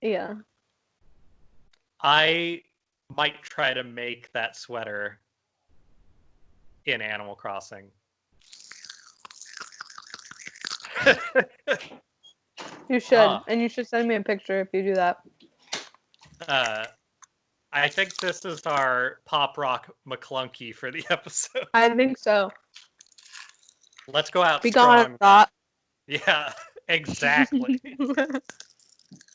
Yeah. I might try to make that sweater in Animal Crossing. You should. And you should send me a picture if you do that. I think this is our Pop Rock McClunky for the episode. I think so. Let's go out Be strong. gone, thought. Yeah, exactly.